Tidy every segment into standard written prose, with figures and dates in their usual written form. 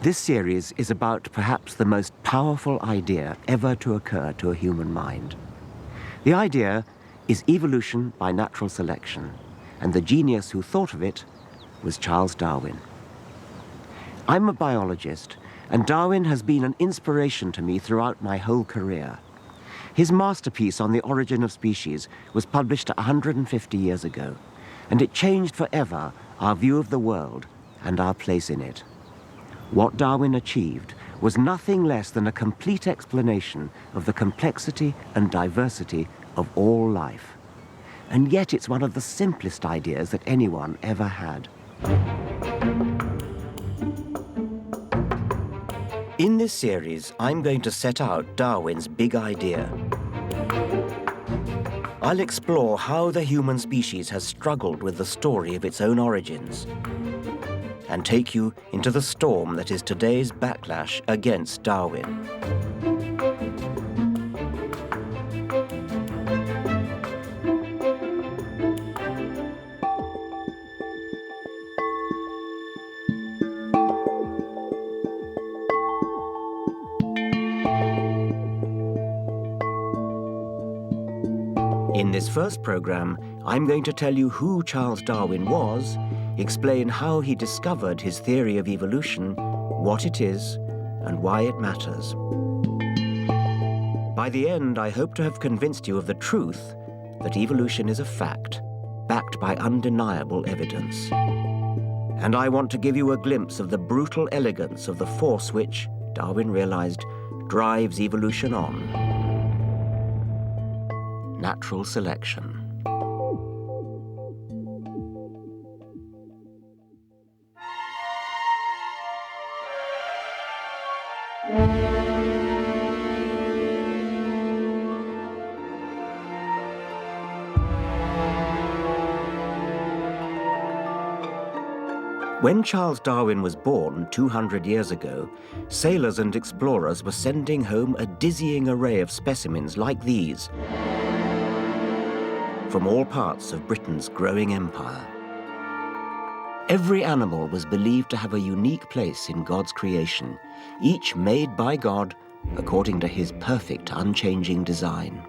This series is about perhaps the most powerful idea ever to occur to a human mind. The idea is evolution by natural selection, and the genius who thought of it was Charles Darwin. I'm a biologist, and Darwin has been an inspiration to me throughout my whole career. His masterpiece on the origin of species was published 150 years ago, and it changed forever our view of the world and our place in it. What Darwin achieved was nothing less than a complete explanation of the complexity and diversity of all life. And yet it's one of the simplest ideas that anyone ever had. In this series, I'm going to set out Darwin's big idea. I'll explore how the human species has struggled with the story of its own origins, and take you into the storm that is today's backlash against Darwin. In this first program, I'm going to tell you who Charles Darwin was, explain how he discovered his theory of evolution, what it is, and why it matters. By the end, I hope to have convinced you of the truth that evolution is a fact, backed by undeniable evidence. And I want to give you a glimpse of the brutal elegance of the force which, Darwin realized, drives evolution on. Natural selection. When Charles Darwin was born 200 years ago, sailors and explorers were sending home a dizzying array of specimens like these from all parts of Britain's growing empire. Every animal was believed to have a unique place in God's creation, each made by God according to his perfect, unchanging design.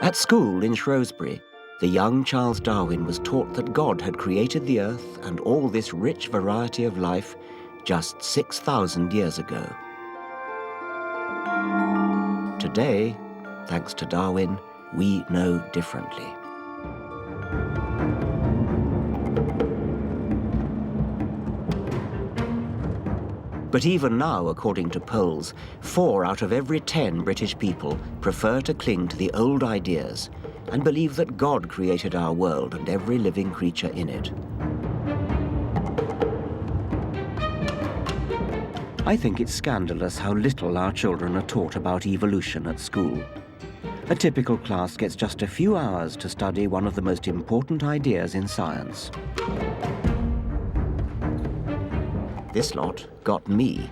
At school in Shrewsbury, the young Charles Darwin was taught that God had created the earth and all this rich variety of life just 6,000 years ago. Today, thanks to Darwin, we know differently. But even now, according to polls, 4 out of every 10 British people prefer to cling to the old ideas and believe that God created our world and every living creature in it. I think it's scandalous how little our children are taught about evolution at school. A typical class gets just a few hours to study one of the most important ideas in science. This lot got me.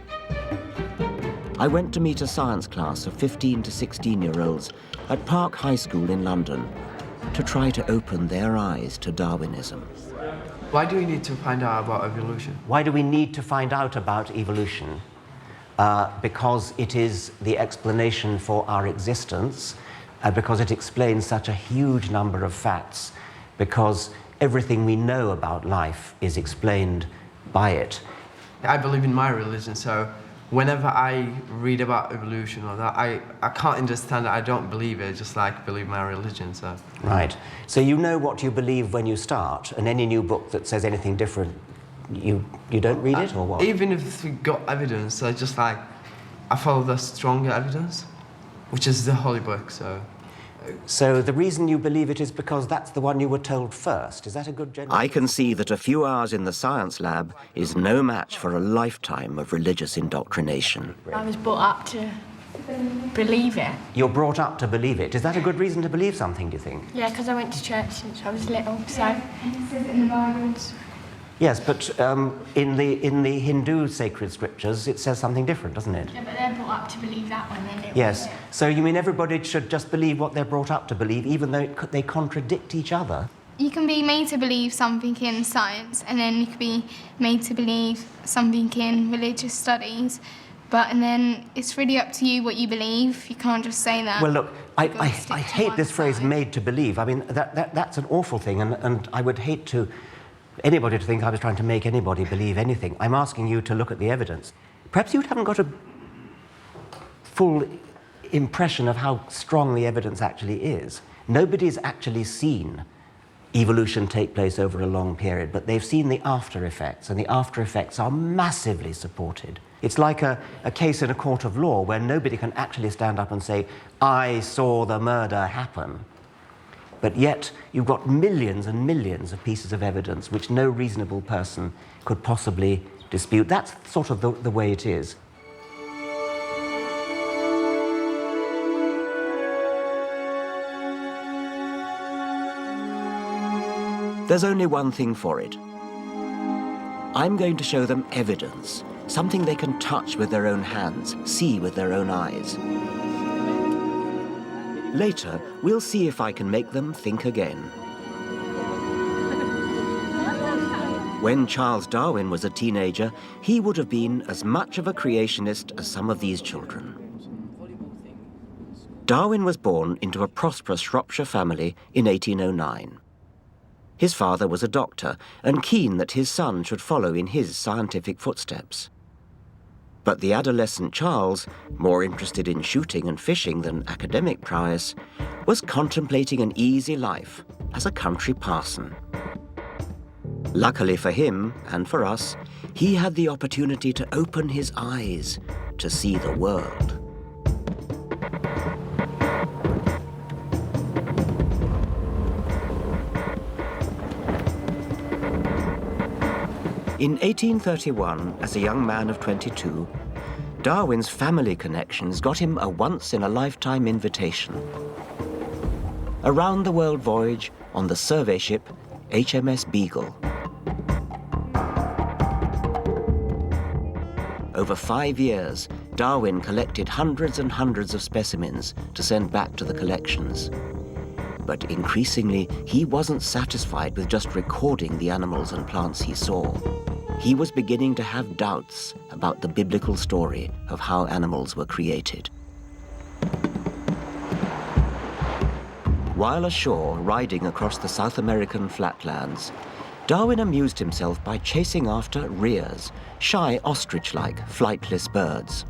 I went to meet a science class of 15 to 16-year-olds at Park High School in London to try to open their eyes to Darwinism. Why do we need to find out about evolution? Why do we need to find out about evolution? Because it is the explanation for our existence, because it explains such a huge number of facts, because everything we know about life is explained by it. I believe in my religion, so whenever I read about evolution or that, I can't understand it, I don't believe it, just like believe my religion, so. Right. So you know what you believe when you start, and any new book that says anything different, you don't read it, or what? Even if we got evidence, I just like, I follow the stronger evidence, which is the Holy Book, so. So the reason you believe it is because that's the one you were told first. Is that a good general? I can see that a few hours in the science lab is no match for a lifetime of religious indoctrination. I was brought up to believe it. You're brought up to believe it. Is that a good reason to believe something, do you think? Yeah, because I went to church since I was little, so. And it says it in the Bible. Yes, but in the Hindu sacred scriptures, it says something different, doesn't it? Yeah, but they're brought up to believe that one, then. Yes. So you mean everybody should just believe what they're brought up to believe, even though they contradict each other? you can be made to believe something in science, and then you can be made to believe something in religious studies. And then it's really up to you what you believe. You can't just say that. Well, look, I You've got to stick to hate one this phrase, side. made to believe. I mean, that's an awful thing, and I would hate to anybody to think I was trying to make anybody believe anything. I'm asking you to look at the evidence. Perhaps you haven't got a full impression of how strong the evidence actually is. Nobody's actually seen evolution take place over a long period, but they've seen the after effects, and the after effects are massively supported. It's like a case in a court of law where nobody can actually stand up and say, I saw the murder happen. But yet, you've got millions and millions of pieces of evidence which no reasonable person could possibly dispute. That's sort of the way it is. There's only one thing for it. I'm going to show them evidence, something they can touch with their own hands, see with their own eyes. Later, we'll see if I can make them think again. When Charles Darwin was a teenager, he would have been as much of a creationist as some of these children. Darwin was born into a prosperous Shropshire family in 1809. His father was a doctor and keen that his son should follow in his scientific footsteps. But the adolescent Charles, more interested in shooting and fishing than academic prowess, was contemplating an easy life as a country parson. Luckily for him, and for us, he had the opportunity to open his eyes to see the world. In 1831, as a young man of 22, Darwin's family connections got him a once-in-a-lifetime invitation. A round-the-world voyage on the survey ship HMS Beagle. Over 5 years, Darwin collected hundreds and hundreds of specimens to send back to the collections. But increasingly, he wasn't satisfied with just recording the animals and plants he saw. He was beginning to have doubts about the biblical story of how animals were created. While ashore, riding across the South American flatlands, Darwin amused himself by chasing after rheas, shy ostrich-like, flightless birds.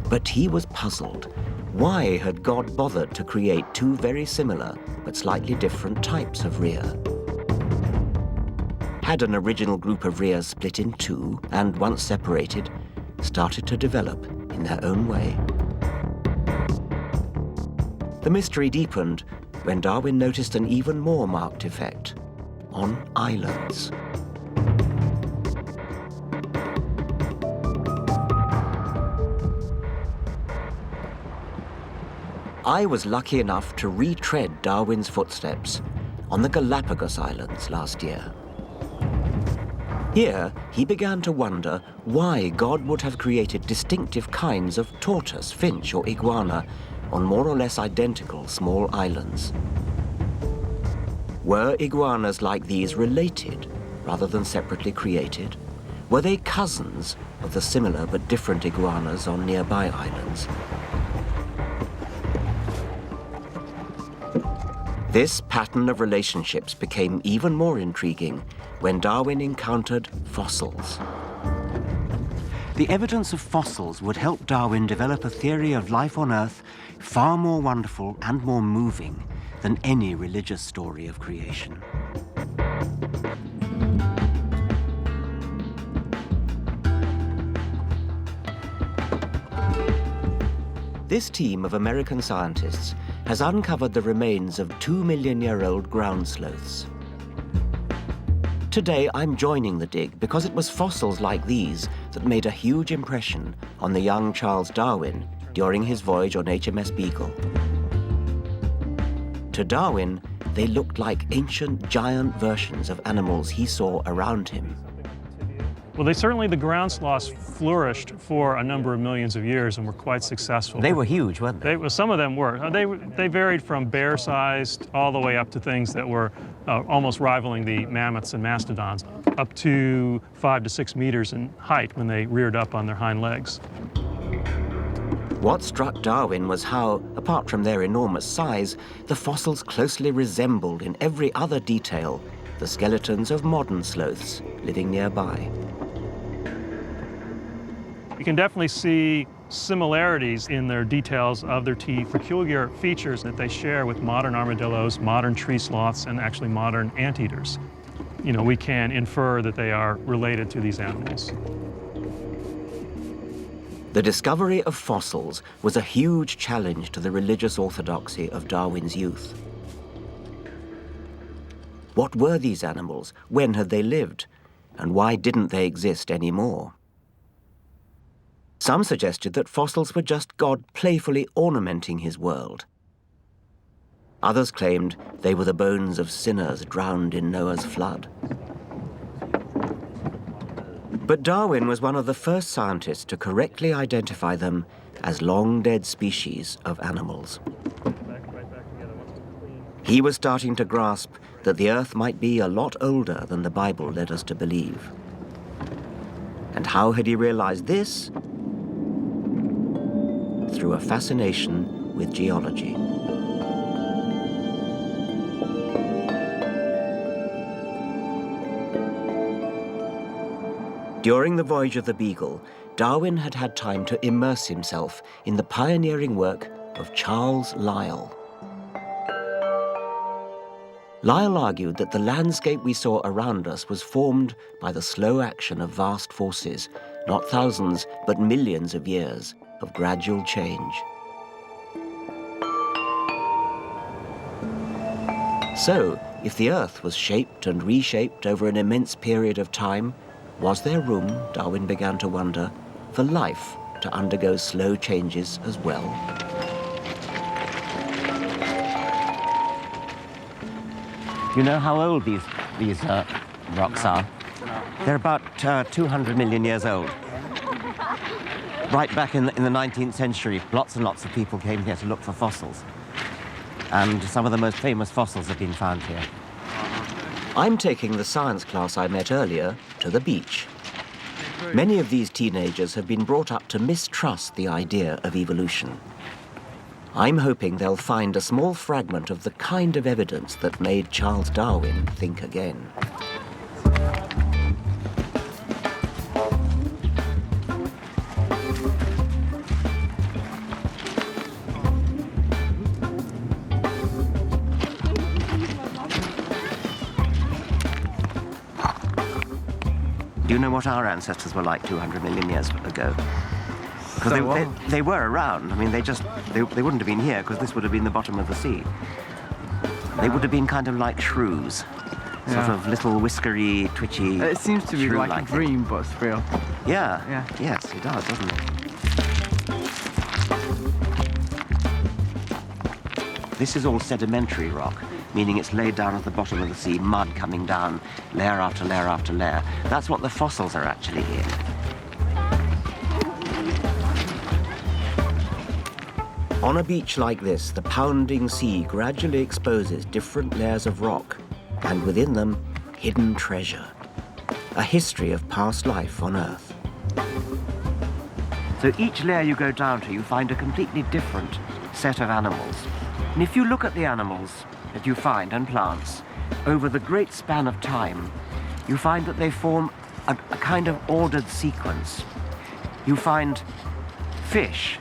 But he was puzzled. Why had God bothered to create two very similar but slightly different types of rhea? Had an original group of rheas split in two and, once separated, started to develop in their own way? The mystery deepened when Darwin noticed an even more marked effect on islands. I was lucky enough to retread Darwin's footsteps on the Galapagos Islands last year. Here, he began to wonder why God would have created distinctive kinds of tortoise, finch, or iguana on more or less identical small islands. Were iguanas like these related rather than separately created? Were they cousins of the similar but different iguanas on nearby islands? This pattern of relationships became even more intriguing when Darwin encountered fossils. The evidence of fossils would help Darwin develop a theory of life on Earth far more wonderful and more moving than any religious story of creation. This team of American scientists has uncovered the remains of 2-million-year-old ground sloths. Today, I'm joining the dig because it was fossils like these that made a huge impression on the young Charles Darwin during his voyage on HMS Beagle. To Darwin, they looked like ancient giant versions of animals he saw around him. Well, the ground sloths flourished for a number of millions of years and were quite successful. They were huge, weren't they? Some of them were. They varied from bear-sized all the way up to things that were almost rivaling the mammoths and mastodons, up to 5 to 6 meters in height when they reared up on their hind legs. What struck Darwin was how, apart from their enormous size, the fossils closely resembled in every other detail the skeletons of modern sloths living nearby. You can definitely see similarities in their details of their teeth, peculiar features that they share with modern armadillos, modern tree sloths, and actually modern anteaters. You know, we can infer that they are related to these animals. The discovery of fossils was a huge challenge to the religious orthodoxy of Darwin's youth. What were these animals? When had they lived? And why didn't they exist anymore? Some suggested that fossils were just God playfully ornamenting his world. Others claimed they were the bones of sinners drowned in Noah's flood. But Darwin was one of the first scientists to correctly identify them as long-dead species of animals. He was starting to grasp that the Earth might be a lot older than the Bible led us to believe. And how had he realized this? Through a fascination with geology. During the voyage of the Beagle, Darwin had had time to immerse himself in the pioneering work of Charles Lyell. Lyell argued that the landscape we saw around us was formed by the slow action of vast forces, not thousands, but millions of years of gradual change. So, if the Earth was shaped and reshaped over an immense period of time, was there room, Darwin began to wonder, for life to undergo slow changes as well? You know how old these rocks are? They're about 200 million years old. Right back in the 19th century, lots and lots of people came here to look for fossils. And some of the most famous fossils have been found here. I'm taking the science class I met earlier to the beach. Many of these teenagers have been brought up to mistrust the idea of evolution. I'm hoping they'll find a small fragment of the kind of evidence that made Charles Darwin think again. Do you know what our ancestors were like 200 million years ago? Because they were around. I mean, they wouldn't have been here because this would have been the bottom of the sea. They would have been kind of like shrews. Sort of little whiskery, twitchy. It seems to be like a dream, but it's real. Yeah. Yes, it does, doesn't it? This is all sedimentary rock, meaning it's laid down at the bottom of the sea, mud coming down, layer after layer after layer. That's what the fossils are actually in. On a beach like this, the pounding sea gradually exposes different layers of rock, and within them, hidden treasure. A history of past life on Earth. So each layer you go down to, you find a completely different set of animals. And if you look at the animals that you find, and plants, over the great span of time, you find that they form a kind of ordered sequence. You find fish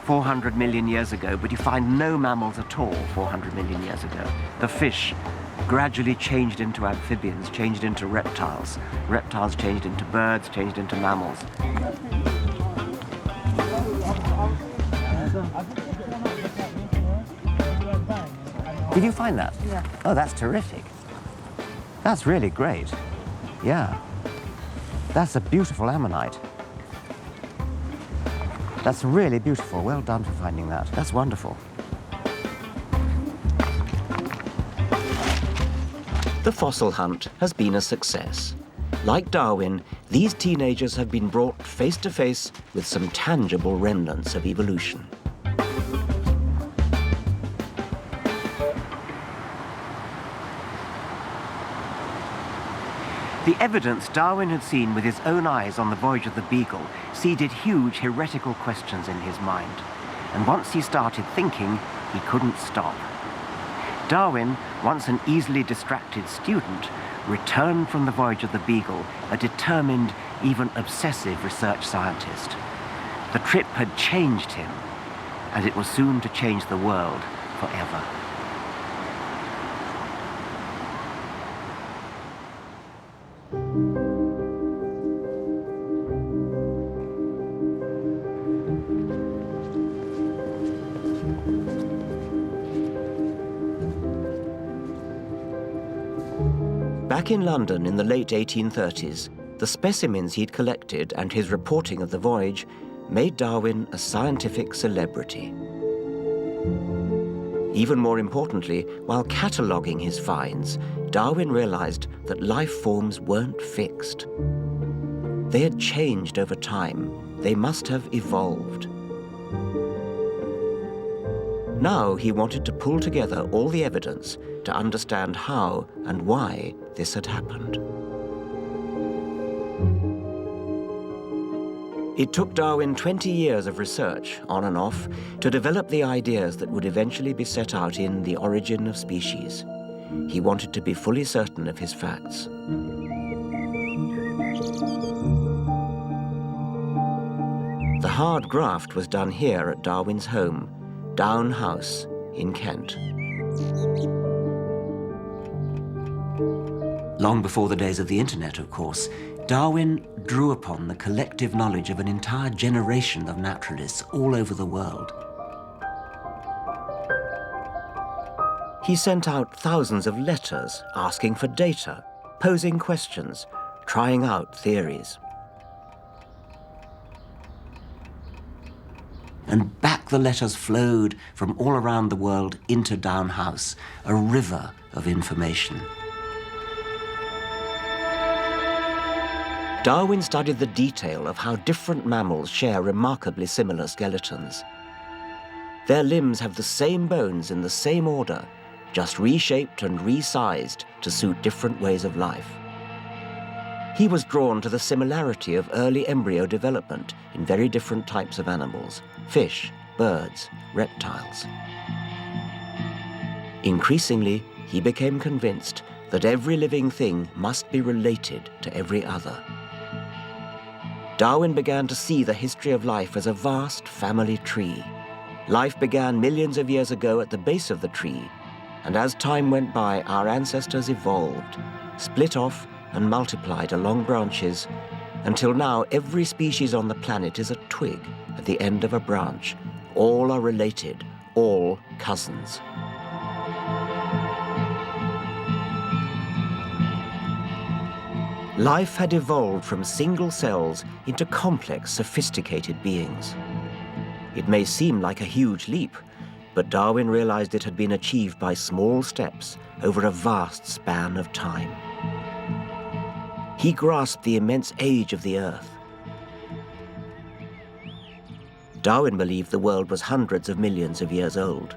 400 million years ago, but you find no mammals at all 400 million years ago. The fish gradually changed into amphibians, changed into reptiles. Reptiles changed into birds, changed into mammals. Did you find that? Yeah. Oh, that's terrific. That's really great. Yeah. That's a beautiful ammonite. That's really beautiful. Well done for finding that. That's wonderful. The fossil hunt has been a success. Like Darwin, these teenagers have been brought face to face with some tangible remnants of evolution. The evidence Darwin had seen with his own eyes on the voyage of the Beagle seeded huge heretical questions in his mind. And once he started thinking, he couldn't stop. Darwin, once an easily distracted student, returned from the voyage of the Beagle a determined, even obsessive research scientist. The trip had changed him, and it was soon to change the world forever. Back in London in the late 1830s, the specimens he'd collected and his reporting of the voyage made Darwin a scientific celebrity. Even more importantly, while cataloguing his finds, Darwin realized that life forms weren't fixed. They had changed over time. They must have evolved. Now he wanted to pull together all the evidence to understand how and why this had happened. It took Darwin 20 years of research, on and off, to develop the ideas that would eventually be set out in The Origin of Species. He wanted to be fully certain of his facts. The hard graft was done here at Darwin's home, Down House in Kent. Long before the days of the internet, of course, Darwin drew upon the collective knowledge of an entire generation of naturalists all over the world. He sent out thousands of letters asking for data, posing questions, trying out theories. And back the letters flowed from all around the world into Down House, a river of information. Darwin studied the detail of how different mammals share remarkably similar skeletons. Their limbs have the same bones in the same order, just reshaped and resized to suit different ways of life. He was drawn to the similarity of early embryo development in very different types of animals: fish, birds, reptiles. Increasingly, he became convinced that every living thing must be related to every other. Darwin began to see the history of life as a vast family tree. Life began millions of years ago at the base of the tree, and as time went by, our ancestors evolved, split off and multiplied along branches, until now every species on the planet is a twig at the end of a branch. All are related, all cousins. Life had evolved from single cells into complex, sophisticated beings. It may seem like a huge leap, but Darwin realized it had been achieved by small steps over a vast span of time. He grasped the immense age of the Earth. Darwin believed the world was hundreds of millions of years old.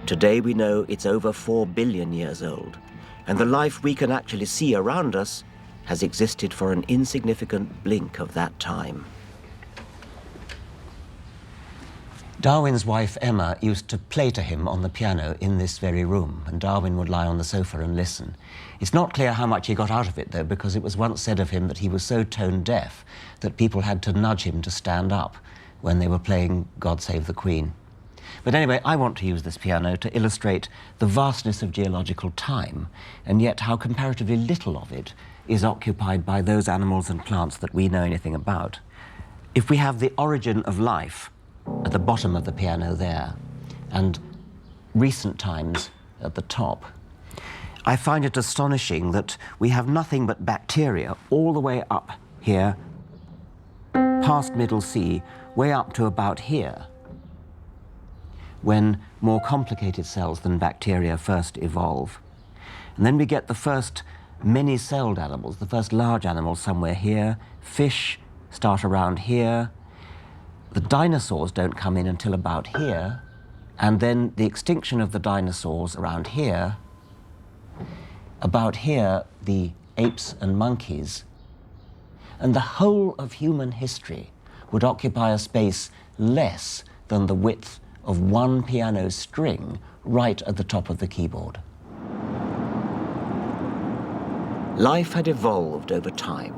Today we know it's over 4 billion years old, and the life we can actually see around us has existed for an insignificant blink of that time. Darwin's wife, Emma, used to play to him on the piano in this very room, and Darwin would lie on the sofa and listen. It's not clear how much he got out of it, though, because it was once said of him that he was so tone-deaf that people had to nudge him to stand up when they were playing God Save the Queen. But anyway, I want to use this piano to illustrate the vastness of geological time, and yet how comparatively little of it is occupied by those animals and plants that we know anything about. If we have the origin of life at the bottom of the piano there, and recent times at the top, I find it astonishing that we have nothing but bacteria all the way up here, past Middle Sea, way up to about here, when more complicated cells than bacteria first evolve. And then we get the first many-celled animals, the first large animals somewhere here. Fish start around here. The dinosaurs don't come in until about here. And then the extinction of the dinosaurs around here. About here, the apes and monkeys. And the whole of human history would occupy a space less than the width of one piano string right at the top of the keyboard. Life had evolved over time,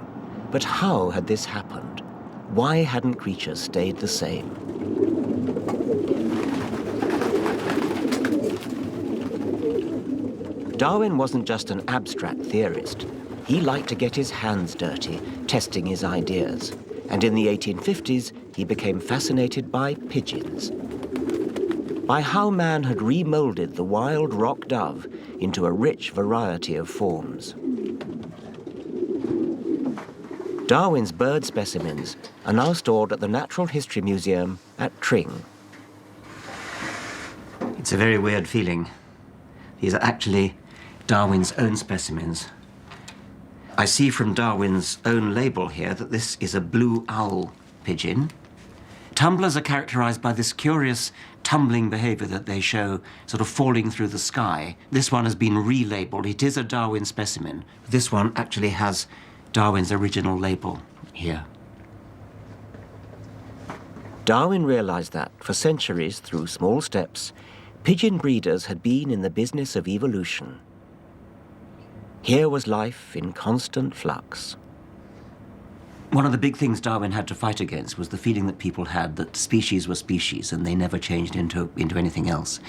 but how had this happened? Why hadn't creatures stayed the same? Darwin wasn't just an abstract theorist. He liked to get his hands dirty, testing his ideas. And in the 1850s, he became fascinated by pigeons. By how man had remolded the wild rock dove into a rich variety of forms. Darwin's bird specimens are now stored at the Natural History Museum at Tring. It's a very weird feeling. These are actually Darwin's own specimens. I see from Darwin's own label here that this is a blue owl pigeon. Tumblers are characterized by this curious tumbling behavior that they show, sort of falling through the sky. This one has been relabeled. It is a Darwin specimen. This one actually has Darwin's original label here. Darwin realized that, for centuries, through small steps, pigeon breeders had been in the business of evolution. Here was life in constant flux. One of the big things Darwin had to fight against was the feeling that people had that species were species and they never changed into anything else.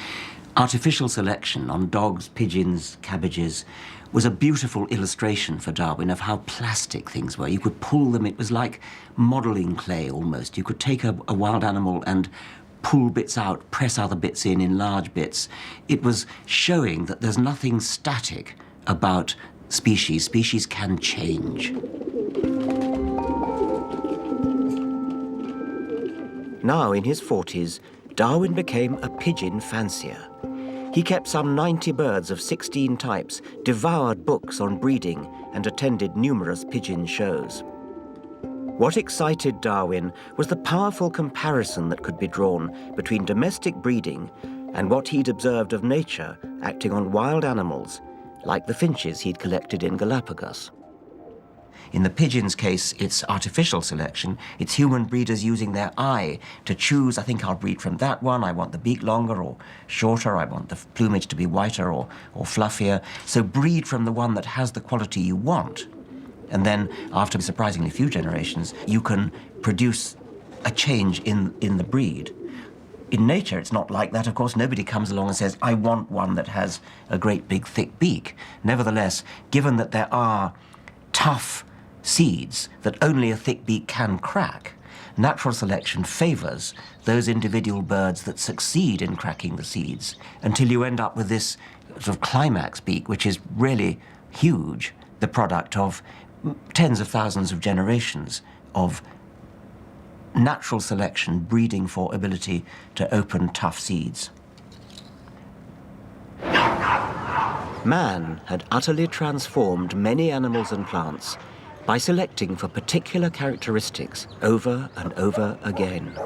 Artificial selection on dogs, pigeons, cabbages was a beautiful illustration for Darwin of how plastic things were. You could pull them, it was like modeling clay almost. You could take a wild animal and pull bits out, press other bits in large bits. It was showing that there's nothing static about species. Species can change. Now, in his 40s, Darwin became a pigeon fancier. He kept some 90 birds of 16 types, devoured books on breeding, and attended numerous pigeon shows. What excited Darwin was the powerful comparison that could be drawn between domestic breeding and what he'd observed of nature acting on wild animals, like the finches he'd collected in Galapagos. In the pigeon's case, it's artificial selection. It's human breeders using their eye to choose, I think I'll breed from that one, I want the beak longer or shorter, I want the plumage to be whiter or fluffier. So breed from the one that has the quality you want. And then, after surprisingly few generations, you can produce a change in the breed. In nature, it's not like that. Of course, nobody comes along and says, I want one that has a great big thick beak. Nevertheless, given that there are tough seeds that only a thick beak can crack, natural selection favors those individual birds that succeed in cracking the seeds until you end up with this sort of climax beak, which is really huge, the product of tens of thousands of generations of natural selection breeding for ability to open tough seeds. Man had utterly transformed many animals and plants by selecting for particular characteristics over and over again.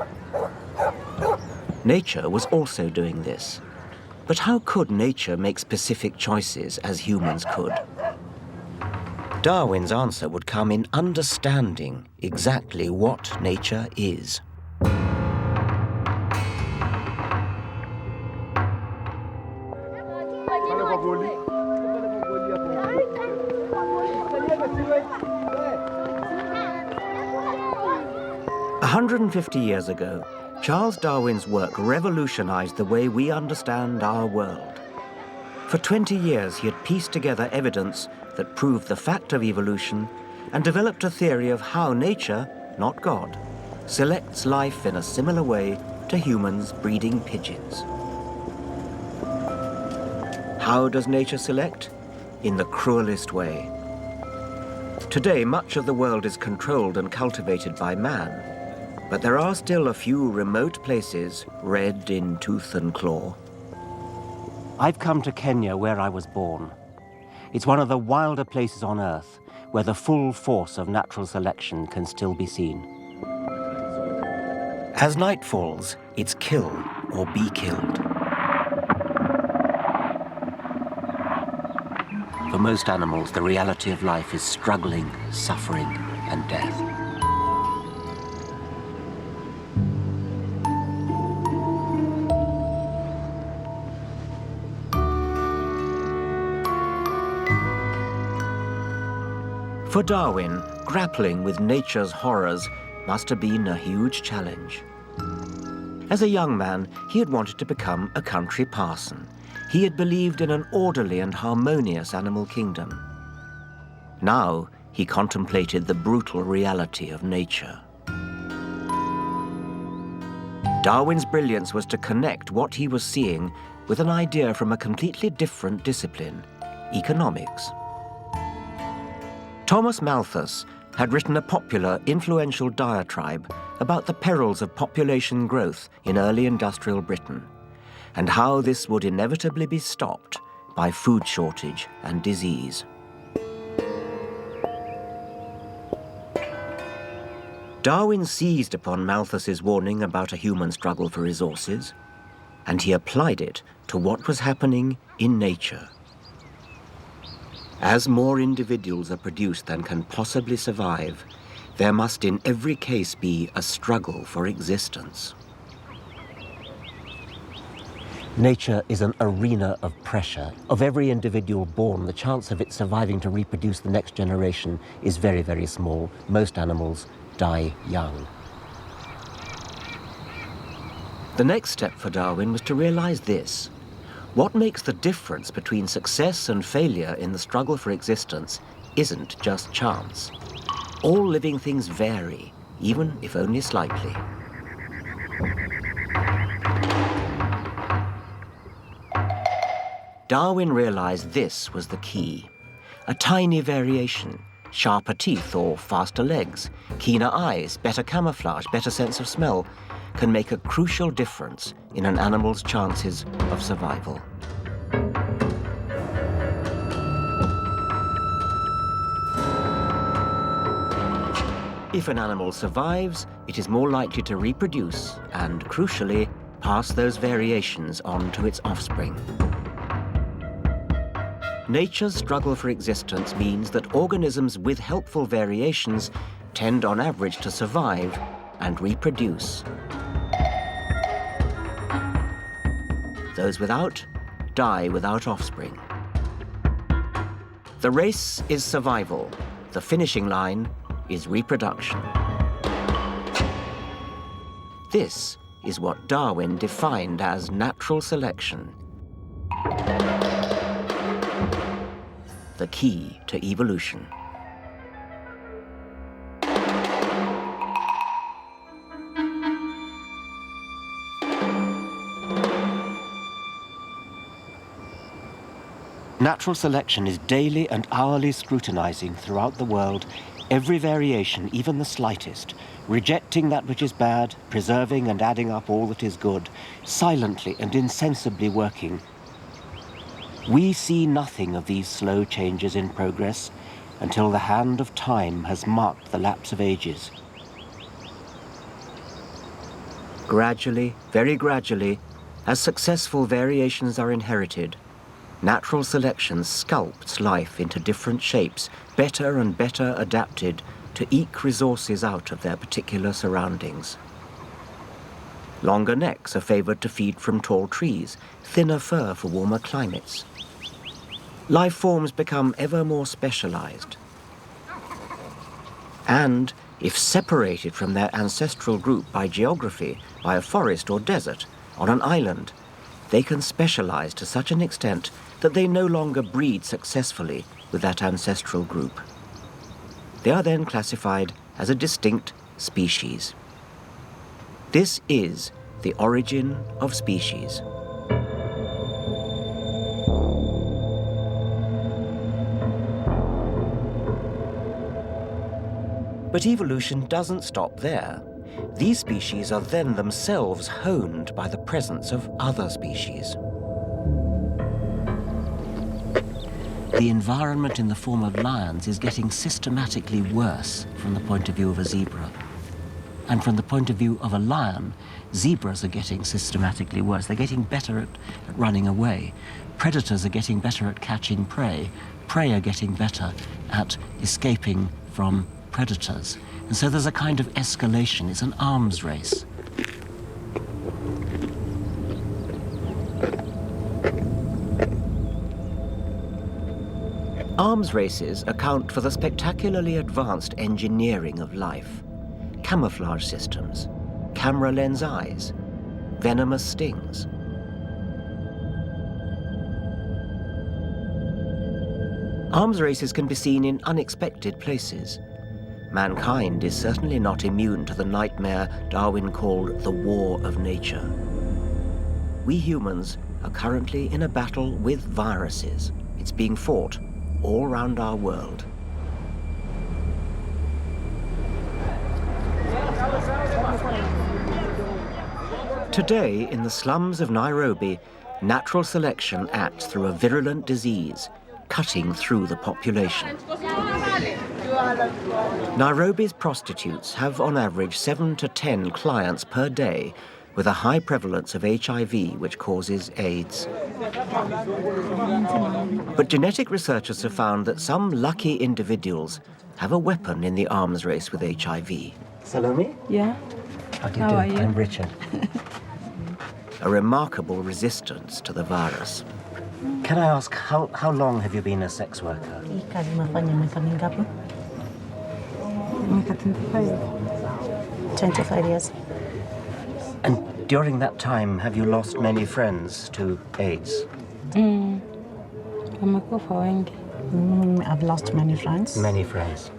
Nature was also doing this. But how could nature make specific choices as humans could? Darwin's answer would come in understanding exactly what nature is. A 150 years ago, Charles Darwin's work revolutionized the way we understand our world. For 20 years, he had pieced together evidence that proved the fact of evolution and developed a theory of how nature, not God, selects life in a similar way to humans breeding pigeons. How does nature select? In the cruelest way. Today, much of the world is controlled and cultivated by man, but there are still a few remote places red in tooth and claw. I've come to Kenya, where I was born. It's one of the wilder places on Earth where the full force of natural selection can still be seen. As night falls, it's kill or be killed. For most animals, the reality of life is struggling, suffering, and death. For Darwin, grappling with nature's horrors must have been a huge challenge. As a young man, he had wanted to become a country parson. He had believed in an orderly and harmonious animal kingdom. Now, he contemplated the brutal reality of nature. Darwin's brilliance was to connect what he was seeing with an idea from a completely different discipline, economics. Thomas Malthus had written a popular, influential diatribe about the perils of population growth in early industrial Britain, and how this would inevitably be stopped by food shortage and disease. Darwin seized upon Malthus's warning about a human struggle for resources, and he applied it to what was happening in nature. As more individuals are produced than can possibly survive, there must in every case be a struggle for existence. Nature is an arena of pressure. Of every individual born, the chance of it surviving to reproduce the next generation is very, very small. Most animals die young. The next step for Darwin was to realize this. What makes the difference between success and failure in the struggle for existence isn't just chance. All living things vary, even if only slightly. Darwin realized this was the key. A tiny variation, sharper teeth or faster legs, keener eyes, better camouflage, better sense of smell, can make a crucial difference in an animal's chances of survival. If an animal survives, it is more likely to reproduce and, crucially, pass those variations on to its offspring. Nature's struggle for existence means that organisms with helpful variations tend on average to survive and reproduce. Those without die without offspring. The race is survival. The finishing line is reproduction. This is what Darwin defined as natural selection, the key to evolution. Natural selection is daily and hourly scrutinizing throughout the world every variation, even the slightest, rejecting that which is bad, preserving and adding up all that is good, silently and insensibly working. We see nothing of these slow changes in progress until the hand of time has marked the lapse of ages. Gradually, very gradually, as successful variations are inherited, natural selection sculpts life into different shapes, better and better adapted to eke resources out of their particular surroundings. Longer necks are favored to feed from tall trees, thinner fur for warmer climates. Life forms become ever more specialized. And, if separated from their ancestral group by geography, by a forest or desert, on an island, they can specialize to such an extent that they no longer breed successfully with that ancestral group. They are then classified as a distinct species. This is the origin of species. But evolution doesn't stop there. These species are then themselves honed by the presence of other species. the environment in the form of lions is getting systematically worse from the point of view of a zebra. And from the point of view of a lion, zebras are getting systematically worse. They're getting better at running away. Predators are getting better at catching prey. Prey are getting better at escaping from predators. And so there's a kind of escalation. It's an arms race. Arms races account for the spectacularly advanced engineering of life. Camouflage systems, camera lens eyes, venomous stings. Arms races can be seen in unexpected places. Mankind is certainly not immune to the nightmare Darwin called the war of nature. We humans are currently in a battle with viruses. It's being fought all around our world. Today, in the slums of Nairobi, natural selection acts through a virulent disease, cutting through the population. Nairobi's prostitutes have on average 7 to 10 clients per day, with a high prevalence of HIV, which causes AIDS. But genetic researchers have found that some lucky individuals have a weapon in the arms race with HIV. Salome? Yeah. How do you do? Are you? I'm Richard. A remarkable resistance to the virus. Can I ask, how long have you been a sex worker? 25 years. And during that time, have you lost many friends to AIDS? I've lost many friends. Many friends.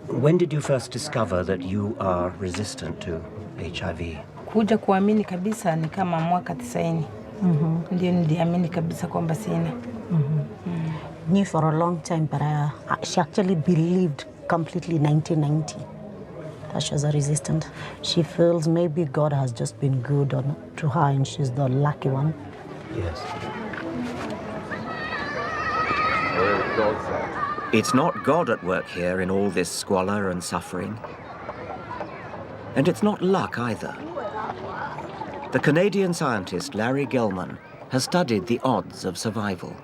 When did you first discover that you are resistant to HIV? Kuja kuamini kabisa ni kama mwaka 90. Ndio niliamini kabisa kwamba sina. Knew for a long time, but she actually believed completely 1990 that she was a resistant. She feels maybe God has just been good to her and she's the lucky one. Yes. It's not God at work here in all this squalor and suffering. And it's not luck either. The Canadian scientist Larry Gelman has studied the odds of survival.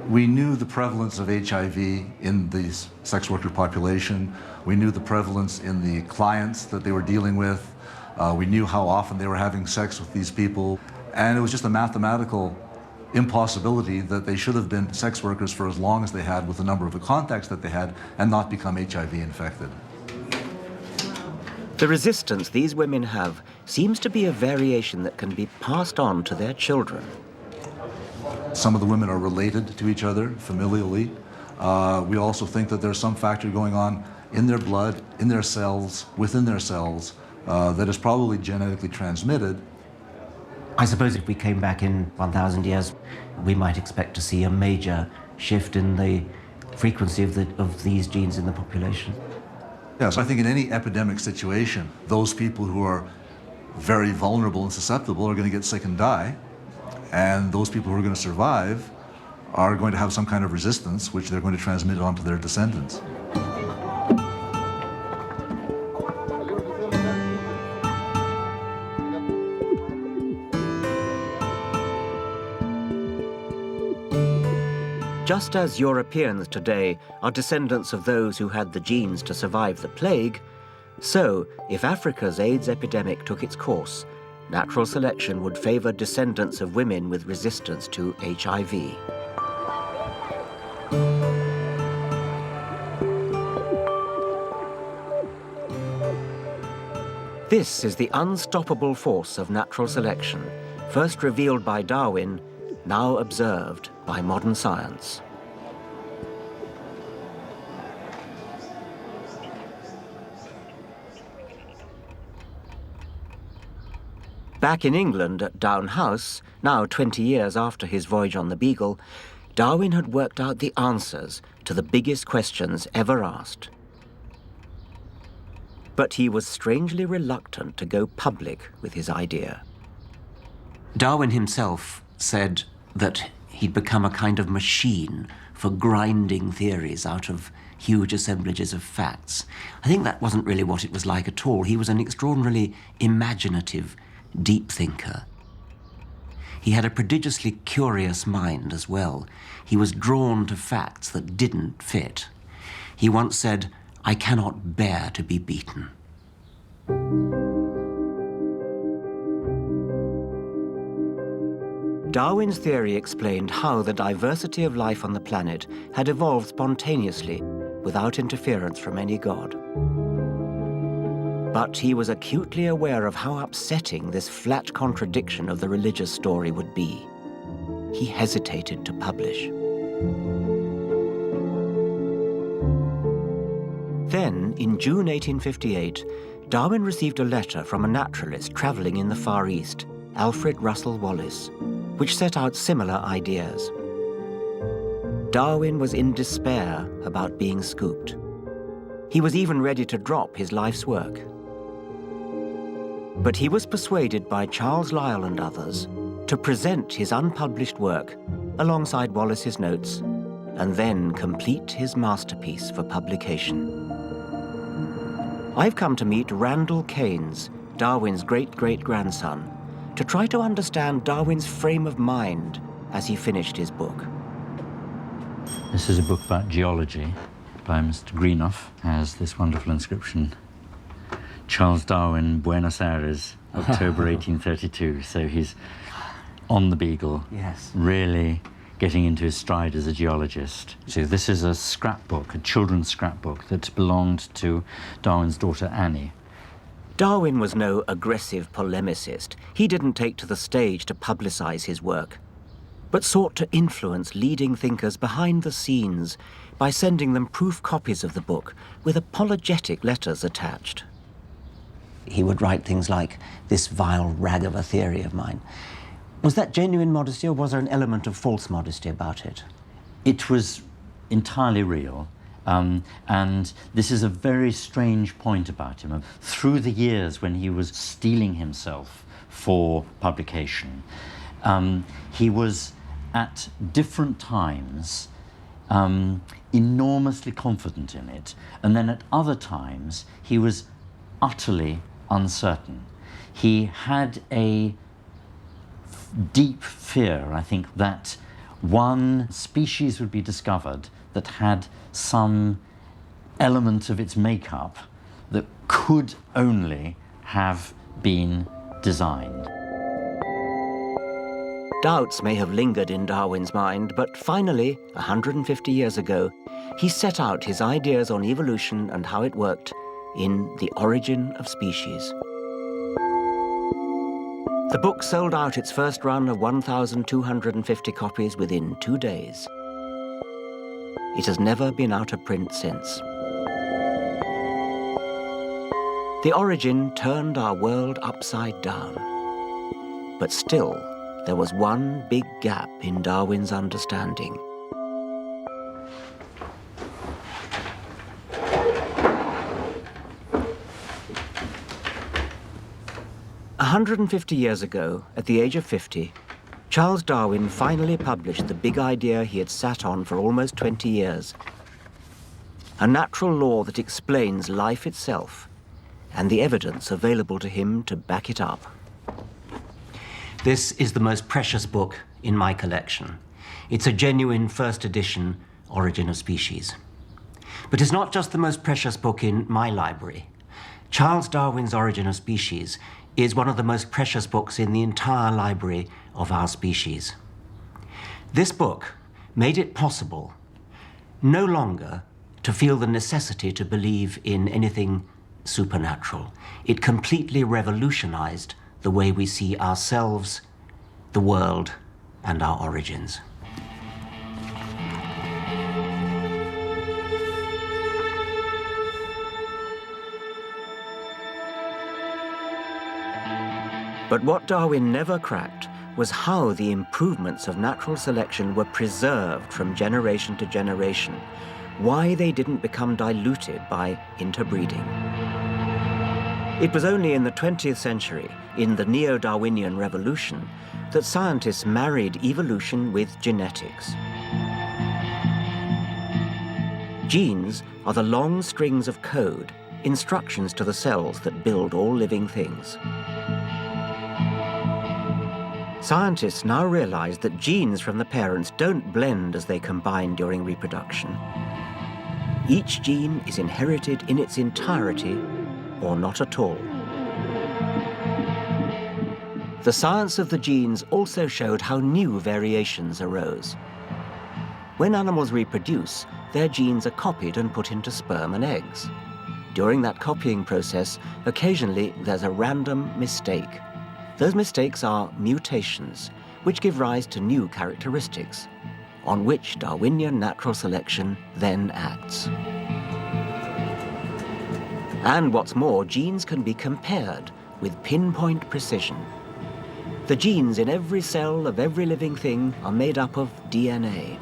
We knew the prevalence of HIV in the sex worker population. We knew the prevalence in the clients that they were dealing with. We knew how often they were having sex with these people. And it was just a mathematical impossibility that they should have been sex workers for as long as they had with the number of contacts that they had and not become HIV infected. The resistance these women have seems to be a variation that can be passed on to their children. Some of the women are related to each other familially. We also think that there's some factor going on in their blood, in their cells, within their cells, that is probably genetically transmitted. I suppose if we came back in 1,000 years, we might expect to see a major shift in the frequency of these genes in the population. Yes, I think in any epidemic situation, those people who are very vulnerable and susceptible are going to get sick and die, and those people who are going to survive are going to have some kind of resistance, which they're going to transmit onto their descendants. Just as Europeans today are descendants of those who had the genes to survive the plague, so if Africa's AIDS epidemic took its course, natural selection would favor descendants of women with resistance to HIV. This is the unstoppable force of natural selection, first revealed by Darwin, now observed by modern science. Back in England at Down House, now 20 years after his voyage on the Beagle, Darwin had worked out the answers to the biggest questions ever asked. But he was strangely reluctant to go public with his idea. Darwin himself said that He'd become a kind of machine for grinding theories out of huge assemblages of facts. I think that wasn't really what it was like at all. He was an extraordinarily imaginative, deep thinker. He had a prodigiously curious mind as well. He was drawn to facts that didn't fit. He once said, "I cannot bear to be beaten." Darwin's theory explained how the diversity of life on the planet had evolved spontaneously without interference from any god. But he was acutely aware of how upsetting this flat contradiction of the religious story would be. He hesitated to publish. Then, in June 1858, Darwin received a letter from a naturalist traveling in the Far East, Alfred Russel Wallace, which set out similar ideas. Darwin was in despair about being scooped. He was even ready to drop his life's work. But he was persuaded by Charles Lyell and others to present his unpublished work alongside Wallace's notes and then complete his masterpiece for publication. I've come to meet Randall Keynes, Darwin's great-great-grandson, to try to understand Darwin's frame of mind as he finished his book. This is a book about geology by Mr. Greenough. Has this wonderful inscription, Charles Darwin, Buenos Aires, October 1832. So he's on the Beagle, Yes. really getting into his stride as a geologist. So this is a scrapbook, a children's scrapbook that belonged to Darwin's daughter Annie. Darwin was no aggressive polemicist. He didn't take to the stage to publicize his work, but sought to influence leading thinkers behind the scenes by sending them proof copies of the book with apologetic letters attached. He would write things like, "This vile rag of a theory of mine." Was that genuine modesty, or was there an element of false modesty about it? It was entirely real. And this is a very strange point about him. Through the years when he was steeling himself for publication, he was at different times enormously confident in it, and then at other times he was utterly uncertain. He had a deep fear, I think, that one species would be discovered that had some element of its makeup that could only have been designed. Doubts may have lingered in Darwin's mind, but finally, 150 years ago, he set out his ideas on evolution and how it worked in The Origin of Species. The book sold out its first run of 1,250 copies within 2 days. It has never been out of print since. The Origin turned our world upside down. But still, there was one big gap in Darwin's understanding. A 150 years ago, at the age of 50, Charles Darwin finally published the big idea he had sat on for almost 20 years. A natural law that explains life itself and the evidence available to him to back it up. This is the most precious book in my collection. It's a genuine first edition Origin of Species. But it's not just the most precious book in my library. Charles Darwin's Origin of Species is one of the most precious books in the entire library of our species. This book made it possible no longer to feel the necessity to believe in anything supernatural. It completely revolutionized the way we see ourselves, the world, and our origins. But what Darwin never cracked was how the improvements of natural selection were preserved from generation to generation, why they didn't become diluted by interbreeding. It was only in the 20th century, in the neo-Darwinian revolution, that scientists married evolution with genetics. Genes are the long strings of code, instructions to the cells that build all living things. Scientists now realize that genes from the parents don't blend as they combine during reproduction. Each gene is inherited in its entirety or not at all. The science of the genes also showed how new variations arose. When animals reproduce, their genes are copied and put into sperm and eggs. During that copying process, occasionally there's a random mistake. Those mistakes are mutations, which give rise to new characteristics, on which Darwinian natural selection then acts. And what's more, genes can be compared with pinpoint precision. The genes in every cell of every living thing are made up of DNA,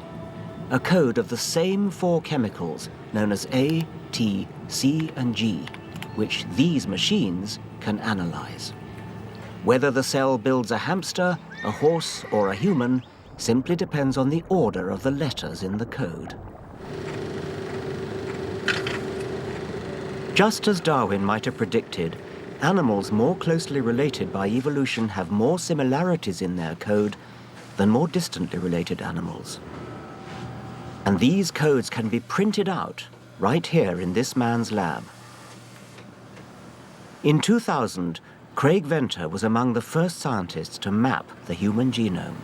a code of the same 4 chemicals known as A, T, C, and G, which these machines can analyze. Whether the cell builds a hamster, a horse, or a human simply depends on the order of the letters in the code. Just as Darwin might have predicted, animals more closely related by evolution have more similarities in their code than more distantly related animals. And these codes can be printed out right here in this man's lab. In 2000, Craig Venter was among the first scientists to map the human genome,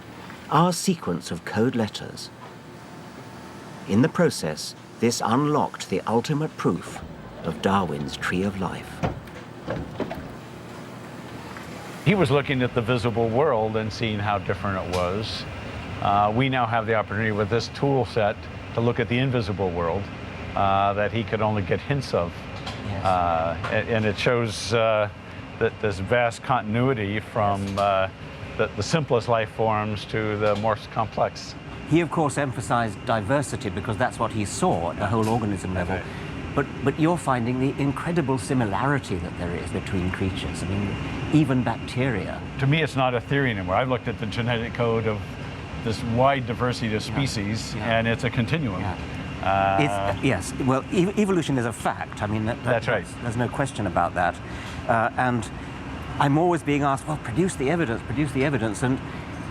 our sequence of code letters. In the process, this unlocked the ultimate proof of Darwin's tree of life. He was looking at the visible world and seeing how different it was. We now have the opportunity with this tool set to look at the invisible world that he could only get hints of. Yes. And it shows that this vast continuity from the simplest life forms to the more complex. He, of course, emphasized diversity because that's what he saw at the whole organism level. But you're finding the incredible similarity that there is between creatures. I mean, even bacteria. To me, it's not a theory anymore. I've looked at the genetic code of this wide diversity of species, and it's a continuum. Yes, well, evolution is a fact. I mean, that's right. There's no question about that. And I'm always being asked, well, produce the evidence, and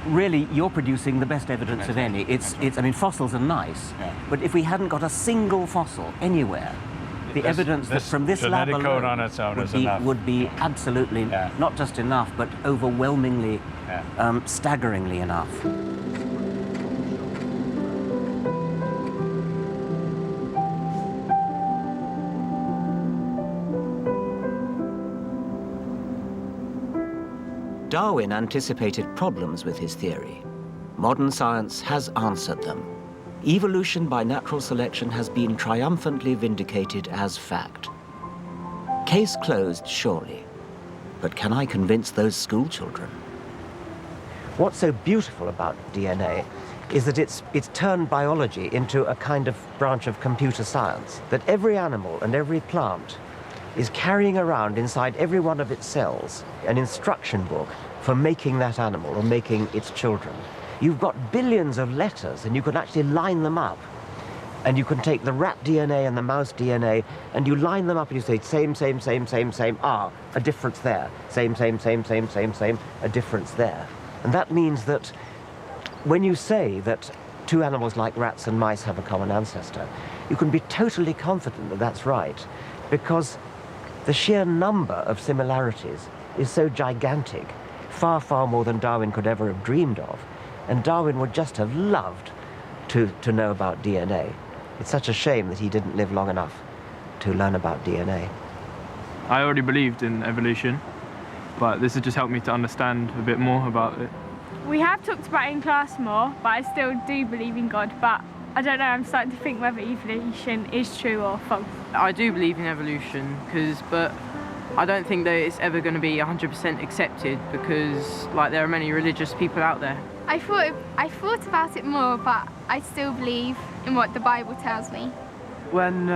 really, you're producing the best evidence of any. I mean, fossils are nice, but if we hadn't got a single fossil anywhere, the evidence that from this lab alone code on its own would be absolutely not just enough, but overwhelmingly, staggeringly enough. Darwin anticipated problems with his theory. Modern science has answered them. Evolution by natural selection has been triumphantly vindicated as fact. Case closed, surely. But can I convince those school children? What's so beautiful about DNA is that it's turned biology into a kind of branch of computer science, that every animal and every plant is carrying around inside every one of its cells an instruction book for making that animal or making its children. You've got billions of letters, and you can actually line them up. And you can take the rat DNA and the mouse DNA, and you line them up and you say, same, a difference there. Same, a difference there. And that means that when you say that two animals like rats and mice have a common ancestor, you can be totally confident that that's right, because the sheer number of similarities is so gigantic, far, far more than Darwin could ever have dreamed of. And Darwin would just have loved to know about DNA. It's such a shame that he didn't live long enough to learn about DNA. I already believed in evolution, but this has just helped me to understand a bit more about it. We have talked about it in class more, but I still do believe in God, but I don't know, I'm starting to think whether evolution is true or false. I do believe in evolution, but I don't think that it's ever going to be 100% accepted, because there are many religious people out there. I thought about it more, but I still believe in what the Bible tells me. When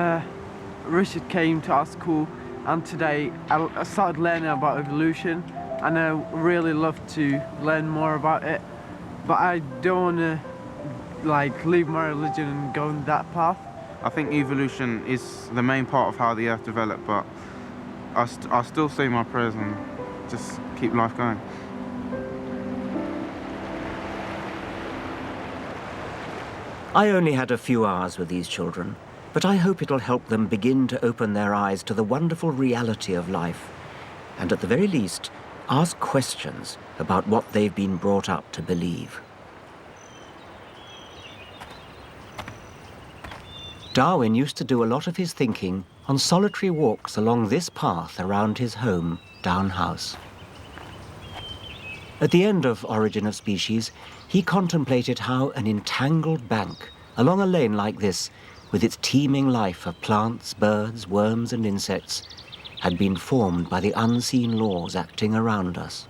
Richard came to our school and today I started learning about evolution, and I really love to learn more about it, but I don't want to like leave my religion and go in that path. I think evolution is the main part of how the earth developed, but I still say my prayers and just keep life going. I only had a few hours with these children, but I hope it'll help them begin to open their eyes to the wonderful reality of life, and at the very least, ask questions about what they've been brought up to believe. Darwin used to do a lot of his thinking on solitary walks along this path around his home, Down House. At the end of Origin of Species, he contemplated how an entangled bank along a lane like this, with its teeming life of plants, birds, worms and insects, had been formed by the unseen laws acting around us.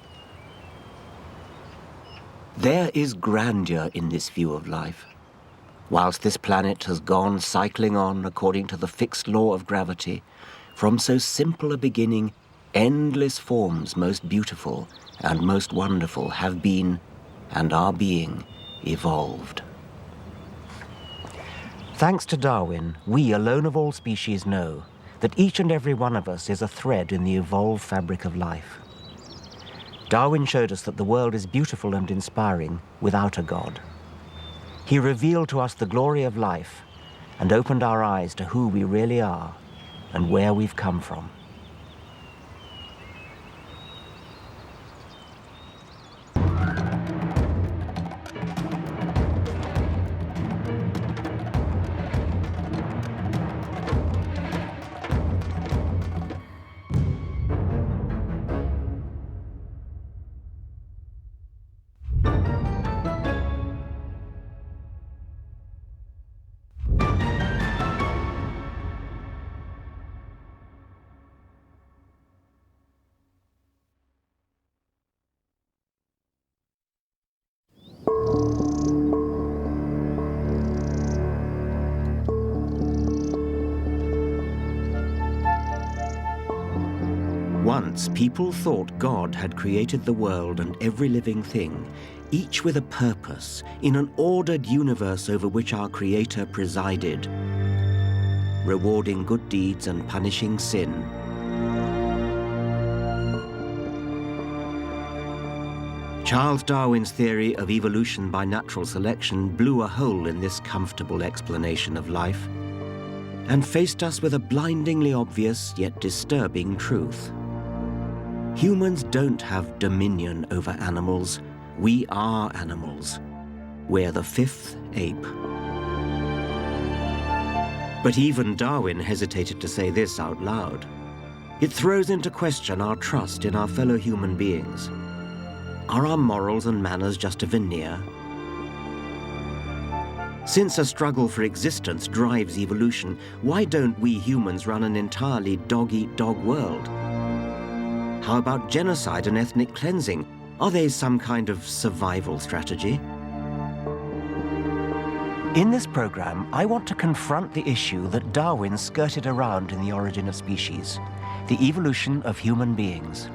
There is grandeur in this view of life. Whilst this planet has gone cycling on according to the fixed law of gravity, from so simple a beginning, endless forms most beautiful and most wonderful have been, and are being, evolved. Thanks to Darwin, we alone of all species know that each and every one of us is a thread in the evolved fabric of life. Darwin showed us that the world is beautiful and inspiring without a God. He revealed to us the glory of life and opened our eyes to who we really are and where we've come from. Once, people thought God had created the world and every living thing, each with a purpose, in an ordered universe over which our Creator presided, rewarding good deeds and punishing sin. Charles Darwin's theory of evolution by natural selection blew a hole in this comfortable explanation of life and faced us with a blindingly obvious yet disturbing truth. Humans don't have dominion over animals. We are animals. We're the fifth ape. But even Darwin hesitated to say this out loud. It throws into question our trust in our fellow human beings. Are our morals and manners just a veneer? Since a struggle for existence drives evolution, why don't we humans run an entirely dog-eat-dog world? How about genocide and ethnic cleansing? Are they some kind of survival strategy? In this program, I want to confront the issue that Darwin skirted around in The Origin of Species, the evolution of human beings.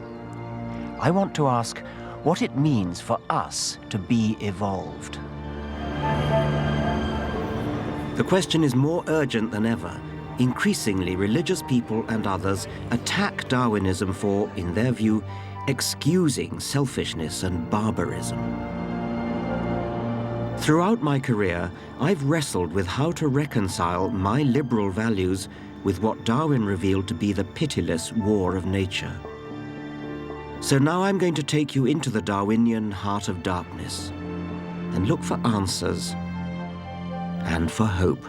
I want to ask what it means for us to be evolved. The question is more urgent than ever. Increasingly, religious people and others attack Darwinism for, in their view, excusing selfishness and barbarism. Throughout my career, I've wrestled with how to reconcile my liberal values with what Darwin revealed to be the pitiless war of nature. So now I'm going to take you into the Darwinian heart of darkness and look for answers and for hope.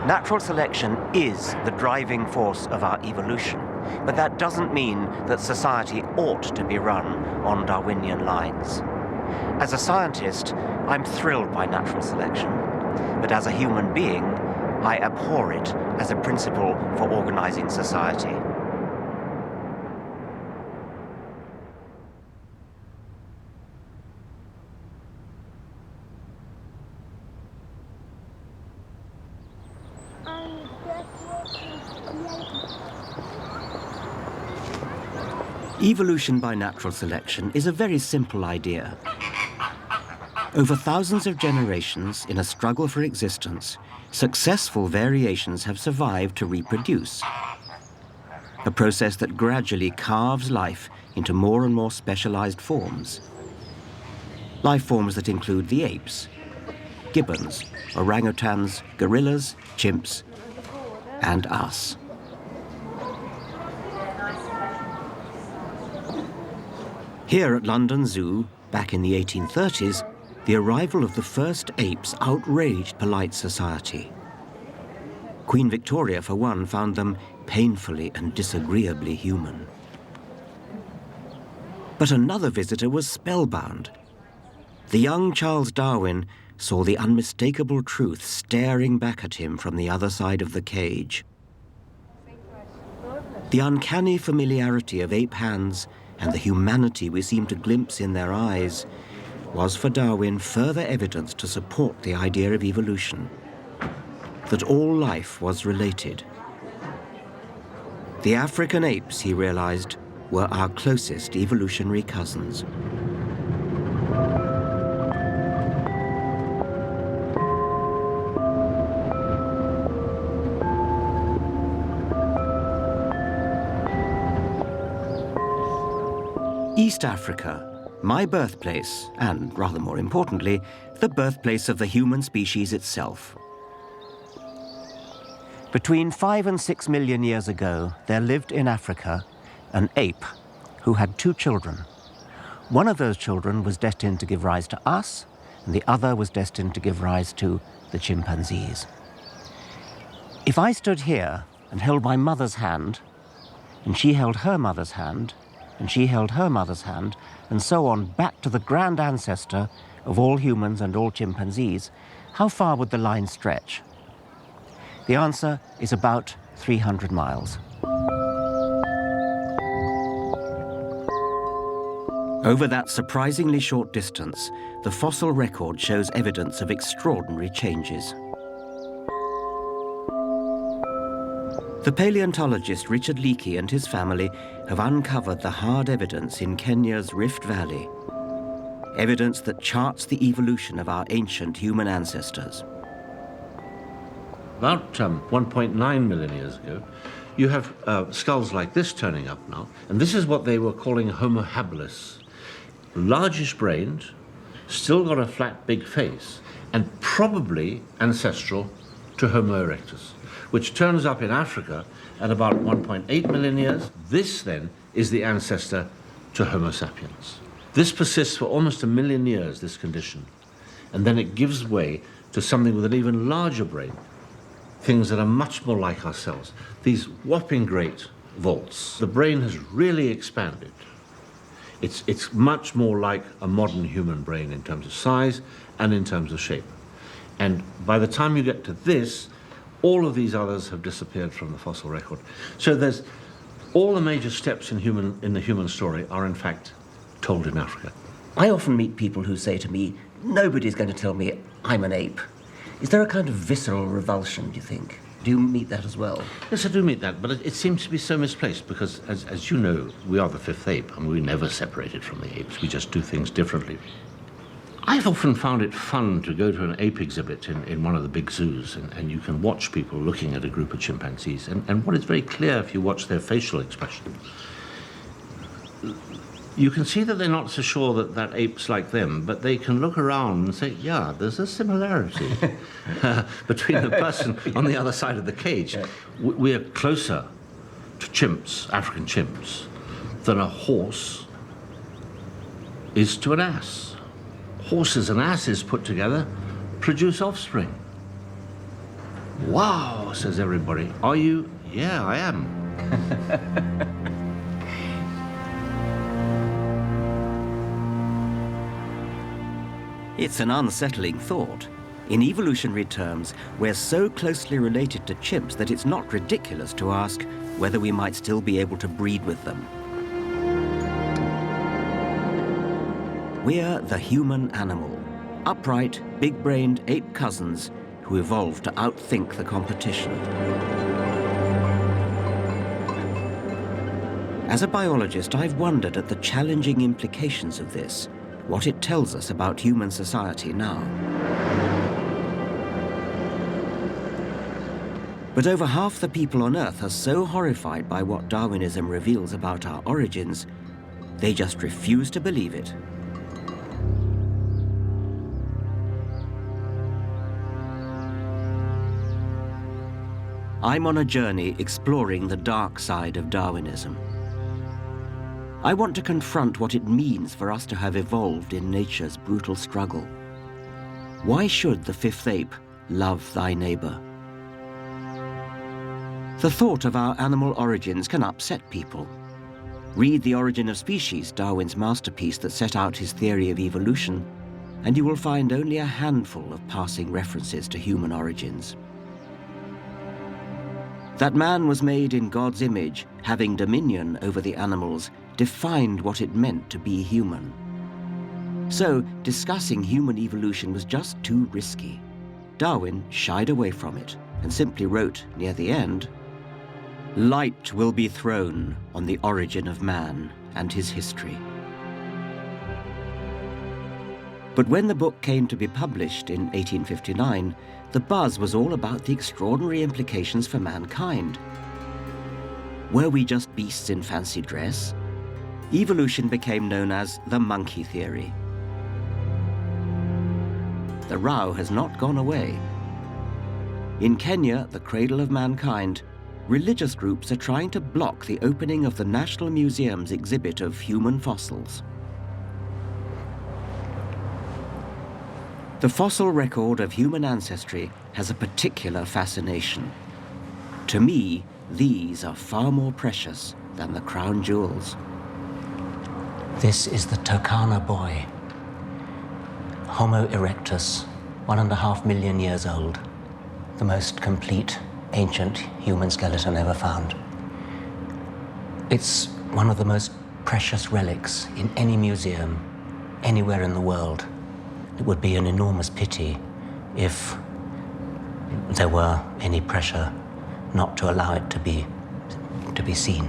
Natural selection is the driving force of our evolution, but that doesn't mean that society ought to be run on Darwinian lines. As a scientist, I'm thrilled by natural selection, but as a human being, I abhor it as a principle for organizing society. Evolution by natural selection is a very simple idea. Over thousands of generations, in a struggle for existence, successful variations have survived to reproduce. A process that gradually carves life into more and more specialized forms. Life forms that include the apes, gibbons, orangutans, gorillas, chimps, and us. Here at London Zoo, back in the 1830s, the arrival of the first apes outraged polite society. Queen Victoria, for one, found them painfully and disagreeably human. But another visitor was spellbound. The young Charles Darwin saw the unmistakable truth staring back at him from the other side of the cage. The uncanny familiarity of ape hands and the humanity we seem to glimpse in their eyes was for Darwin further evidence to support the idea of evolution, that all life was related. The African apes, he realized, were our closest evolutionary cousins. East Africa, my birthplace, and rather more importantly, the birthplace of the human species itself. Between 5 and 6 million years ago, there lived in Africa an ape who had 2 children. One of those children was destined to give rise to us, and the other was destined to give rise to the chimpanzees. If I stood here and held my mother's hand, and she held her mother's hand, and she held her mother's hand, and so on back to the grand ancestor of all humans and all chimpanzees, how far would the line stretch? The answer is about 300 miles. Over that surprisingly short distance, the fossil record shows evidence of extraordinary changes. The paleontologist Richard Leakey and his family have uncovered the hard evidence in Kenya's Rift Valley, evidence that charts the evolution of our ancient human ancestors. About 1.9 million years ago, you have skulls like this turning up now, and this is what they were calling Homo habilis. Largish-brained, still got a flat, big face, and probably ancestral to Homo erectus, which turns up in Africa at about 1.8 million years. This, then, is the ancestor to Homo sapiens. This persists for almost 1 million years, this condition, and then it gives way to something with an even larger brain, things that are much more like ourselves, these whopping great vaults. The brain has really expanded. It's much more like a modern human brain in terms of size and in terms of shape. And by the time you get to this, all of these others have disappeared from the fossil record. So there's all the major steps in the human story are in fact told in Africa. I often meet people who say to me, nobody's going to tell me I'm an ape. Is there a kind of visceral revulsion, do you think? Do you meet that as well? Yes, I do meet that, but it seems to be so misplaced because, as you know, we are the fifth ape, and we never separated from the apes. We just do things differently. I've often found it fun to go to an ape exhibit in one of the big zoos, and you can watch people looking at a group of chimpanzees. And what is very clear if you watch their facial expression, you can see that they're not so sure that that ape's like them, but they can look around and say, yeah, there's a similarity between the person on the other side of the cage. We are closer to chimps, African chimps, than a horse is to an ass. Horses and asses put together produce offspring. Wow, says everybody. Are you? Yeah, I am. It's an unsettling thought. In evolutionary terms, we're so closely related to chimps that it's not ridiculous to ask whether we might still be able to breed with them. We're the human animal, upright, big-brained ape cousins who evolved to outthink the competition. As a biologist, I've wondered at the challenging implications of this, what it tells us about human society now. But over half the people on Earth are so horrified by what Darwinism reveals about our origins, they just refuse to believe it. I'm on a journey exploring the dark side of Darwinism. I want to confront what it means for us to have evolved in nature's brutal struggle. Why should the fifth ape love thy neighbor? The thought of our animal origins can upset people. Read The Origin of Species, Darwin's masterpiece that set out his theory of evolution, and you will find only a handful of passing references to human origins. That man was made in God's image, having dominion over the animals, defined what it meant to be human. So, discussing human evolution was just too risky. Darwin shied away from it and simply wrote near the end, "Light will be thrown on the origin of man and his history." But when the book came to be published in 1859, the buzz was all about the extraordinary implications for mankind. Were we just beasts in fancy dress? Evolution became known as the monkey theory. The row has not gone away. In Kenya, the cradle of mankind, religious groups are trying to block the opening of the National Museum's exhibit of human fossils. The fossil record of human ancestry has a particular fascination. To me, these are far more precious than the crown jewels. This is the Turkana boy, Homo erectus, 1.5 million years old, the most complete ancient human skeleton ever found. It's one of the most precious relics in any museum, anywhere in the world. It would be an enormous pity if there were any pressure not to allow it to be seen.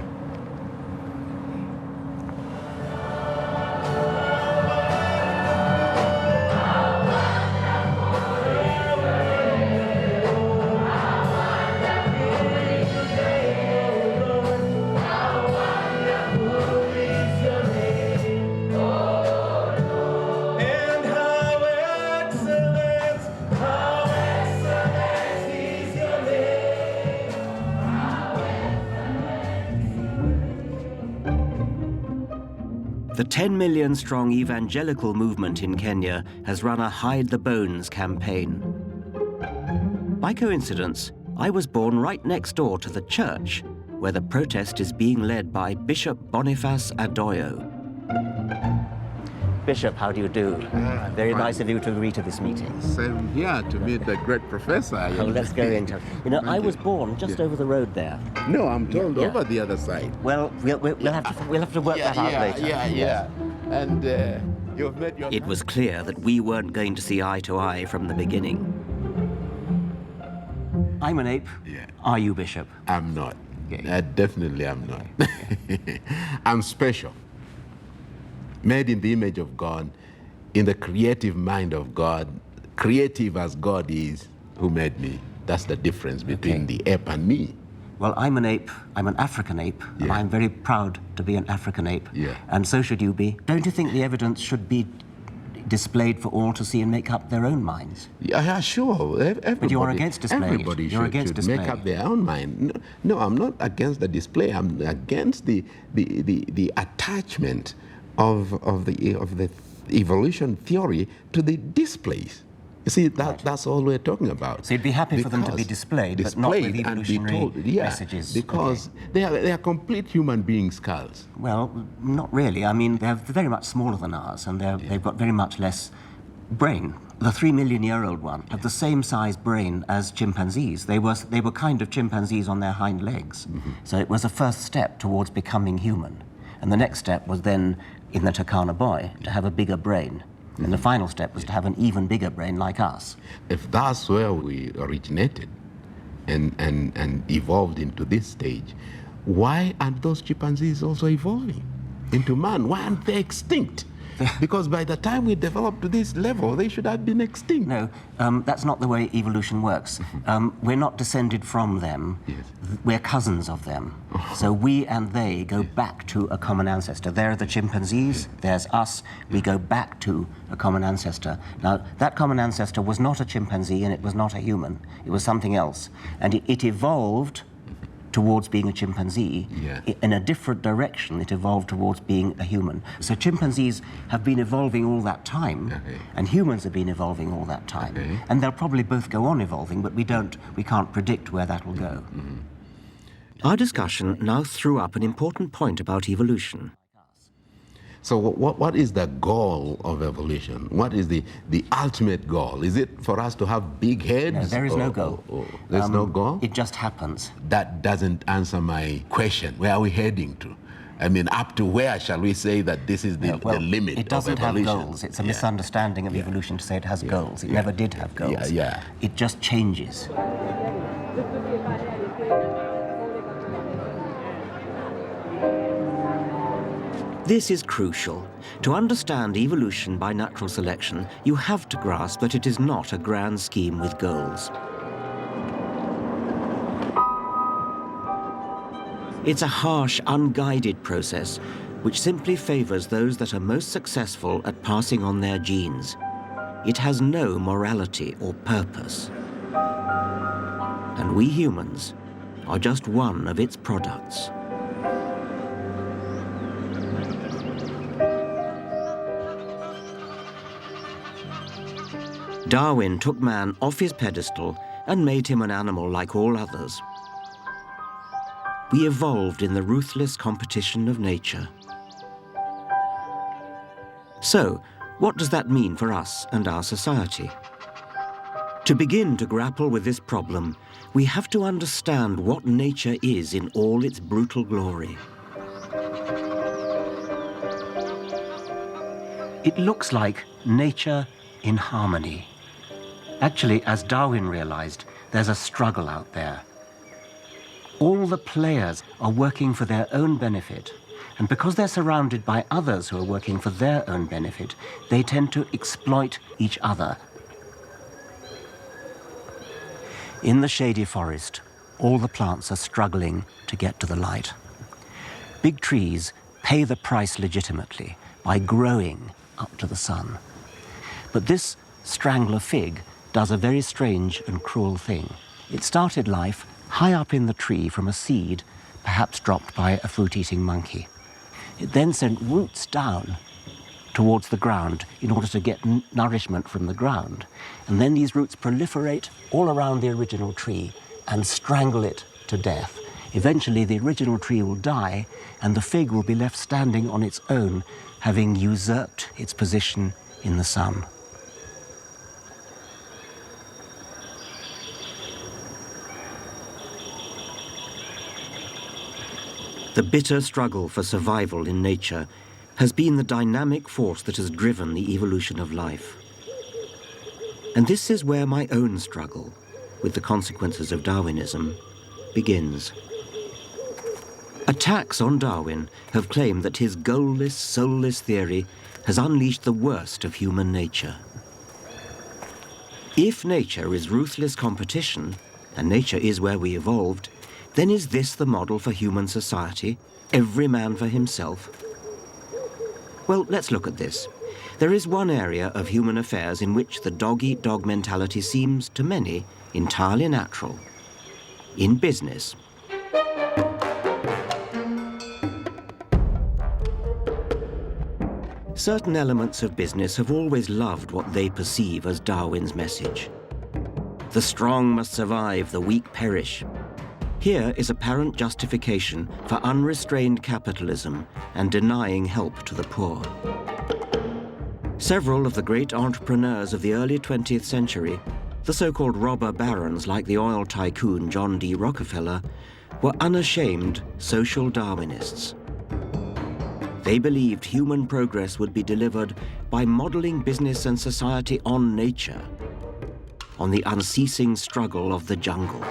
The 10 million strong evangelical movement in Kenya has run a Hide the Bones campaign. By coincidence, I was born right next door to the church where the protest is being led by Bishop Boniface Adoyo. Bishop, how do you do? Very nice of you to agree to this meeting. Same here to meet the great professor. Oh, let's go into it. You know, I was born just over the road there. No, I'm told over the other side. Well, we'll have to work that out later. Yeah. And you've met your... It was clear that we weren't going to see eye to eye from the beginning. I'm an ape. Yeah. Are you, Bishop? I'm not. Okay. Definitely I'm not. I'm special. Made in the image of God, in the creative mind of God, creative as God is, who made me. That's the difference between the ape and me. Well, I'm an ape. I'm an African ape, and I'm very proud to be an African ape. Yeah. And so should you be. Don't you think the evidence should be displayed for all to see and make up their own minds? Yeah, sure. Everybody, but you're against displaying everybody it. You're against should make up their own mind. No, I'm not against the display. I'm against the attachment of the evolution theory to the displays. You see, that's all we're talking about. So you'd be happy for them to be displayed but not with evolutionary messages. Because they are complete human being skulls. Well, not really. I mean, they're very much smaller than ours, and they've got very much less brain. The 3-million-year-old one had the same size brain as chimpanzees. They were kind of chimpanzees on their hind legs. Mm-hmm. So it was a first step towards becoming human. And the next step was then, in the Turkana boy, to have a bigger brain. And the final step was to have an even bigger brain like us. If that's where we originated and evolved into this stage, why aren't those chimpanzees also evolving into man? Why aren't they extinct? Because by the time we developed to this level, they should have been extinct. No, that's not the way evolution works. We're not descended from them. Yes. We're cousins of them. So we and they go back to a common ancestor. There are the chimpanzees, there's us, we go back to a common ancestor. Now, that common ancestor was not a chimpanzee and it was not a human. It was something else. And it evolved towards being a chimpanzee. Yeah. In a different direction, it evolved towards being a human. So chimpanzees have been evolving all that time, and humans have been evolving all that time. And they'll probably both go on evolving, but we can't predict where that will go. Our discussion now threw up an important point about evolution. So what is the goal of evolution? What is the ultimate goal? Is it for us to have big heads? No, there is no goal. There's no goal? It just happens. That doesn't answer my question. Where are we heading to? I mean, up to where shall we say that this is the limit It doesn't of have evolution? goals. It's a misunderstanding of evolution to say it has goals. It never did have goals. It just changes. This is crucial. To understand evolution by natural selection, you have to grasp that it is not a grand scheme with goals. It's a harsh, unguided process which simply favors those that are most successful at passing on their genes. It has no morality or purpose. And we humans are just one of its products. Darwin took man off his pedestal and made him an animal like all others. We evolved in the ruthless competition of nature. So, what does that mean for us and our society? To begin to grapple with this problem, we have to understand what nature is in all its brutal glory. It looks like nature in harmony. Actually, as Darwin realized, there's a struggle out there. All the players are working for their own benefit, and because they're surrounded by others who are working for their own benefit, they tend to exploit each other. In the shady forest, all the plants are struggling to get to the light. Big trees pay the price legitimately by growing up to the sun. But this strangler fig does a very strange and cruel thing. It started life high up in the tree from a seed, perhaps dropped by a fruit-eating monkey. It then sent roots down towards the ground in order to get nourishment from the ground. And then these roots proliferate all around the original tree and strangle it to death. Eventually, the original tree will die, and the fig will be left standing on its own, having usurped its position in the sun. The bitter struggle for survival in nature has been the dynamic force that has driven the evolution of life. And this is where my own struggle with the consequences of Darwinism begins. Attacks on Darwin have claimed that his goalless, soulless theory has unleashed the worst of human nature. If nature is ruthless competition, and nature is where we evolved, then is this the model for human society? Every man for himself? Well, let's look at this. There is one area of human affairs in which the dog-eat-dog mentality seems, to many, entirely natural. In business. Certain elements of business have always loved what they perceive as Darwin's message. The strong must survive, the weak perish. Here is apparent justification for unrestrained capitalism and denying help to the poor. Several of the great entrepreneurs of the early 20th century, the so-called robber barons like the oil tycoon John D. Rockefeller, were unashamed social Darwinists. They believed human progress would be delivered by modeling business and society on nature, on the unceasing struggle of the jungle.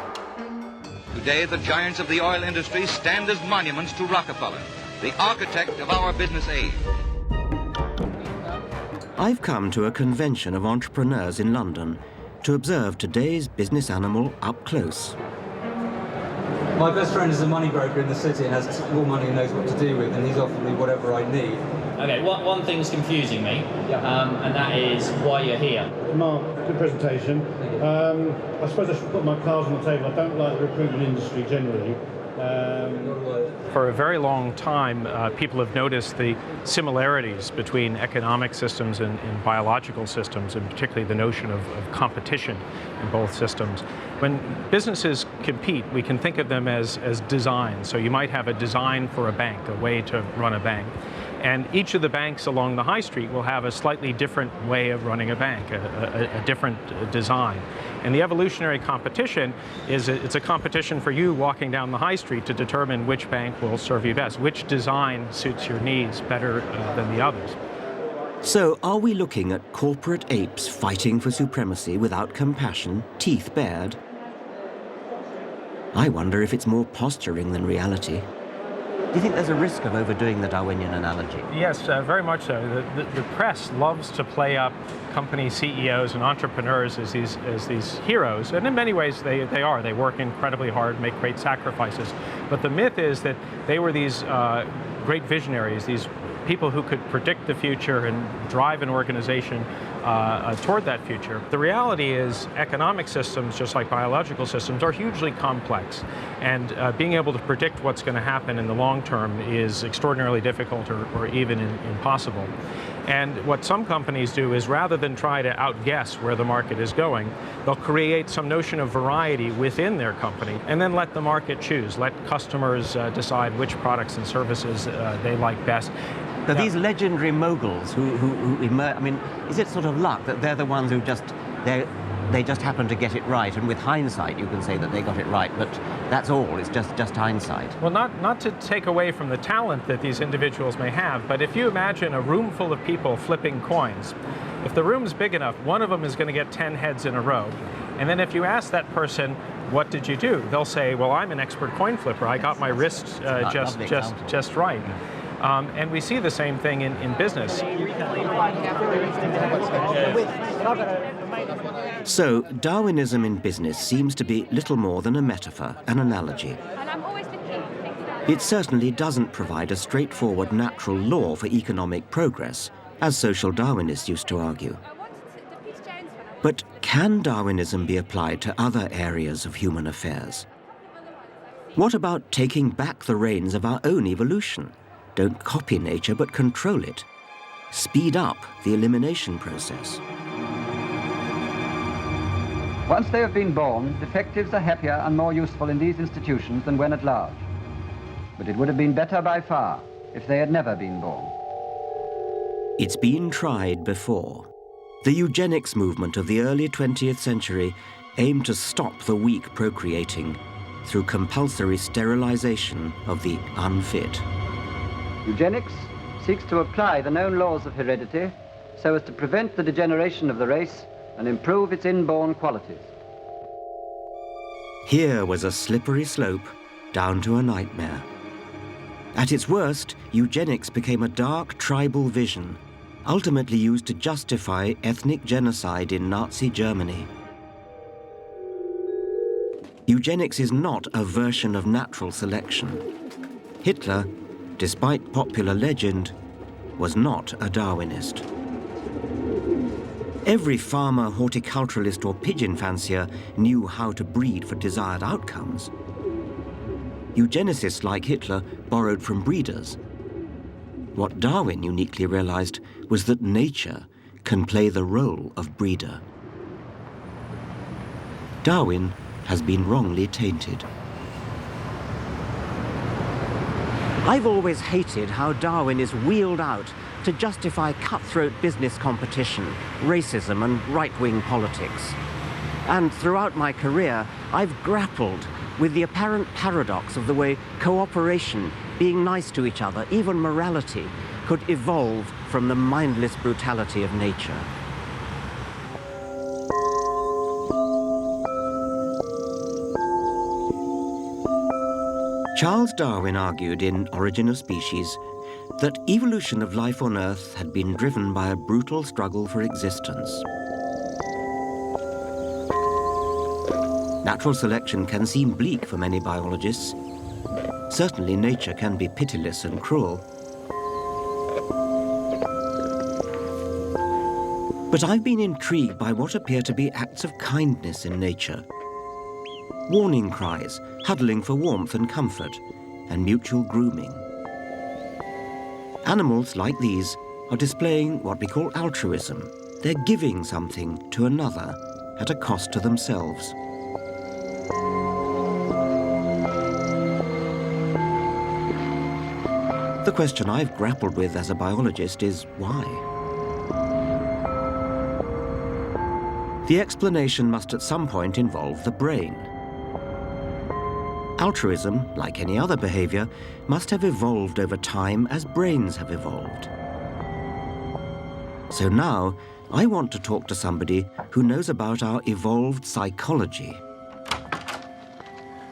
Today, the giants of the oil industry stand as monuments to Rockefeller, the architect of our business age. I've come to a convention of entrepreneurs in London to observe today's business animal up close. My best friend is a money broker in the city and has more money and knows what to do with, and he's offered me whatever I need. Okay, one thing's confusing me, and that is why you're here. Mark, good presentation. I suppose I should put my cards on the table. I don't like the recruitment industry generally. For a very long time, people have noticed the similarities between economic systems and biological systems, and particularly the notion of competition in both systems. When businesses compete, we can think of them as designs. So you might have a design for a bank, a way to run a bank. And each of the banks along the high street will have a slightly different way of running a bank, a different design. And the evolutionary competition it's a competition for you walking down the high street to determine which bank will serve you best, which design suits your needs better than the others. So are we looking at corporate apes fighting for supremacy without compassion, teeth bared? I wonder if it's more posturing than reality. Do you think there's a risk of overdoing the Darwinian analogy? Yes, very much so. The press loves to play up company CEOs and entrepreneurs as these heroes, and in many ways they are. They work incredibly hard, make great sacrifices. But the myth is that they were these great visionaries, these people who could predict the future and drive an organization toward that future. The reality is economic systems, just like biological systems, are hugely complex. And being able to predict what's going to happen in the long term is extraordinarily difficult or even impossible. And what some companies do is rather than try to outguess where the market is going, they'll create some notion of variety within their company and then let the market choose, let customers decide which products and services they like best. But these legendary moguls who emerge, I mean, is it sort of luck that they're the ones who they just happen to get it right, and with hindsight you can say that they got it right, but that's all, it's just hindsight. Well, not to take away from the talent that these individuals may have, but if you imagine a room full of people flipping coins, if the room's big enough, one of them is going to get 10 heads in a row. And then if you ask that person, what did you do? They'll say, well, I'm an expert coin flipper. I got my wrists just right. And we see the same thing in business. So Darwinism in business seems to be little more than a metaphor, an analogy. It certainly doesn't provide a straightforward natural law for economic progress, as social Darwinists used to argue. But can Darwinism be applied to other areas of human affairs? What about taking back the reins of our own evolution? Don't copy nature, but control it. Speed up the elimination process. Once they have been born, defectives are happier and more useful in these institutions than when at large. But it would have been better by far if they had never been born. It's been tried before. The eugenics movement of the early 20th century aimed to stop the weak procreating through compulsory sterilization of the unfit. Eugenics seeks to apply the known laws of heredity so as to prevent the degeneration of the race and improve its inborn qualities. Here was a slippery slope down to a nightmare. At its worst, eugenics became a dark tribal vision, ultimately used to justify ethnic genocide in Nazi Germany. Eugenics is not a version of natural selection. Hitler, despite popular legend, was not a Darwinist. Every farmer, horticulturalist or pigeon fancier knew how to breed for desired outcomes. Eugenicists like Hitler borrowed from breeders. What Darwin uniquely realized was that nature can play the role of breeder. Darwin has been wrongly tainted. I've always hated how Darwin is wheeled out to justify cutthroat business competition, racism and right-wing politics. And throughout my career, I've grappled with the apparent paradox of the way cooperation, being nice to each other, even morality, could evolve from the mindless brutality of nature. Charles Darwin argued in Origin of Species that evolution of life on Earth had been driven by a brutal struggle for existence. Natural selection can seem bleak for many biologists. Certainly nature can be pitiless and cruel. But I've been intrigued by what appear to be acts of kindness in nature. Warning cries, huddling for warmth and comfort, and mutual grooming. Animals like these are displaying what we call altruism. They're giving something to another at a cost to themselves. The question I've grappled with as a biologist is why? The explanation must at some point involve the brain. Altruism, like any other behavior, must have evolved over time as brains have evolved. So now, I want to talk to somebody who knows about our evolved psychology.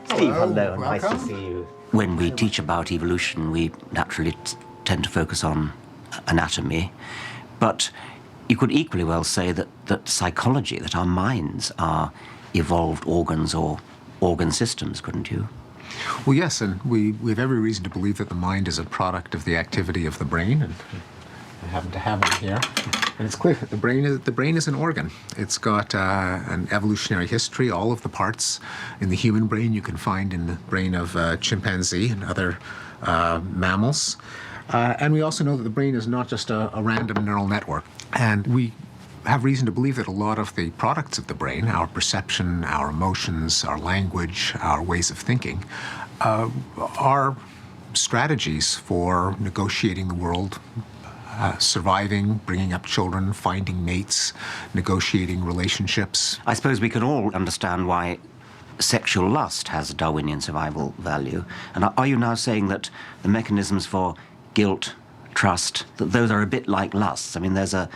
Steve, hello, nice to see you. When we teach about evolution, we naturally tend to focus on anatomy, but you could equally well say that psychology, that our minds are evolved organs or organ systems, couldn't you? Well, yes, and we have every reason to believe that the mind is a product of the activity of the brain, and I happen to have it here. And it's clear that the brain is an organ. It's got an evolutionary history. All of the parts in the human brain you can find in the brain of chimpanzee and other mammals. And we also know that the brain is not just a random neural network. And we have reason to believe that a lot of the products of the brain, our perception, our emotions, our language, our ways of thinking, are strategies for negotiating the world, surviving, bringing up children, finding mates, negotiating relationships. I suppose we can all understand why sexual lust has Darwinian survival value. And are you now saying that the mechanisms for guilt, trust, that those are a bit like lusts? I mean, there's a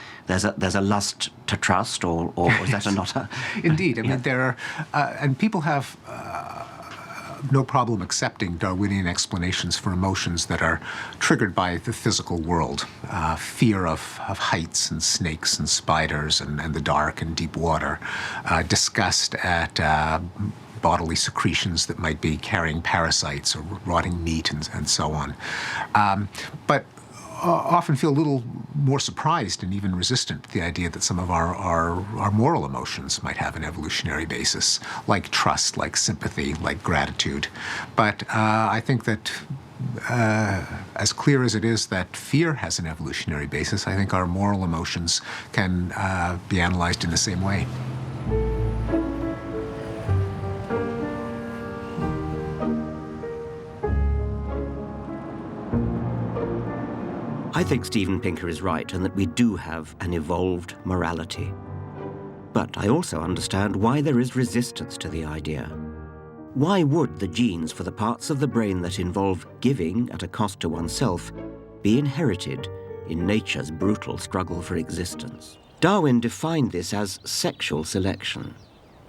lust to trust, or is that not a... Indeed. I mean, there are, and people have no problem accepting Darwinian explanations for emotions that are triggered by the physical world. Fear of heights and snakes and spiders and the dark and deep water. Disgust at bodily secretions that might be carrying parasites or rotting meat and so on. But often feel a little more surprised and even resistant to the idea that some of our moral emotions might have an evolutionary basis, like trust, like sympathy, like gratitude. But I think that as clear as it is that fear has an evolutionary basis, I think our moral emotions can be analyzed in the same way. I think Steven Pinker is right, and that we do have an evolved morality. But I also understand why there is resistance to the idea. Why would the genes for the parts of the brain that involve giving at a cost to oneself be inherited in nature's brutal struggle for existence? Darwin defined this as sexual selection.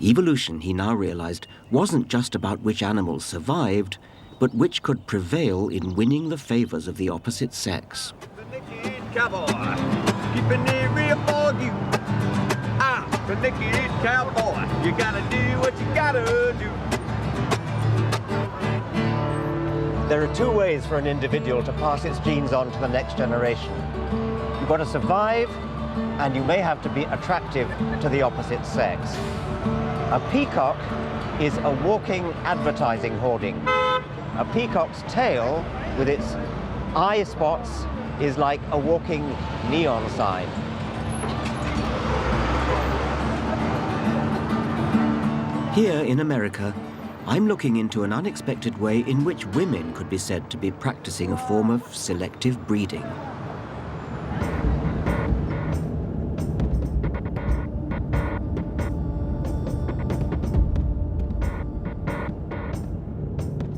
Evolution, he now realized, wasn't just about which animals survived, but which could prevail in winning the favors of the opposite sex. Cowboy, keeping it real for you. I'm the naked cowboy. You gotta do what you gotta do. There are two ways for an individual to pass its genes on to the next generation. You've got to survive, and you may have to be attractive to the opposite sex. A peacock is a walking advertising hoarding. A peacock's tail, with its eye spots, is like a walking neon sign. Here in America, I'm looking into an unexpected way in which women could be said to be practicing a form of selective breeding.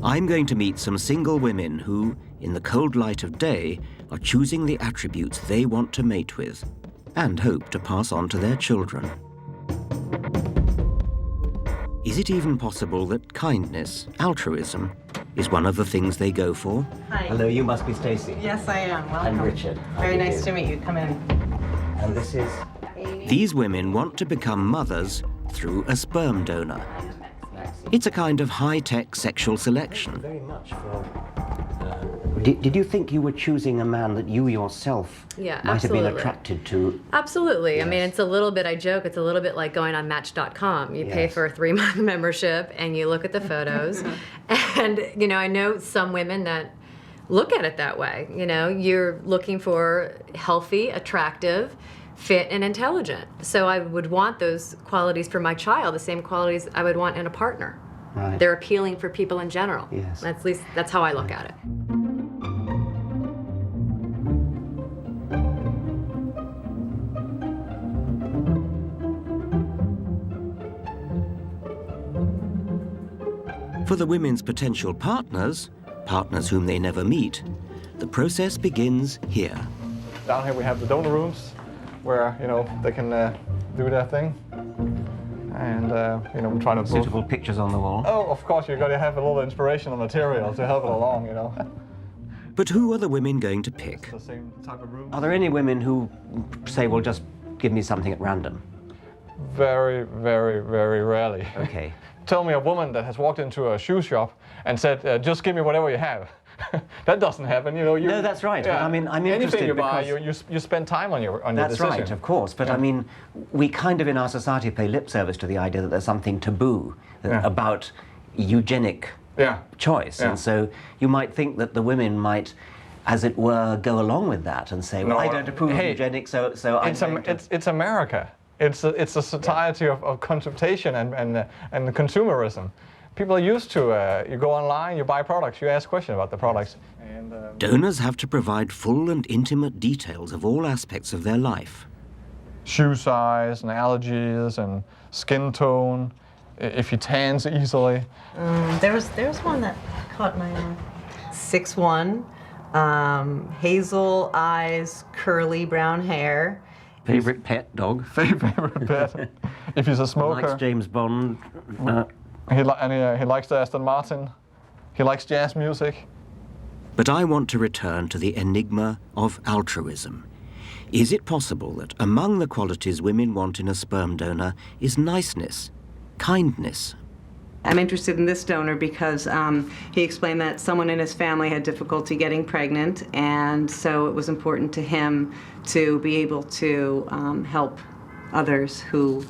I'm going to meet some single women who, in the cold light of day, are choosing the attributes they want to mate with and hope to pass on to their children. Is it even possible that kindness, altruism, is one of the things they go for. Hi. Hello, you must be Stacy. Yes, I am. Welcome. I'm Richard. Very nice to meet you. Come in. And this is? These women want to become mothers through a sperm donor. It's a kind of high-tech sexual selection. Very much for... Did you think you were choosing a man that you yourself Yeah, might have been absolutely. attracted to? Absolutely. I mean, it's a little bit, I joke, it's a little bit like going on Match.com. You pay Yes. for a 3-month membership and you look at the photos. And, you know, I know some women that look at it that way. You know, you're looking for healthy, attractive, fit, and intelligent. So I would want those qualities for my child, the same qualities I would want in a partner. Right. They're appealing for people in general. Yes. At least that's how I look at it. For the women's potential partners, partners whom they never meet, the process begins here. Down here we have the donor rooms where, you know, they can do their thing. And, you know, I'm trying to... Suitable pictures on the wall. Oh, of course, you've got to have a little inspirational material to help it along, you know. But who are the women going to pick? The same type of room. Are there any women who say, well, just give me something at random? Very, very, very rarely. Okay. Tell me a woman that has walked into a shoe shop and said, just give me whatever you have. That doesn't happen, you know. No, that's right. Yeah. But I mean, I'm Anything interested you buy, because you spend time on your that's decision. right, of course. But I mean, we kind of in our society pay lip service to the idea that there's something taboo about eugenic choice. Yeah. And so you might think that the women might, as it were, go along with that and say, well, I don't approve of eugenics, so it's America. It's a society of consultation and consumerism. People are used to, you go online, you buy products, you ask questions about the products. And, donors have to provide full and intimate details of all aspects of their life. shoe size and allergies and skin tone, if you tan easily. There was one that caught my eye. 6'1", hazel eyes, curly brown hair. Favorite pet dog? Favorite pet. If he's a smoker. Likes James Bond. He likes the Aston Martin. He likes jazz music. But I want to return to the enigma of altruism. Is it possible that among the qualities women want in a sperm donor is niceness, kindness? I'm interested in this donor because he explained that someone in his family had difficulty getting pregnant, and so it was important to him to be able to help others who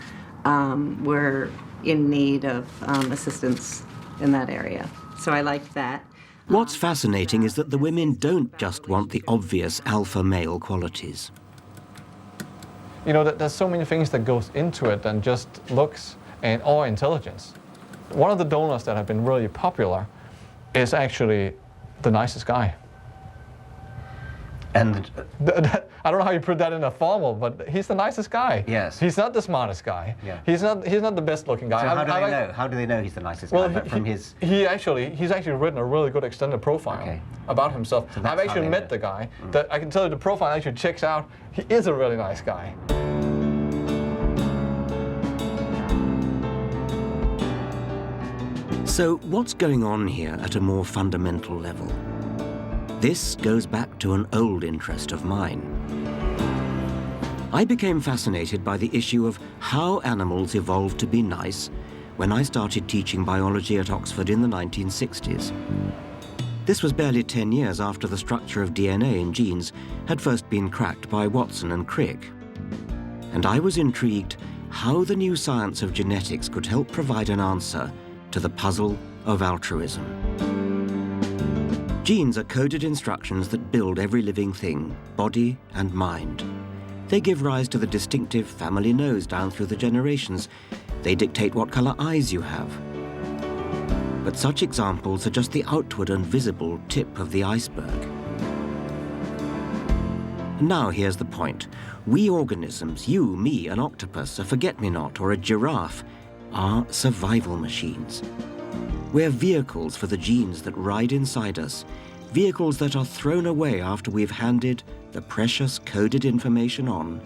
were in need of assistance in that area. So I liked that. What's fascinating is that the women don't just want the obvious alpha male qualities. You know, there's so many things that goes into it than just looks or intelligence. One of the donors that have been really popular is actually the nicest guy. And I don't know how you put that in a formal, but he's the nicest guy. Yes. He's not the smartest guy. Yeah. He's not the best looking guy. So how do they know? How do they know he's the nicest guy? But from his... He's actually written a really good extended profile about himself. So I've actually met the guy. That I can tell you the profile actually checks out. He is a really nice guy. So what's going on here at a more fundamental level? This goes back to an old interest of mine. I became fascinated by the issue of how animals evolved to be nice when I started teaching biology at Oxford in the 1960s. This was barely 10 years after the structure of DNA in genes had first been cracked by Watson and Crick. And I was intrigued how the new science of genetics could help provide an answer to the puzzle of altruism. Genes are coded instructions that build every living thing, body and mind. They give rise to the distinctive family nose down through the generations. They dictate what color eyes you have. But such examples are just the outward and visible tip of the iceberg. Now here's the point. We organisms, you, me, an octopus, a forget-me-not, or a giraffe, are survival machines. We're vehicles for the genes that ride inside us, vehicles that are thrown away after we've handed the precious coded information on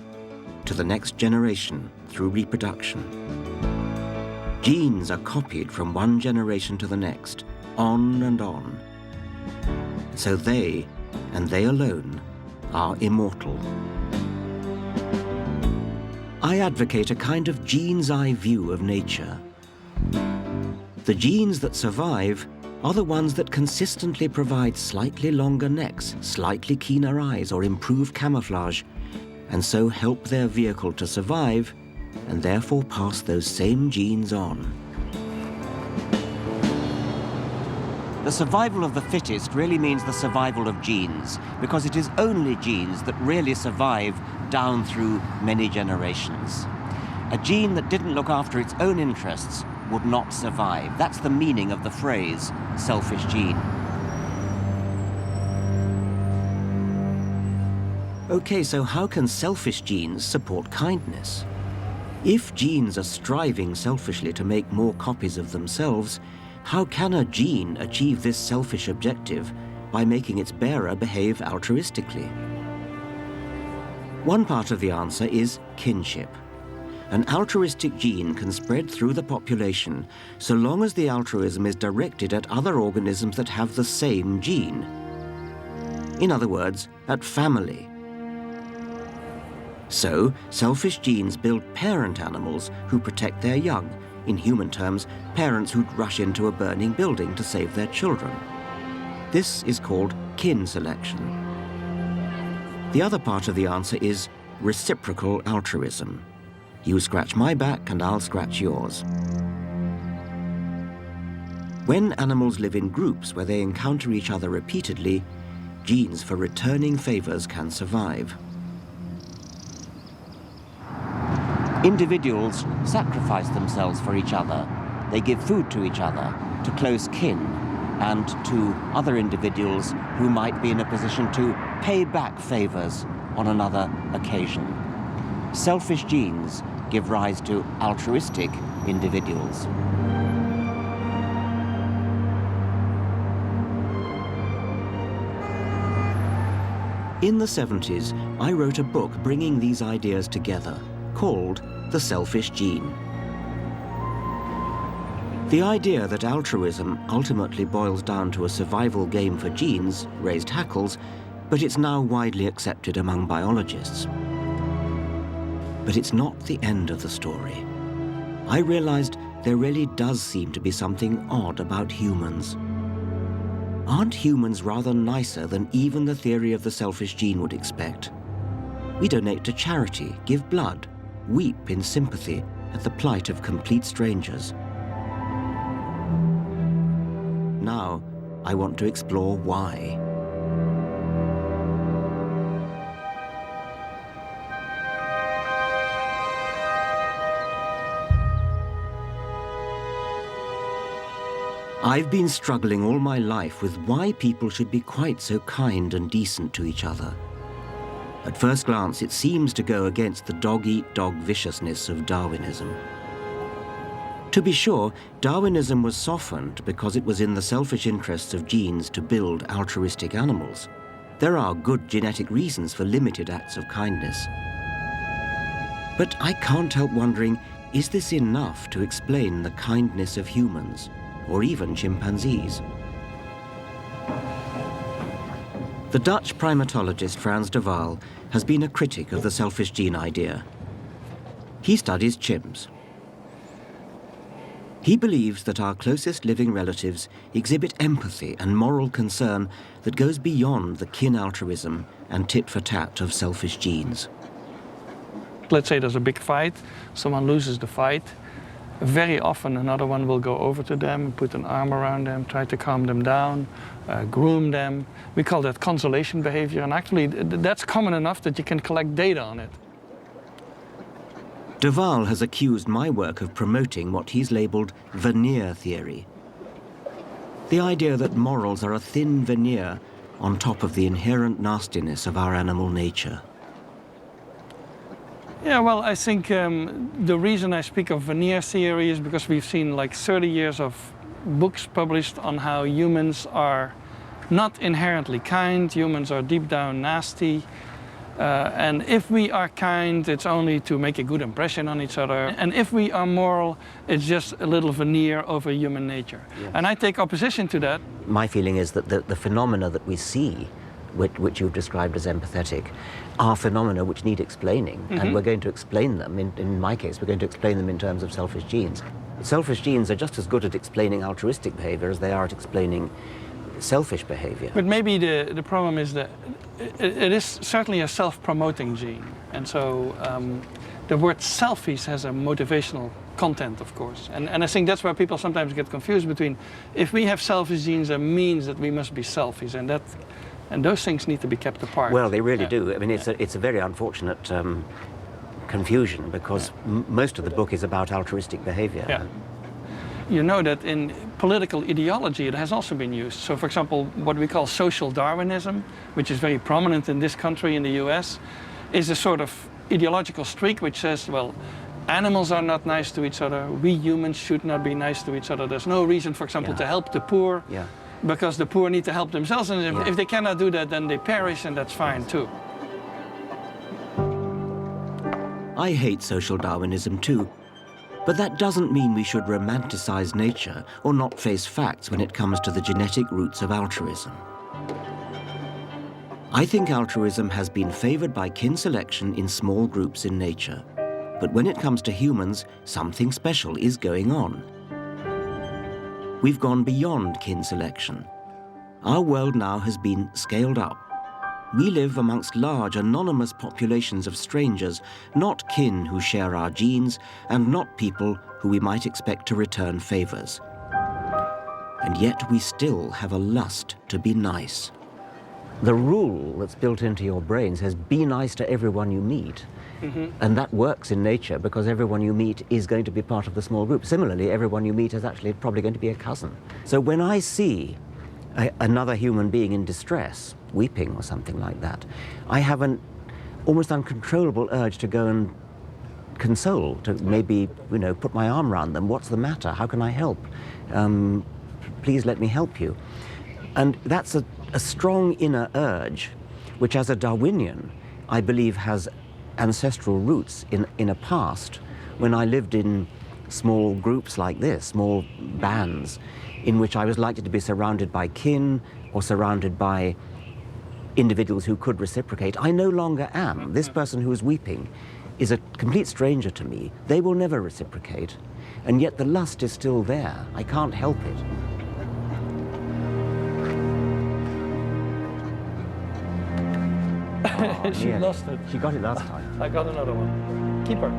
to the next generation through reproduction. Genes are copied from one generation to the next, on and on. So they, and they alone, are immortal. I advocate a kind of gene's-eye view of nature. The genes that survive are the ones that consistently provide slightly longer necks, slightly keener eyes, or improved camouflage, and so help their vehicle to survive, and therefore pass those same genes on. The survival of the fittest really means the survival of genes, because it is only genes that really survive down through many generations. A gene that didn't look after its own interests would not survive. That's the meaning of the phrase, selfish gene. Okay, so how can selfish genes support kindness? If genes are striving selfishly to make more copies of themselves, how can a gene achieve this selfish objective by making its bearer behave altruistically? One part of the answer is kinship. An altruistic gene can spread through the population so long as the altruism is directed at other organisms that have the same gene. In other words, at family. So, selfish genes build parent animals who protect their young. In human terms, parents who'd rush into a burning building to save their children. This is called kin selection. The other part of the answer is reciprocal altruism. You scratch my back and I'll scratch yours. When animals live in groups where they encounter each other repeatedly, genes for returning favors can survive. Individuals sacrifice themselves for each other. They give food to each other, to close kin, and to other individuals who might be in a position to pay back favors on another occasion. Selfish genes give rise to altruistic individuals. In the 70s, I wrote a book bringing these ideas together, called The Selfish Gene. The idea that altruism ultimately boils down to a survival game for genes raised hackles, but it's now widely accepted among biologists. But it's not the end of the story. I realized there really does seem to be something odd about humans. Aren't humans rather nicer than even the theory of the selfish gene would expect? We donate to charity, give blood, weep in sympathy at the plight of complete strangers. Now, I want to explore why. I've been struggling all my life with why people should be quite so kind and decent to each other. At first glance, it seems to go against the dog-eat-dog viciousness of Darwinism. To be sure, Darwinism was softened because it was in the selfish interests of genes to build altruistic animals. There are good genetic reasons for limited acts of kindness. But I can't help wondering, is this enough to explain the kindness of humans, or even chimpanzees? The Dutch primatologist Frans de Waal has been a critic of the selfish gene idea. He studies chimps. He believes that our closest living relatives exhibit empathy and moral concern that goes beyond the kin altruism and tit-for-tat of selfish genes. Let's say there's a big fight, someone loses the fight. Very often another one will go over to them, put an arm around them, try to calm them down, groom them. We call that consolation behavior, and actually that's common enough that you can collect data on it. De Waal has accused my work of promoting what he's labeled veneer theory. The idea that morals are a thin veneer on top of the inherent nastiness of our animal nature. Yeah, well, I think the reason I speak of veneer theory is because we've seen like 30 years of books published on how humans are not inherently kind, humans are deep down nasty. And if we are kind, it's only to make a good impression on each other. And if we are moral, it's just a little veneer over human nature. Yes. And I take opposition to that. My feeling is that the phenomena that we see, which you've described as empathetic, are phenomena which need explaining. And we're going to explain them. In my case, we're going to explain them in terms of selfish genes. Selfish genes are just as good at explaining altruistic behavior as they are at explaining selfish behavior. But maybe the problem is that it is certainly a self-promoting gene. And so the word selfish has a motivational content, of course. And I think that's where people sometimes get confused between, if we have selfish genes, that means that we must be selfish. And those things need to be kept apart. Well, they really do. I mean, it's a very unfortunate confusion, because most of the book is about altruistic behavior. Yeah. You know that in political ideology it has also been used. So, for example, what we call social Darwinism, which is very prominent in this country, in the US, is a sort of ideological streak which says, well, animals are not nice to each other, we humans should not be nice to each other. There's no reason, for example, to help the poor, because the poor need to help themselves, and if they cannot do that, then they perish, and that's fine too. I hate social Darwinism too, but that doesn't mean we should romanticize nature or not face facts when it comes to the genetic roots of altruism. I think altruism has been favored by kin selection in small groups in nature, but when it comes to humans, something special is going on. We've gone beyond kin selection. Our world now has been scaled up. We live amongst large, anonymous populations of strangers, not kin who share our genes, and not people who we might expect to return favors. And yet we still have a lust to be nice. The rule that's built into your brain says, be nice to everyone you meet. And that works in nature, because everyone you meet is going to be part of the small group. Similarly, everyone you meet is actually probably going to be a cousin. So when I see another human being in distress, weeping or something like that, I have an almost uncontrollable urge to go and console, to maybe, put my arm around them. What's the matter? How can I help? Please let me help you. And that's a strong inner urge, which as a Darwinian, I believe has ancestral roots in a past when I lived in small groups like this, small bands, in which I was likely to be surrounded by kin or surrounded by individuals who could reciprocate. I no longer am. This person who is weeping is a complete stranger to me. They will never reciprocate, and yet the lust is still there. I can't help it. She lost it. She got it last time. I got another one. Keep her.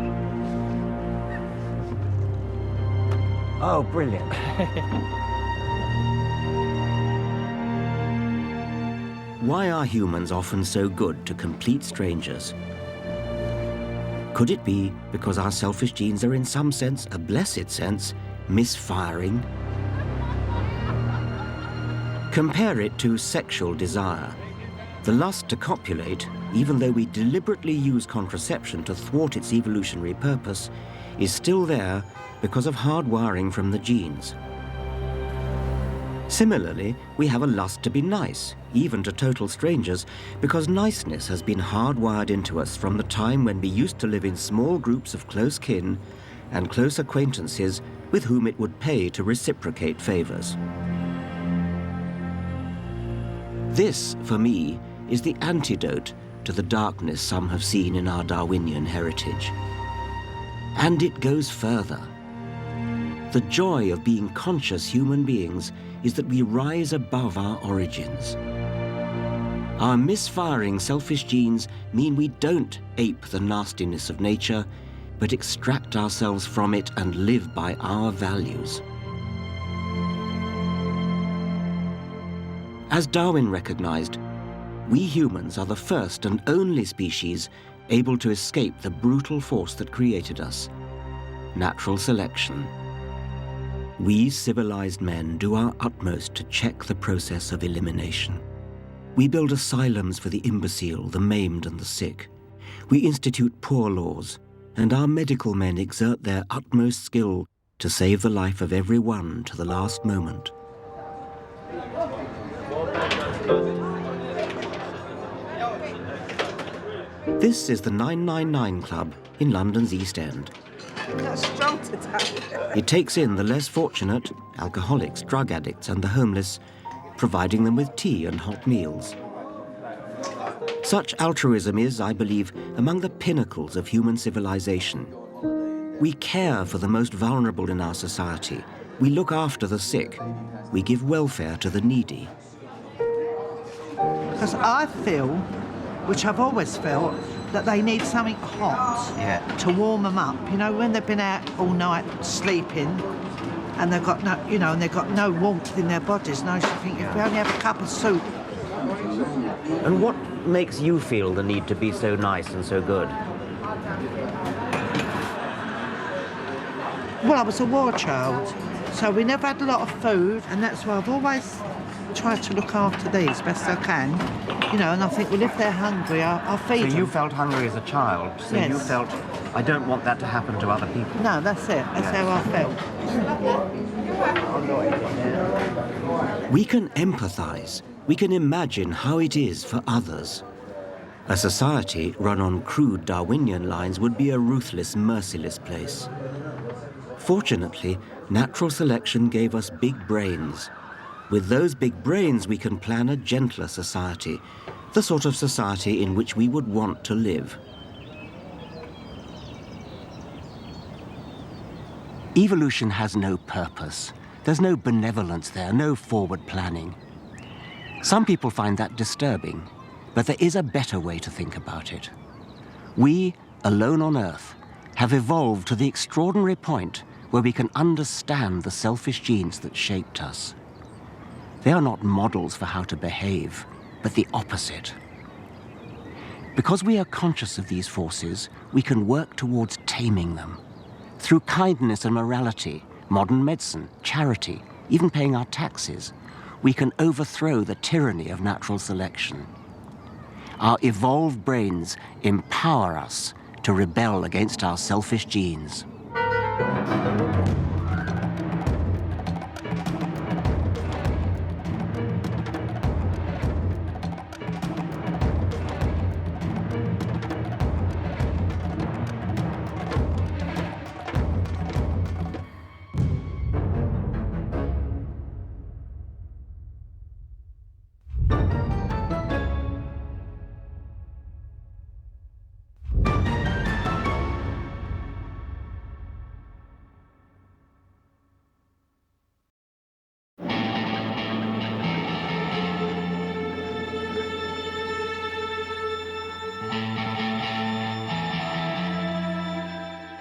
Oh, brilliant. Why are humans often so good to complete strangers? Could it be because our selfish genes are in some sense, a blessed sense, misfiring? Compare it to sexual desire. The lust to copulate, even though we deliberately use contraception to thwart its evolutionary purpose, is still there because of hard wiring from the genes. Similarly, we have a lust to be nice, even to total strangers, because niceness has been hardwired into us from the time when we used to live in small groups of close kin and close acquaintances with whom it would pay to reciprocate favors. This, for me, is the antidote to the darkness some have seen in our Darwinian heritage. And it goes further. The joy of being conscious human beings is that we rise above our origins. Our misfiring selfish genes mean we don't ape the nastiness of nature, but extract ourselves from it and live by our values. As Darwin recognized, we humans are the first and only species able to escape the brutal force that created us, natural selection. We civilized men do our utmost to check the process of elimination. We build asylums for the imbecile, the maimed and the sick. We institute poor laws, and our medical men exert their utmost skill to save the life of every one to the last moment. This is the 999 Club in London's East End. It takes in the less fortunate, alcoholics, drug addicts and the homeless, providing them with tea and hot meals. Such altruism is, I believe, among the pinnacles of human civilization. We care for the most vulnerable in our society. We look after the sick. We give welfare to the needy. Because I feel, which I've always felt, that they need something hot to warm them up. You know, when they've been out all night sleeping and they've got no, you know, and they've got no warmth in their bodies. And I should think if we only have a cup of soup. And what makes you feel the need to be so nice and so good? Well, I was a war child, so we never had a lot of food, and that's why I've always tried to look after these best I can. You know, and I think, well, if they're hungry, I'll feed them. So you felt hungry as a child, so Yes. you felt, I don't want that to happen to other people. No, that's it. That's how I felt. We can empathize. We can imagine how it is for others. A society run on crude Darwinian lines would be a ruthless, merciless place. Fortunately, natural selection gave us big brains. With those big brains, we can plan a gentler society, the sort of society in which we would want to live. Evolution has no purpose. There's no benevolence there, no forward planning. Some people find that disturbing, but there is a better way to think about it. We, alone on Earth, have evolved to the extraordinary point where we can understand the selfish genes that shaped us. They are not models for how to behave, but the opposite. Because we are conscious of these forces, we can work towards taming them. Through kindness and morality, modern medicine, charity, even paying our taxes, we can overthrow the tyranny of natural selection. Our evolved brains empower us to rebel against our selfish genes.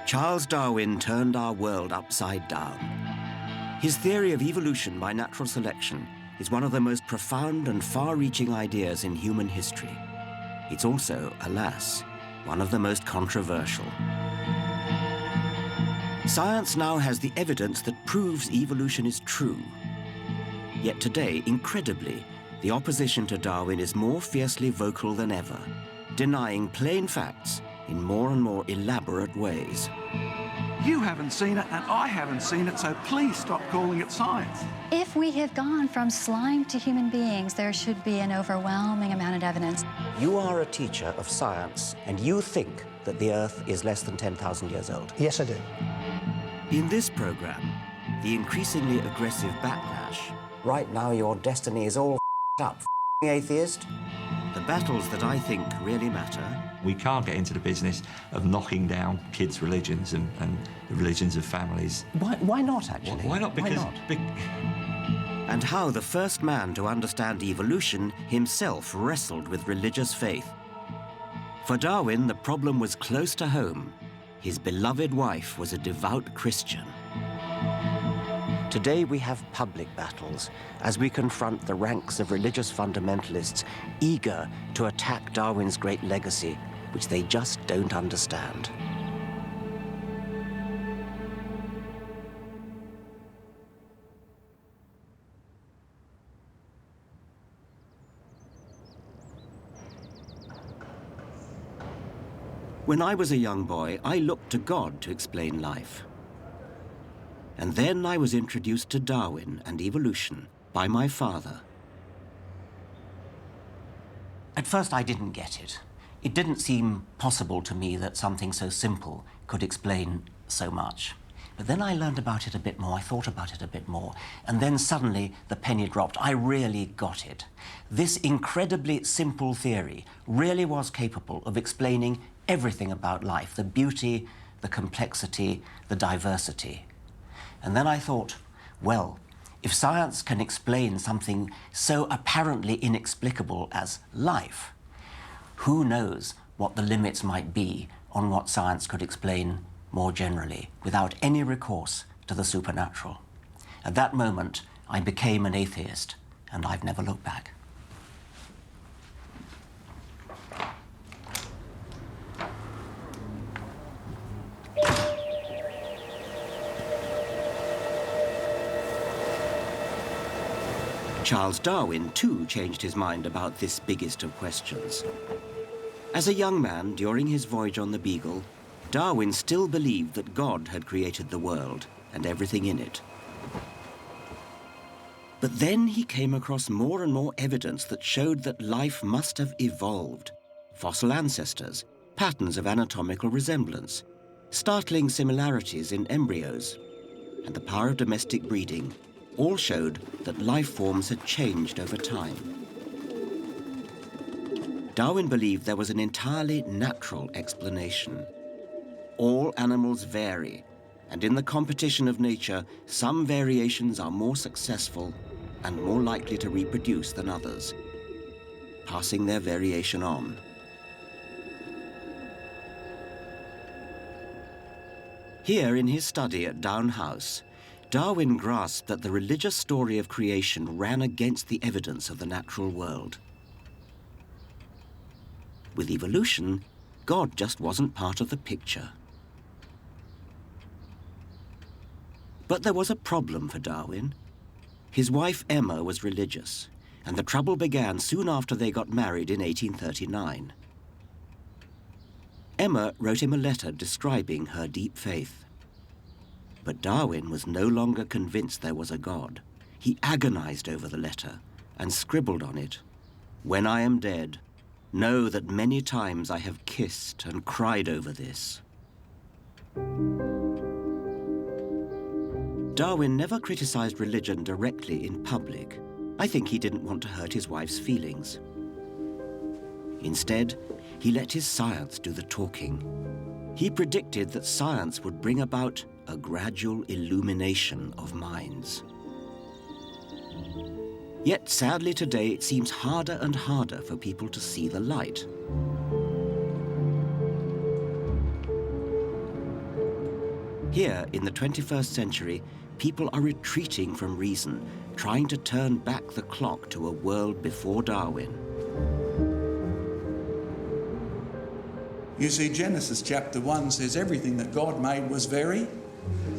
Charles Darwin turned our world upside down. His theory of evolution by natural selection is one of the most profound and far-reaching ideas in human history. It's also, alas, one of the most controversial. Science now has the evidence that proves evolution is true. Yet today, incredibly, the opposition to Darwin is more fiercely vocal than ever, denying plain facts in more and more elaborate ways. You haven't seen it and I haven't seen it, so please stop calling it science. If we have gone from slime to human beings, there should be an overwhelming amount of evidence. You are a teacher of science, and you think that the Earth is less than 10,000 years old. Yes, I do. In this program, the increasingly aggressive backlash. Right now, your destiny is all up, atheist. The battles that I think really matter. We can't get into the business of knocking down kids' religions and the religions of families. Why not, actually? Why not? Because and how the first man to understand evolution himself wrestled with religious faith. For Darwin, the problem was close to home. His beloved wife was a devout Christian. Today we have public battles as we confront the ranks of religious fundamentalists eager to attack Darwin's great legacy, which they just don't understand. When I was a young boy, I looked to God to explain life. And then I was introduced to Darwin and evolution by my father. At first I didn't get it. It didn't seem possible to me that something so simple could explain so much. But then I learned about it a bit more, I thought about it a bit more, and then suddenly the penny dropped. I really got it. This incredibly simple theory really was capable of explaining everything about life, the beauty, the complexity, the diversity. And then I thought, well, if science can explain something so apparently inexplicable as life, who knows what the limits might be on what science could explain more generally, without any recourse to the supernatural. At that moment, I became an atheist, and I've never looked back. Charles Darwin, too, changed his mind about this biggest of questions. As a young man, during his voyage on the Beagle, Darwin still believed that God had created the world and everything in it. But then he came across more and more evidence that showed that life must have evolved. Fossil ancestors, patterns of anatomical resemblance, startling similarities in embryos, and the power of domestic breeding all showed that life forms had changed over time. Darwin believed there was an entirely natural explanation. All animals vary, and in the competition of nature, some variations are more successful and more likely to reproduce than others, passing their variation on. Here in his study at Down House, Darwin grasped that the religious story of creation ran against the evidence of the natural world. With evolution, God just wasn't part of the picture. But there was a problem for Darwin. His wife Emma was religious, and the trouble began soon after they got married in 1839. Emma wrote him a letter describing her deep faith. But Darwin was no longer convinced there was a God. He agonized over the letter and scribbled on it, "When I am dead, know that many times I have kissed and cried over this." Darwin never criticized religion directly in public. I think he didn't want to hurt his wife's feelings. Instead, he let his science do the talking. He predicted that science would bring about a gradual illumination of minds. Yet, sadly today, it seems harder and harder for people to see the light. Here, in the 21st century, people are retreating from reason, trying to turn back the clock to a world before Darwin. You see, Genesis chapter 1 says everything that God made was very,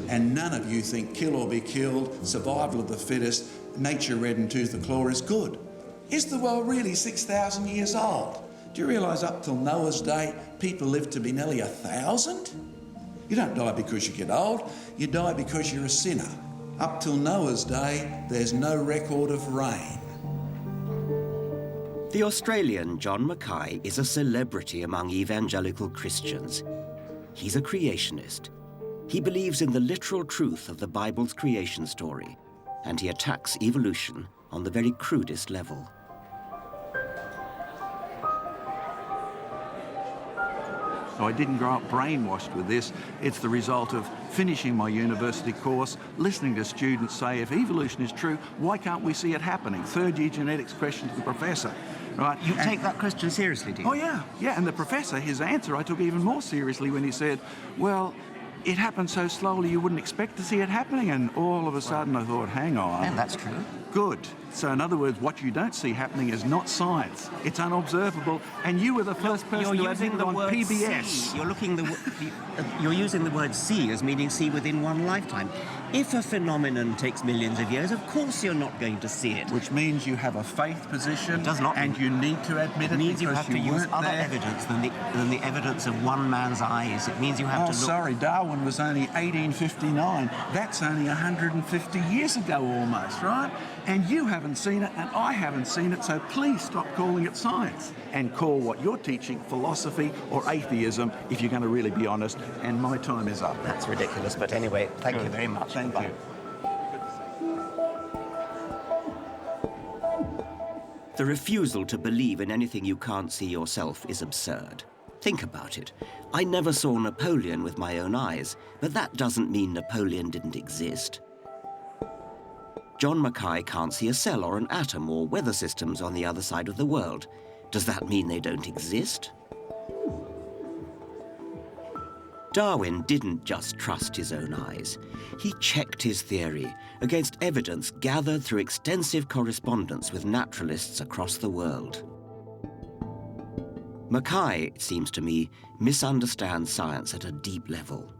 and none of you think kill or be killed, survival of the fittest, nature red and tooth and claw is good. Is the world really 6,000 years old? Do you realise up till Noah's day, people lived to be nearly 1,000? You don't die because you get old, you die because you're a sinner. Up till Noah's day, there's no record of rain. The Australian John Mackay is a celebrity among evangelical Christians. He's a creationist. He believes in the literal truth of the Bible's creation story, and he attacks evolution on the very crudest level. So I didn't grow up brainwashed with this. It's the result of finishing my university course, listening to students say, if evolution is true, why can't we see it happening? Third-year genetics question to the professor. Right? You take that question seriously, do you? Oh, yeah. Yeah, and the professor, his answer, I took even more seriously when he said, well, it happened so slowly you wouldn't expect to see it happening, and all of a sudden I thought, hang on. And that's true. Good. So in other words, what you don't see happening is not science. It's unobservable, and you were the first person to admit it on PBS. See. You're using the word see as meaning see within one lifetime. If a phenomenon takes millions of years, of course you're not going to see it. Which means you have a faith position. It does not. And you need to admit it. It means you have to use other there. evidence than the evidence of one man's eyes. It means you have to look... sorry, Darwin was only 1859. That's only 150 years ago almost, right? And you haven't seen it, and I haven't seen it, so please stop calling it science and call what you're teaching philosophy or atheism if you're going to really be honest, and my time is up. That's ridiculous, but anyway, thank you very much. Thank you. The refusal to believe in anything you can't see yourself is absurd. Think about it. I never saw Napoleon with my own eyes, but that doesn't mean Napoleon didn't exist. John Mackay can't see a cell or an atom or weather systems on the other side of the world. Does that mean they don't exist? Darwin didn't just trust his own eyes. He checked his theory against evidence gathered through extensive correspondence with naturalists across the world. Mackay, it seems to me, misunderstands science at a deep level.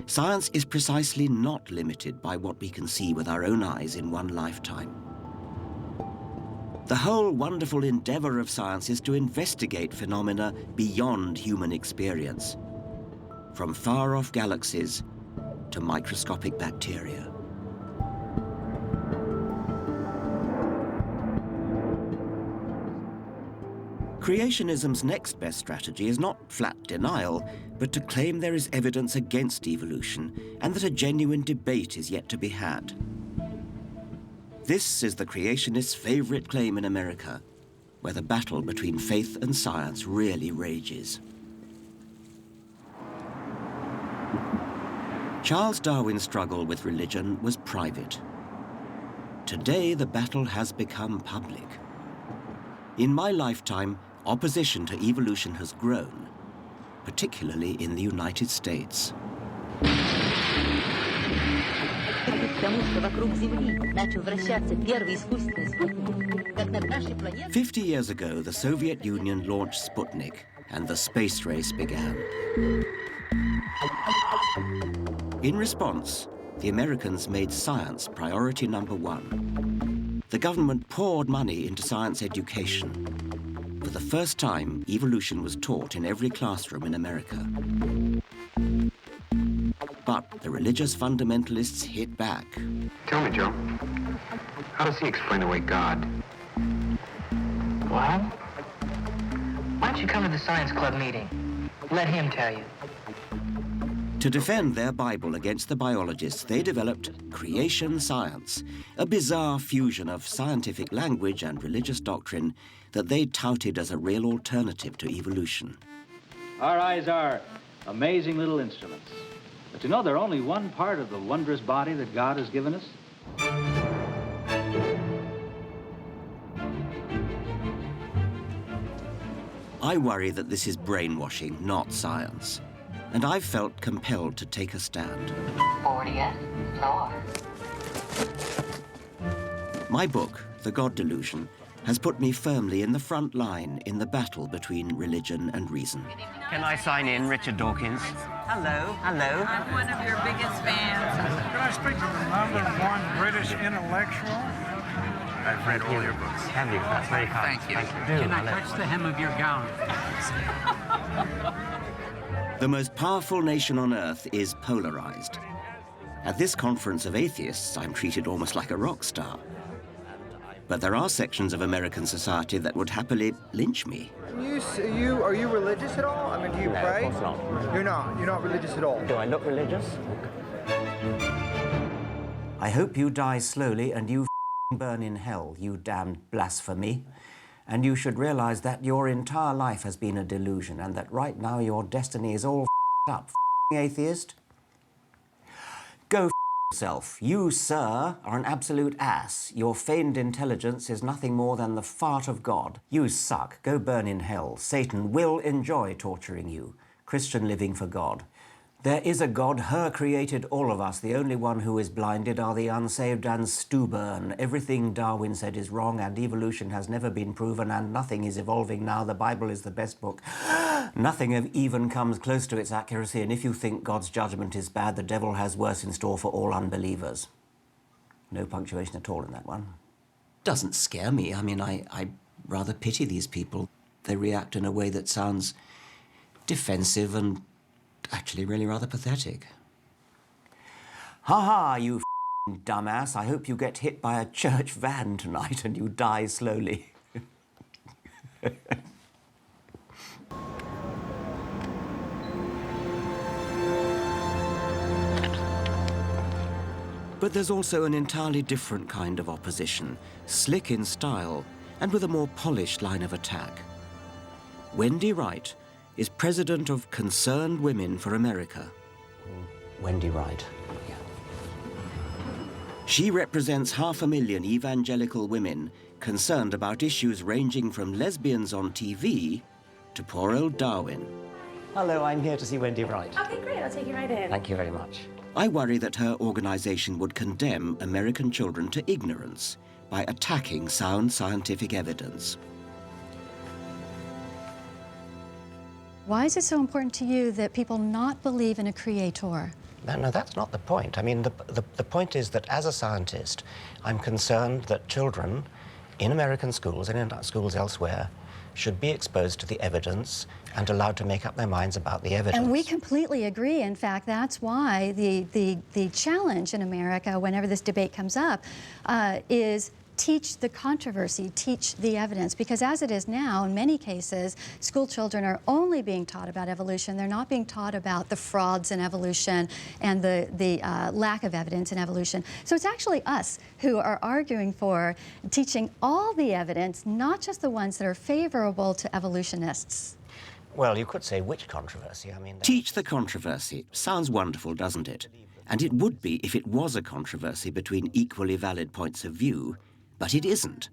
Science is precisely not limited by what we can see with our own eyes in one lifetime. The whole wonderful endeavor of science is to investigate phenomena beyond human experience, from far-off galaxies to microscopic bacteria. Creationism's next best strategy is not flat denial, but to claim there is evidence against evolution and that a genuine debate is yet to be had. This is the creationists' favorite claim in America, where the battle between faith and science really rages. Charles Darwin's struggle with religion was private. Today, the battle has become public. In my lifetime, opposition to evolution has grown, particularly in the United States. 50 years ago, the Soviet Union launched Sputnik, and the space race began. In response, the Americans made science priority number one. The government poured money into science education. For the first time, evolution was taught in every classroom in America. But the religious fundamentalists hit back. Tell me, Joe, how does he explain away God? Well, why don't you come to the science club meeting? Let him tell you. To defend their Bible against the biologists, they developed creation science, a bizarre fusion of scientific language and religious doctrine that they touted as a real alternative to evolution. Our eyes are amazing little instruments. But you know, they're only one part of the wondrous body that God has given us. I worry that this is brainwashing, not science. And I've felt compelled to take a stand. 40th floor. My book, The God Delusion, has put me firmly in the front line in the battle between religion and reason. Can I sign in, Richard Dawkins? Hello, hello. I'm one of your biggest fans. Can I speak to the #1 British intellectual? I've read all your books. Have you? That's very kind. Thank you. Can I touch the hem of your gown? The most powerful nation on earth is polarized. At this conference of atheists, I'm treated almost like a rock star. But there are sections of American society that would happily lynch me. Are you religious at all? I mean, do you pray? Of course not. You're not. You're not religious at all. Do I look religious? I hope you die slowly and you burn in hell, you damned blasphemy. And you should realize that your entire life has been a delusion and that right now your destiny is all up, atheist. Go yourself. You, sir, are an absolute ass. Your feigned intelligence is nothing more than the fart of God. You suck. Go burn in hell. Satan will enjoy torturing you. Christian living for God. There is a God, her created all of us. The only one who is blinded are the unsaved and stubborn. Everything Darwin said is wrong and evolution has never been proven and nothing is evolving now. The Bible is the best book. Nothing even comes close to its accuracy, and if you think God's judgment is bad, the devil has worse in store for all unbelievers. No punctuation at all in that one. Doesn't scare me. I mean, I rather pity these people. They react in a way that sounds defensive and actually really rather pathetic. Ha ha, you Dumbass, I hope you get hit by a church van tonight and you die slowly. But there's also an entirely different kind of opposition, slick in style and with a more polished line of attack. Wendy Wright is president of Concerned Women for America. Wendy Wright. Yeah. She represents 500,000 evangelical women concerned about issues ranging from lesbians on TV to poor old Darwin. Hello, I'm here to see Wendy Wright. Okay, great. I'll take you right in. Thank you very much. I worry that her organization would condemn American children to ignorance by attacking sound scientific evidence. Why is it so important to you that people not believe in a creator? No, that's not the point. I mean, the point is that as a scientist, I'm concerned that children in American schools and in schools elsewhere should be exposed to the evidence and allowed to make up their minds about the evidence. And we completely agree. In fact, that's why the challenge in America, whenever this debate comes up, is teach the controversy, teach the evidence. Because as it is now, in many cases, school children are only being taught about evolution. They're not being taught about the frauds in evolution and the lack of evidence in evolution. So it's actually us who are arguing for teaching all the evidence, not just the ones that are favorable to evolutionists. Well, you could say which controversy. I mean, teach the controversy. Sounds wonderful, doesn't it? And it would be if it was a controversy between equally valid points of view, but it isn't.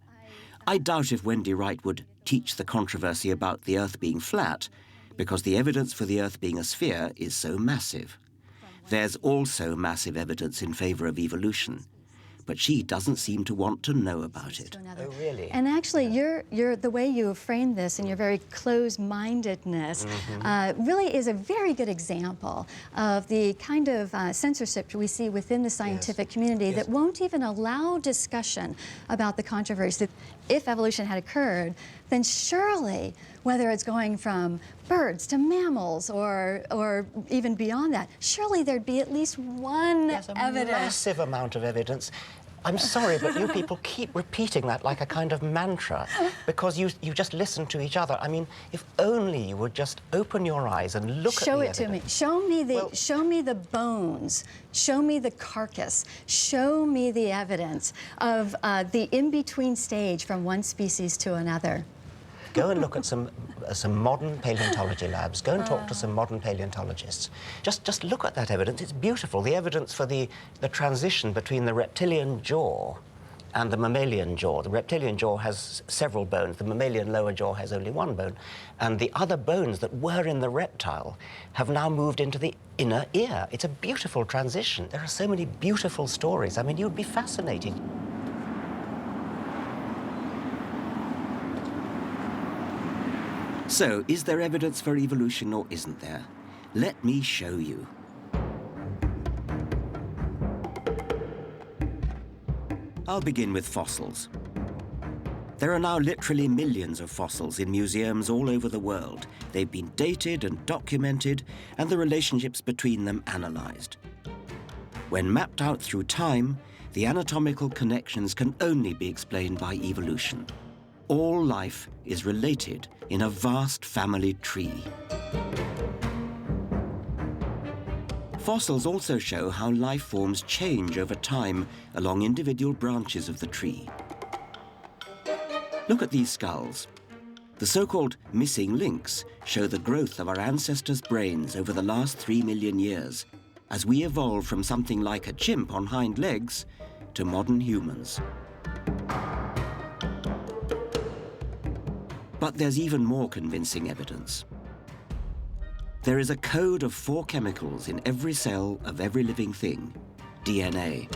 I doubt if Wendy Wright would teach the controversy about the Earth being flat, because the evidence for the Earth being a sphere is so massive. There's also massive evidence in favor of evolution, but she doesn't seem to want to know about it. Oh, really? And actually, the way you have framed this and your very closed-mindedness really is a very good example of the kind of censorship we see within the scientific community that won't even allow discussion about the controversy. If evolution had occurred, then surely, whether it's going from birds to mammals or even beyond that, surely there'd be at least one evidence. Massive amount of evidence. I'm sorry, but you people keep repeating that like a kind of mantra because you just listen to each other. I mean, if only you would just open your eyes and look at the evidence. Show it to me. Show me the bones. Show me the carcass. Show me the evidence of the in-between stage from one species to another. Go and look at some modern paleontology labs. Go and talk to some modern paleontologists. Just look at that evidence. It's beautiful. The evidence for the transition between the reptilian jaw and the mammalian jaw. The reptilian jaw has several bones. The mammalian lower jaw has only one bone. And the other bones that were in the reptile have now moved into the inner ear. It's a beautiful transition. There are so many beautiful stories. I mean, you'd be fascinated. So, is there evidence for evolution or isn't there? Let me show you. I'll begin with fossils. There are now literally millions of fossils in museums all over the world. They've been dated and documented, and the relationships between them analyzed. When mapped out through time, the anatomical connections can only be explained by evolution. All life is related in a vast family tree. Fossils also show how life forms change over time along individual branches of the tree. Look at these skulls. The so-called missing links show the growth of our ancestors' brains over the last 3 million years, as we evolved from something like a chimp on hind legs to modern humans. But there's even more convincing evidence. There is a code of 4 chemicals in every cell of every living thing, DNA.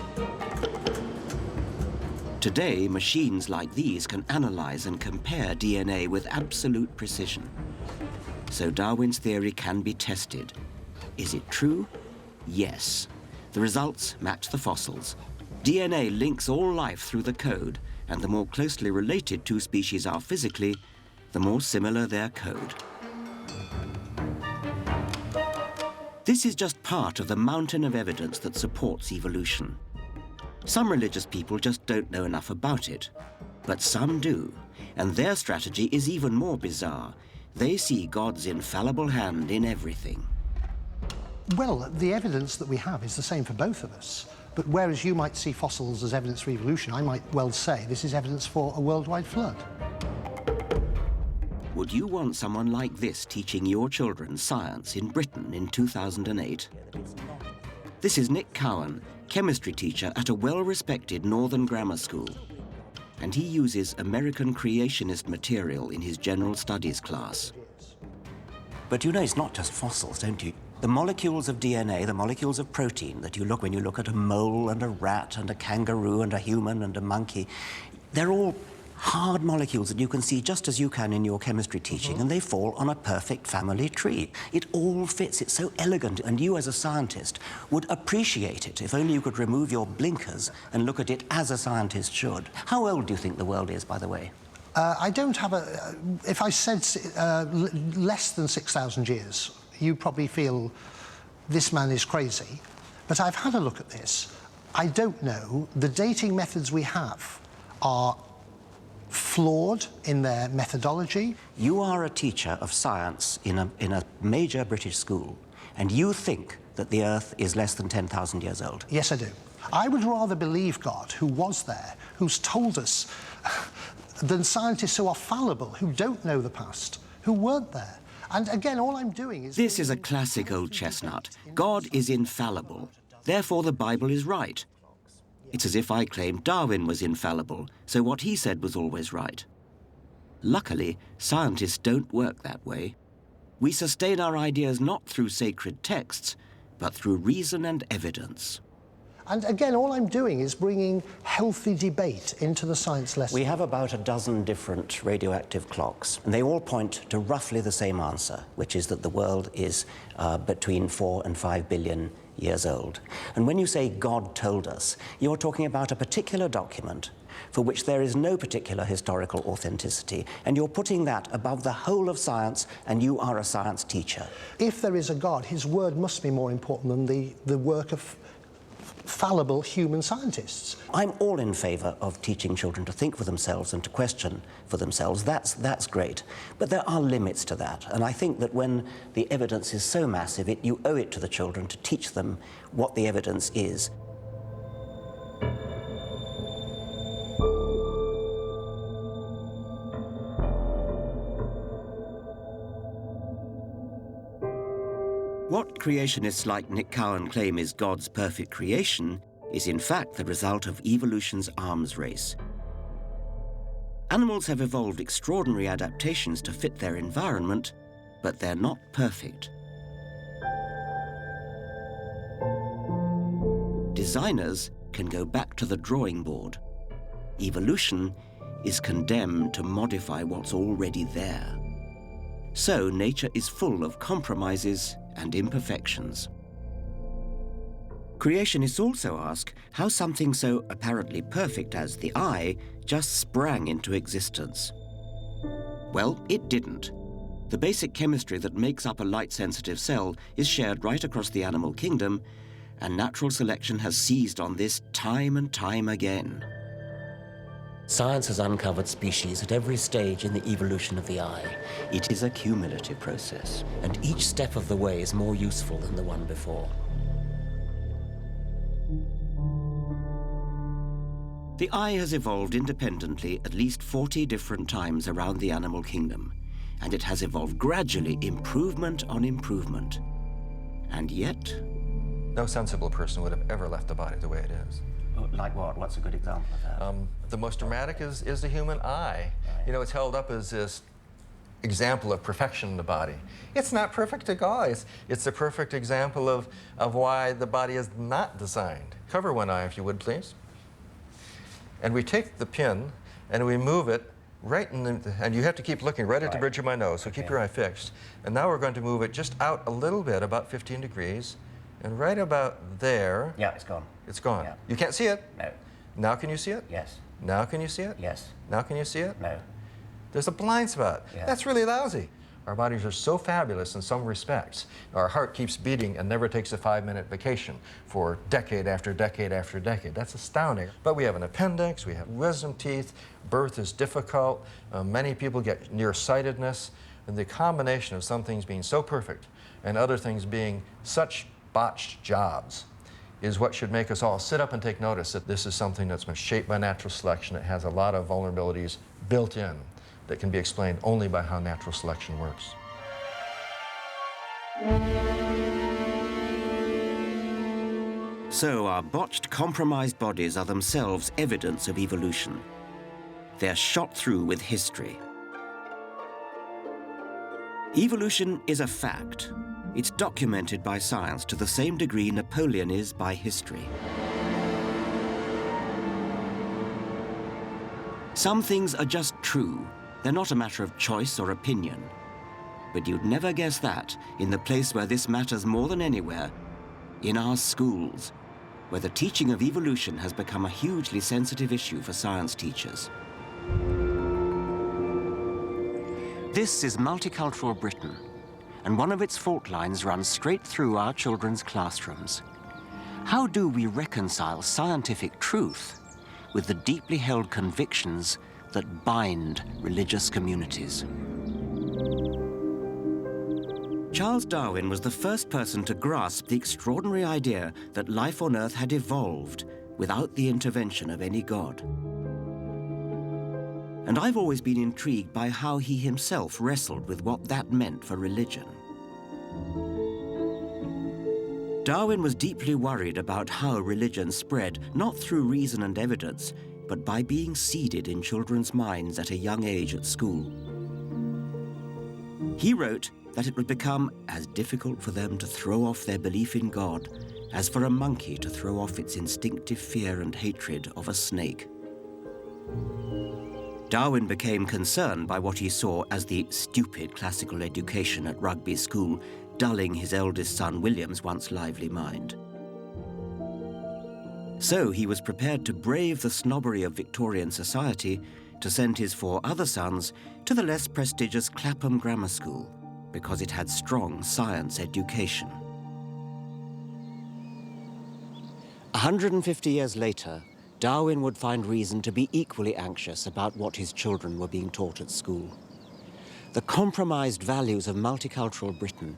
Today, machines like these can analyze and compare DNA with absolute precision. So Darwin's theory can be tested. Is it true? Yes. The results match the fossils. DNA links all life through the code, and the more closely related 2 species are physically, the more similar their code. This is just part of the mountain of evidence that supports evolution. Some religious people just don't know enough about it, but some do, and their strategy is even more bizarre. They see God's infallible hand in everything. Well, the evidence that we have is the same for both of us. But whereas you might see fossils as evidence for evolution, I might well say this is evidence for a worldwide flood. Would you want someone like this teaching your children science in Britain in 2008? This is Nick Cowan, chemistry teacher at a well-respected northern grammar school. And he uses American creationist material in his general studies class. But you know it's not just fossils, don't you? The molecules of DNA, the molecules of protein that you look when you look at a mole and a rat and a kangaroo and a human and a monkey, they're all hard molecules that you can see just as you can in your chemistry teaching, and they fall on a perfect family tree. It all fits, it's so elegant, and you as a scientist would appreciate it if only you could remove your blinkers and look at it as a scientist should. How old do you think the world is, by the way? I don't have a... If I said less than 6,000 years, you probably feel this man is crazy. But I've had a look at this. I don't know. The dating methods we have are flawed in their methodology. You are a teacher of science in a major British school, and you think that the Earth is less than 10,000 years old. Yes, I do. I would rather believe God, who was there, who's told us, than scientists who are fallible, who don't know the past, who weren't there. And again, all I'm doing is... This is a classic old chestnut. God is infallible. Therefore, the Bible is right. It's as if I claimed Darwin was infallible, so what he said was always right. Luckily, scientists don't work that way. We sustain our ideas not through sacred texts, but through reason and evidence. And again, all I'm doing is bringing healthy debate into the science lesson. We have about a dozen different radioactive clocks, and they all point to roughly the same answer, which is that the world is between 4 and 5 billion years old. And when you say God told us, you're talking about a particular document for which there is no particular historical authenticity, and you're putting that above the whole of science, and you are a science teacher. If there is a God, his word must be more important than the work of fallible human scientists. I'm all in favour of teaching children to think for themselves and to question for themselves. That's great. But there are limits to that. And I think that when the evidence is so massive, you owe it to the children to teach them what the evidence is. What creationists like Nick Cowan claim is God's perfect creation is in fact the result of evolution's arms race. Animals have evolved extraordinary adaptations to fit their environment, but they're not perfect. Designers can go back to the drawing board. Evolution is condemned to modify what's already there. So nature is full of compromises and imperfections. Creationists also ask how something so apparently perfect as the eye just sprang into existence. Well, it didn't. The basic chemistry that makes up a light-sensitive cell is shared right across the animal kingdom, and natural selection has seized on this time and time again. Science has uncovered species at every stage in the evolution of the eye. It is a cumulative process, and each step of the way is more useful than the one before. The eye has evolved independently at least 40 different times around the animal kingdom, and it has evolved gradually, improvement on improvement. And yet... No sensible person would have ever left the body the way it is. Like what? What's a good example of that? The most dramatic is the human eye. Right. You know, it's held up as this example of perfection in the body. It's not perfect at all. It's a perfect example of why the body is not designed. Cover one eye, if you would, please. And we take the pin and we move it right in the, and you have to keep looking right at the bridge of my nose, so keep your eye fixed. And now we're going to move it just out a little bit, about 15 degrees, and right about there. Yeah, it's gone. It's gone. Yeah. You can't see it? No. Now can you see it? Yes. Now can you see it? Yes. Now can you see it? No. There's a blind spot. Yeah. That's really lousy. Our bodies are so fabulous in some respects. Our heart keeps beating and never takes a 5-minute vacation for decade after decade after decade. That's astounding. But we have an appendix, we have wisdom teeth, birth is difficult, many people get nearsightedness, and the combination of some things being so perfect and other things being such botched jobs is what should make us all sit up and take notice that this is something that's been shaped by natural selection. It has a lot of vulnerabilities built in that can be explained only by how natural selection works. So our botched, compromised bodies are themselves evidence of evolution. They're shot through with history. Evolution is a fact. It's documented by science to the same degree Napoleon is by history. Some things are just true. They're not a matter of choice or opinion. But you'd never guess that in the place where this matters more than anywhere, in our schools, where the teaching of evolution has become a hugely sensitive issue for science teachers. This is multicultural Britain, and one of its fault lines runs straight through our children's classrooms. How do we reconcile scientific truth with the deeply held convictions that bind religious communities? Charles Darwin was the first person to grasp the extraordinary idea that life on Earth had evolved without the intervention of any god. And I've always been intrigued by how he himself wrestled with what that meant for religion. Darwin was deeply worried about how religion spread, not through reason and evidence, but by being seeded in children's minds at a young age at school. He wrote that it would become as difficult for them to throw off their belief in God as for a monkey to throw off its instinctive fear and hatred of a snake. Darwin became concerned by what he saw as the stupid classical education at Rugby School, dulling his eldest son William's once lively mind. So he was prepared to brave the snobbery of Victorian society to send his 4 other sons to the less prestigious Clapham Grammar School, because it had strong science education. 150 years later, Darwin would find reason to be equally anxious about what his children were being taught at school. The compromised values of multicultural Britain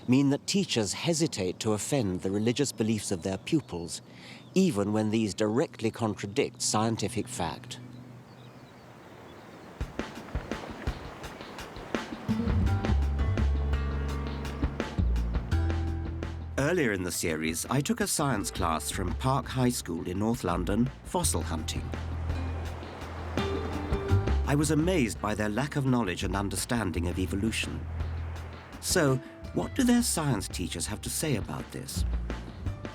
mean that teachers hesitate to offend the religious beliefs of their pupils, even when these directly contradict scientific fact. Earlier in the series, I took a science class from Park High School in North London, fossil hunting. I was amazed by their lack of knowledge and understanding of evolution. So, what do their science teachers have to say about this?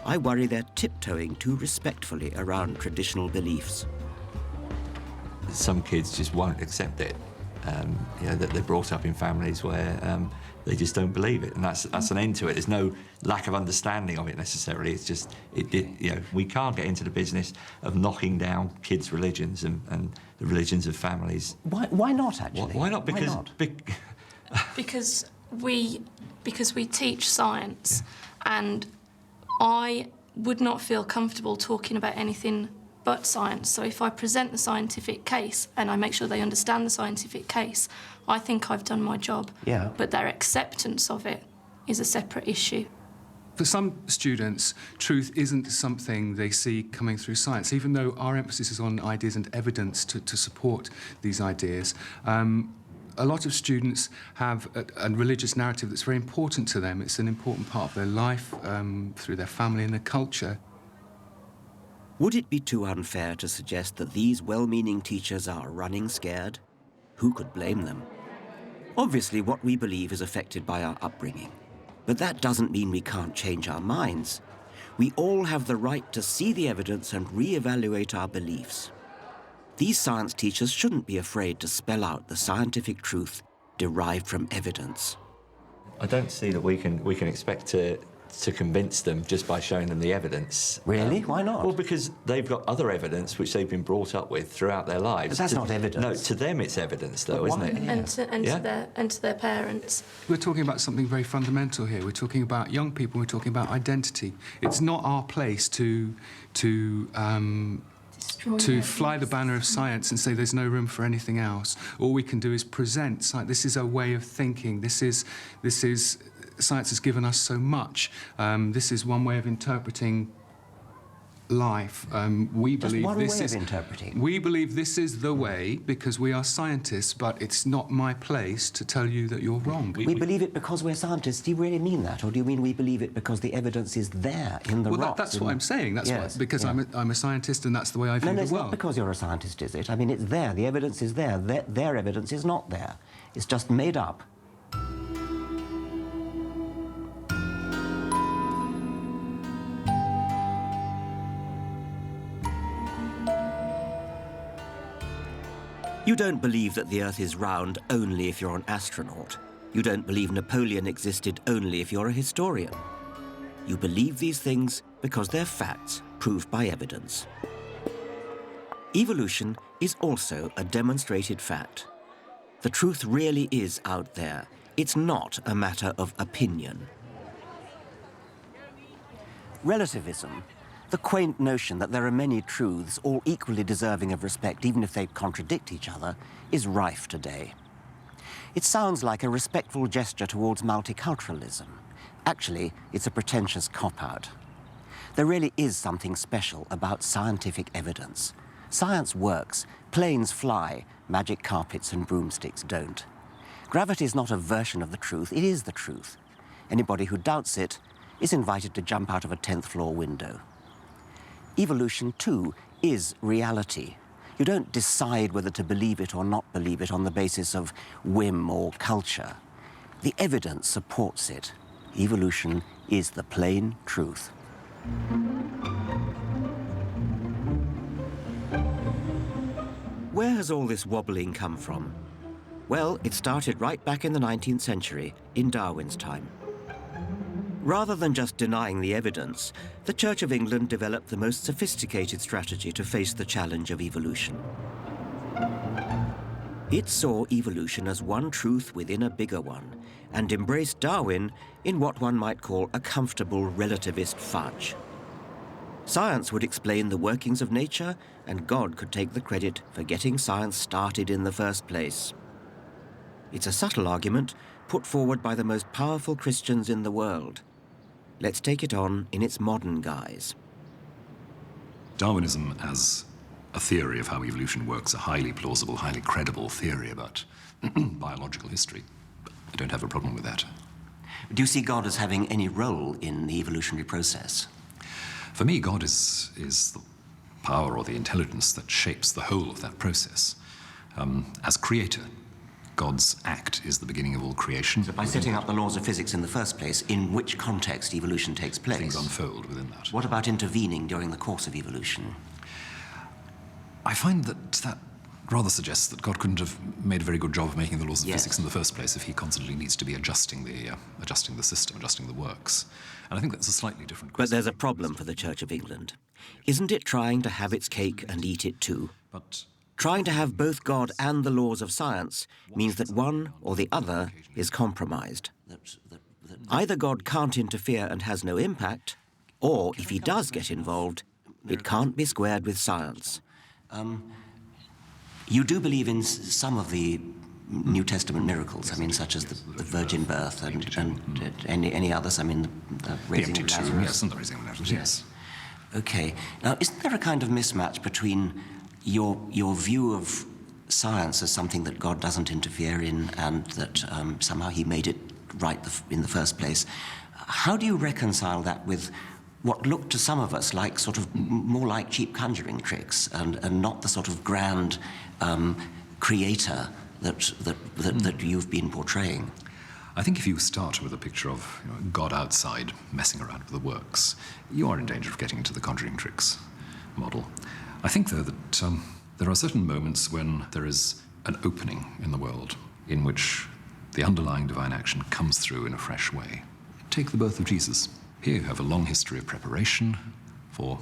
I worry they're tiptoeing too respectfully around traditional beliefs. Some kids just won't accept it. You know, that they're brought up in families where they just don't believe it, and that's an end to it. There's no lack of understanding of it necessarily. It's just, you know, we can't get into the business of knocking down kids' religions and the religions of families. Why not, actually? Why not? Because because we teach science, and I would not feel comfortable talking about anything but science. So if I present the scientific case and I make sure they understand the scientific case, I think I've done my job. Yeah. But their acceptance of it is a separate issue. For some students, truth isn't something they see coming through science, even though our emphasis is on ideas and evidence to support these ideas. A lot of students have a religious narrative that's very important to them. It's an important part of their life, through their family and their culture. Would it be too unfair to suggest that these well-meaning teachers are running scared? Who could blame them? Obviously, what we believe is affected by our upbringing. But that doesn't mean we can't change our minds. We all have the right to see the evidence and re-evaluate our beliefs. These science teachers shouldn't be afraid to spell out the scientific truth derived from evidence. I don't see that we can expect to to convince them just by showing them the evidence. Really? Why not? Well, because they've got other evidence which they've been brought up with throughout their lives. But that's not evidence. No, to them it's evidence, though, isn't it? And to their parents. We're talking about something very fundamental here. We're talking about young people. We're talking about identity. It's not our place to fly the banner of science and say there's no room for anything else. All we can do is present science. This is a way of thinking. This is science has given us so much. This is one way of interpreting life. We believe one this way is of interpreting. We believe this is the way because we are scientists, but it's not my place to tell you that you're wrong. We believe it because we're scientists. Do you really mean that, or do you mean we believe it because the evidence is there in the rocks? That's what I'm saying. That's yes, what, because I'm a scientist, and that's the way I view the world. No, it's not because you're a scientist, is it? I mean, it's there. The evidence is there. Their evidence is not there. It's just made up. You don't believe that the Earth is round only if you're an astronaut. You don't believe Napoleon existed only if you're a historian. You believe these things because they're facts proved by evidence. Evolution is also a demonstrated fact. The truth really is out there. It's not a matter of opinion. Relativism, the quaint notion that there are many truths, all equally deserving of respect, even if they contradict each other, is rife today. It sounds like a respectful gesture towards multiculturalism. Actually, it's a pretentious cop-out. There really is something special about scientific evidence. Science works, planes fly, magic carpets and broomsticks don't. Gravity is not a version of the truth, it is the truth. Anybody who doubts it is invited to jump out of a 10th floor window. Evolution, too, is reality. You don't decide whether to believe it or not believe it on the basis of whim or culture. The evidence supports it. Evolution is the plain truth. Where has all this wobbling come from? Well, it started right back in the 19th century, in Darwin's time. Rather than just denying the evidence, the Church of England developed the most sophisticated strategy to face the challenge of evolution. It saw evolution as one truth within a bigger one, and embraced Darwin in what one might call a comfortable relativist fudge. Science would explain the workings of nature, and God could take the credit for getting science started in the first place. It's a subtle argument put forward by the most powerful Christians in the world. Let's take it on in its modern guise. Darwinism as a theory of how evolution works, a highly plausible, highly credible theory about biological history. I don't have a problem with that. Do you see God as having any role in the evolutionary process? For me, God is the power or the intelligence that shapes the whole of that process. As creator, God's act is the beginning of all creation. So by setting up the laws of physics in the first place, in which context evolution takes place? Things unfold within that. What about intervening during the course of evolution? I find that rather suggests that God couldn't have made a very good job of making the laws of physics in the first place if he constantly needs to be adjusting the system, adjusting the works. And I think that's a slightly different question. But there's a problem for the Church of England. Isn't it trying to have its cake and eat it too? But trying to have both God and the laws of science means that one or the other is compromised. Either God can't interfere and has no impact, or if he does get involved, it can't be squared with science. You do believe in some of the New Testament miracles, I mean, such as the virgin birth and any others, I mean, the raising of Lazarus. Yes, and the raising of Lazarus, yes. Okay. Now, isn't there a kind of mismatch between your view of science as something that God doesn't interfere in and that somehow he made it right in the first place? How do you reconcile that with what looked to some of us like sort of more like cheap conjuring tricks and not the sort of grand creator that you've been portraying? I think if you start with a picture of God outside messing around with the works, you are in danger of getting into the conjuring tricks model. I think, though, that there are certain moments when there is an opening in the world in which the underlying divine action comes through in a fresh way. Take the birth of Jesus. Here you have a long history of preparation for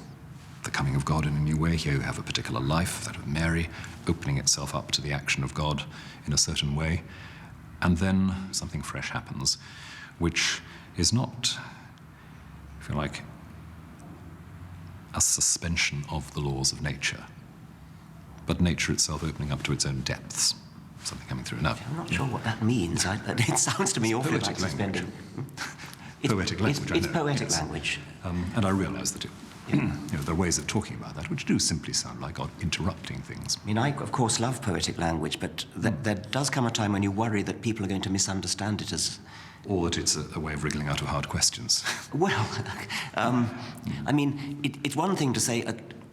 the coming of God in a new way. Here you have a particular life, that of Mary, opening itself up to the action of God in a certain way. And then something fresh happens, which is not, if you like, a suspension of the laws of nature, but nature itself opening up to its own depths, something coming through. Now, I'm not sure what that means. It sounds to me awfully like suspending. Poetic language, It's poetic language. And I realise that there are ways of talking about that which do simply sound like interrupting things. I mean, I, of course, love poetic language, but there does come a time when you worry that people are going to misunderstand it as... Or that it's a way of wriggling out of hard questions. Well, I mean, it's one thing to say,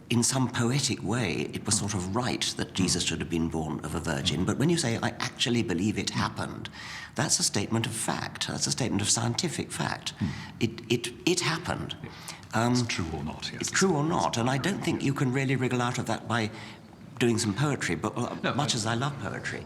in some poetic way, it was sort of right that Jesus should have been born of a virgin, but when you say, I actually believe it happened, that's a statement of fact. That's a statement of scientific fact. It happened. It's true or not, yes. It's true or not, and I don't think you can really wriggle out of that by doing some poetry, but much as I love poetry.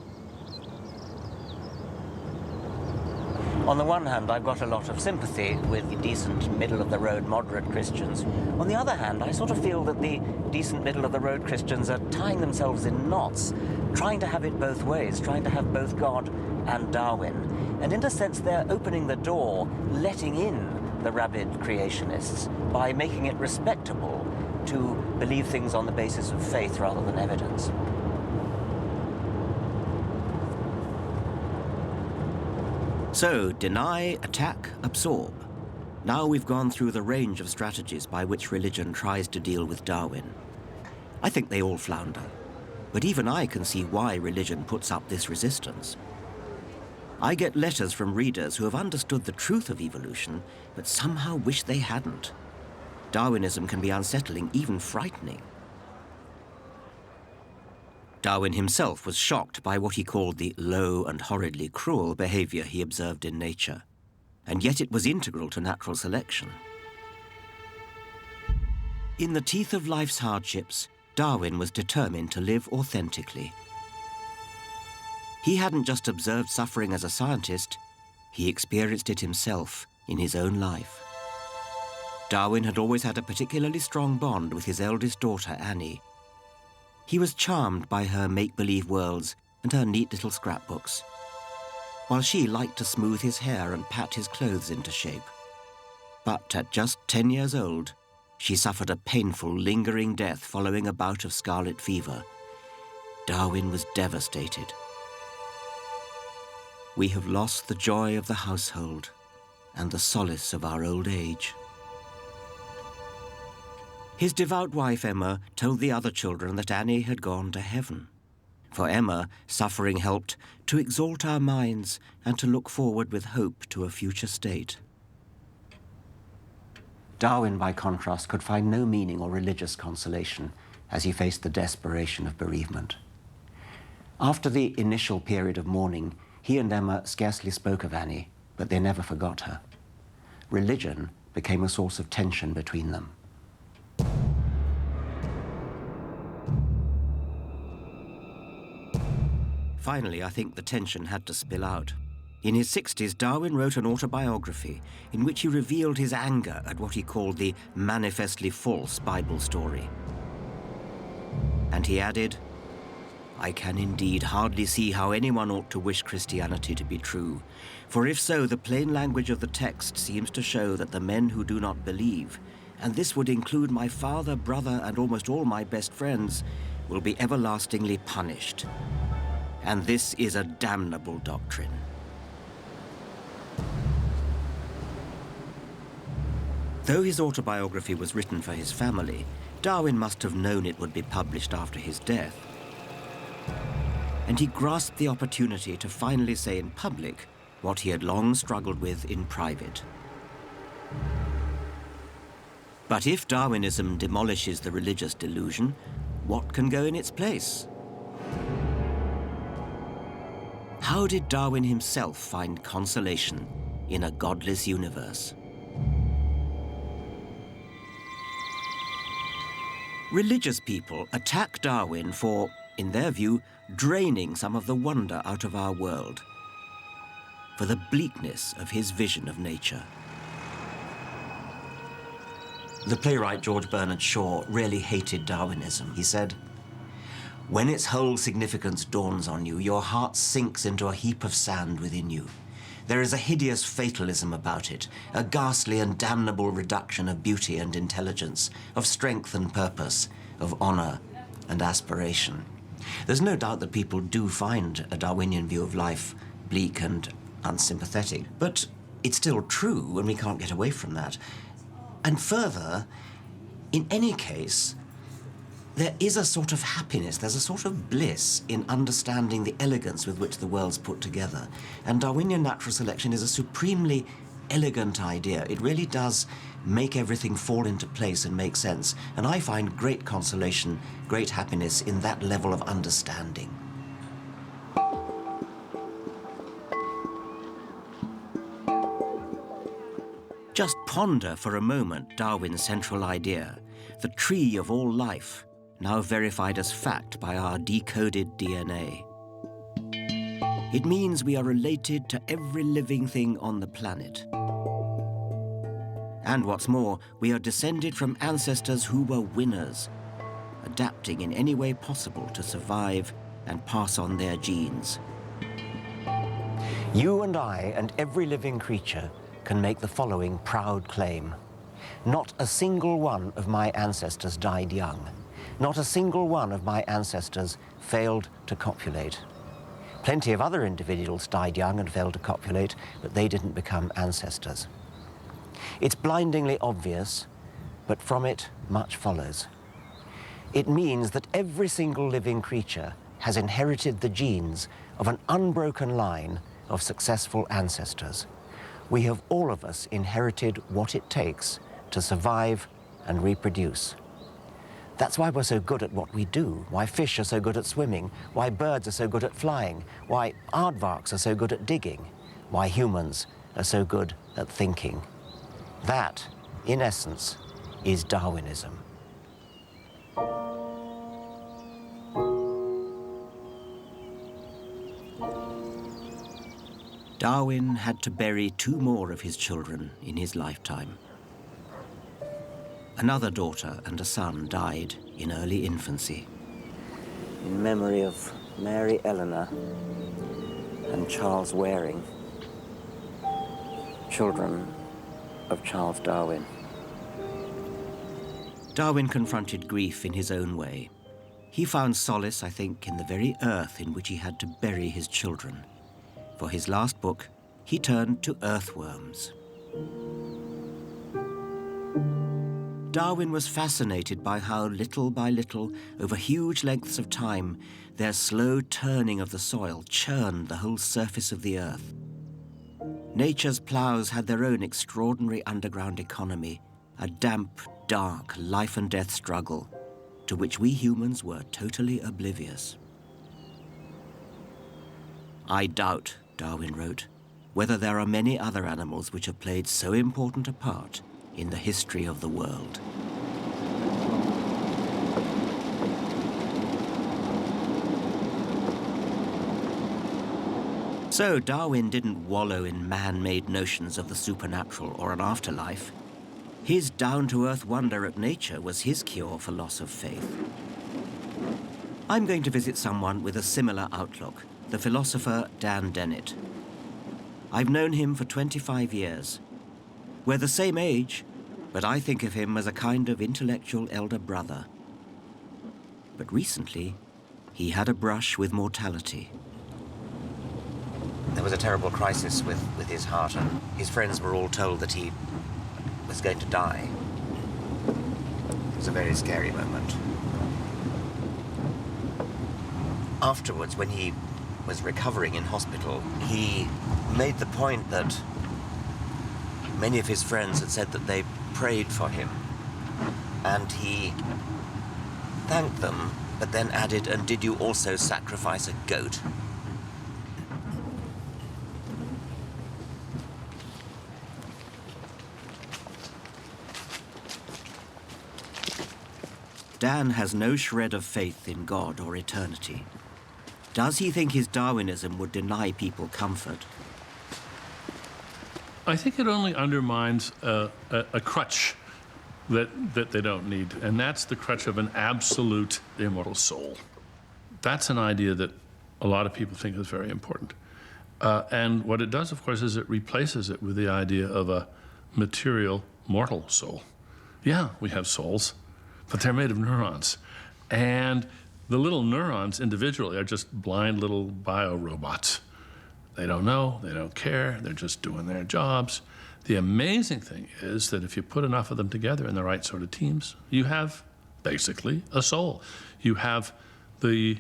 On the one hand, I've got a lot of sympathy with the decent, middle-of-the-road, moderate Christians. On the other hand, I sort of feel that the decent, middle-of-the-road Christians are tying themselves in knots, trying to have it both ways, trying to have both God and Darwin. And in a sense, they're opening the door, letting in the rabid creationists by making it respectable to believe things on the basis of faith rather than evidence. So, deny, attack, absorb. Now we've gone through the range of strategies by which religion tries to deal with Darwin. I think they all flounder, but even I can see why religion puts up this resistance. I get letters from readers who have understood the truth of evolution, but somehow wish they hadn't. Darwinism can be unsettling, even frightening. Darwin himself was shocked by what he called the low and horridly cruel behavior he observed in nature, and yet it was integral to natural selection. In the teeth of life's hardships, Darwin was determined to live authentically. He hadn't just observed suffering as a scientist, he experienced it himself in his own life. Darwin had always had a particularly strong bond with his eldest daughter, Annie. He was charmed by her make-believe worlds and her neat little scrapbooks, while she liked to smooth his hair and pat his clothes into shape. But at just 10 years old, she suffered a painful, lingering death following a bout of scarlet fever. Darwin was devastated. We have lost the joy of the household and the solace of our old age. His devout wife, Emma, told the other children that Annie had gone to heaven. For Emma, suffering helped to exalt our minds and to look forward with hope to a future state. Darwin, by contrast, could find no meaning or religious consolation as he faced the desperation of bereavement. After the initial period of mourning, he and Emma scarcely spoke of Annie, but they never forgot her. Religion became a source of tension between them. Finally, I think the tension had to spill out. In his 60s, Darwin wrote an autobiography in which he revealed his anger at what he called the manifestly false Bible story. And he added, "I can indeed hardly see how anyone ought to wish Christianity to be true, for if so, the plain language of the text seems to show that the men who do not believe, and this would include my father, brother, and almost all my best friends, will be everlastingly punished. And this is a damnable doctrine." Though his autobiography was written for his family, Darwin must have known it would be published after his death. And he grasped the opportunity to finally say in public what he had long struggled with in private. But if Darwinism demolishes the religious delusion, what can go in its place? How did Darwin himself find consolation in a godless universe? Religious people attack Darwin for, in their view, draining some of the wonder out of our world, for the bleakness of his vision of nature. The playwright George Bernard Shaw really hated Darwinism. He said, "When its whole significance dawns on you, your heart sinks into a heap of sand within you. There is a hideous fatalism about it, a ghastly and damnable reduction of beauty and intelligence, of strength and purpose, of honor and aspiration." There's no doubt that people do find a Darwinian view of life bleak and unsympathetic, but it's still true, and we can't get away from that. And further, in any case, there is a sort of happiness, there's a sort of bliss in understanding the elegance with which the world's put together. And Darwinian natural selection is a supremely elegant idea. It really does make everything fall into place and make sense. And I find great consolation, great happiness in that level of understanding. Just ponder for a moment Darwin's central idea, the tree of all life, now verified as fact by our decoded DNA. It means we are related to every living thing on the planet. And what's more, we are descended from ancestors who were winners, adapting in any way possible to survive and pass on their genes. You and I and every living creature can make the following proud claim. Not a single one of my ancestors died young. Not a single one of my ancestors failed to copulate. Plenty of other individuals died young and failed to copulate, but they didn't become ancestors. It's blindingly obvious, but from it much follows. It means that every single living creature has inherited the genes of an unbroken line of successful ancestors. We have all of us inherited what it takes to survive and reproduce. That's why we're so good at what we do, why fish are so good at swimming, why birds are so good at flying, why aardvarks are so good at digging, why humans are so good at thinking. That, in essence, is Darwinism. Darwin had to bury 2 more of his children in his lifetime. Another daughter and a son died in early infancy. In memory of Mary Eleanor and Charles Waring, children of Charles Darwin. Darwin confronted grief in his own way. He found solace, I think, in the very earth in which he had to bury his children. For his last book, he turned to earthworms. Darwin was fascinated by how little by little, over huge lengths of time, their slow turning of the soil churned the whole surface of the earth. Nature's ploughs had their own extraordinary underground economy, a damp, dark, life and death struggle, to which we humans were totally oblivious. I doubt, Darwin wrote, whether there are many other animals which have played so important a part in the history of the world. So Darwin didn't wallow in man-made notions of the supernatural or an afterlife. His down-to-earth wonder at nature was his cure for loss of faith. I'm going to visit someone with a similar outlook, the philosopher Dan Dennett. I've known him for 25 years. We're the same age, but I think of him as a kind of intellectual elder brother. But recently, he had a brush with mortality. There was a terrible crisis with his heart, and his friends were all told that he was going to die. It was a very scary moment. Afterwards, when he was recovering in hospital, he made the point that many of his friends had said that they prayed for him, and he thanked them, but then added, "And did you also sacrifice a goat?" Dan has no shred of faith in God or eternity. Does he think his Darwinism would deny people comfort? I think it only undermines a crutch that they don't need, and that's the crutch of an absolute immortal soul. That's an idea that a lot of people think is very important. And what it does, of course, is it replaces it with the idea of a material, mortal soul. Yeah, we have souls, but they're made of neurons. And the little neurons individually are just blind little bio-robots. They don't know, they don't care, they're just doing their jobs. The amazing thing is that if you put enough of them together in the right sort of teams, you have basically a soul. You have the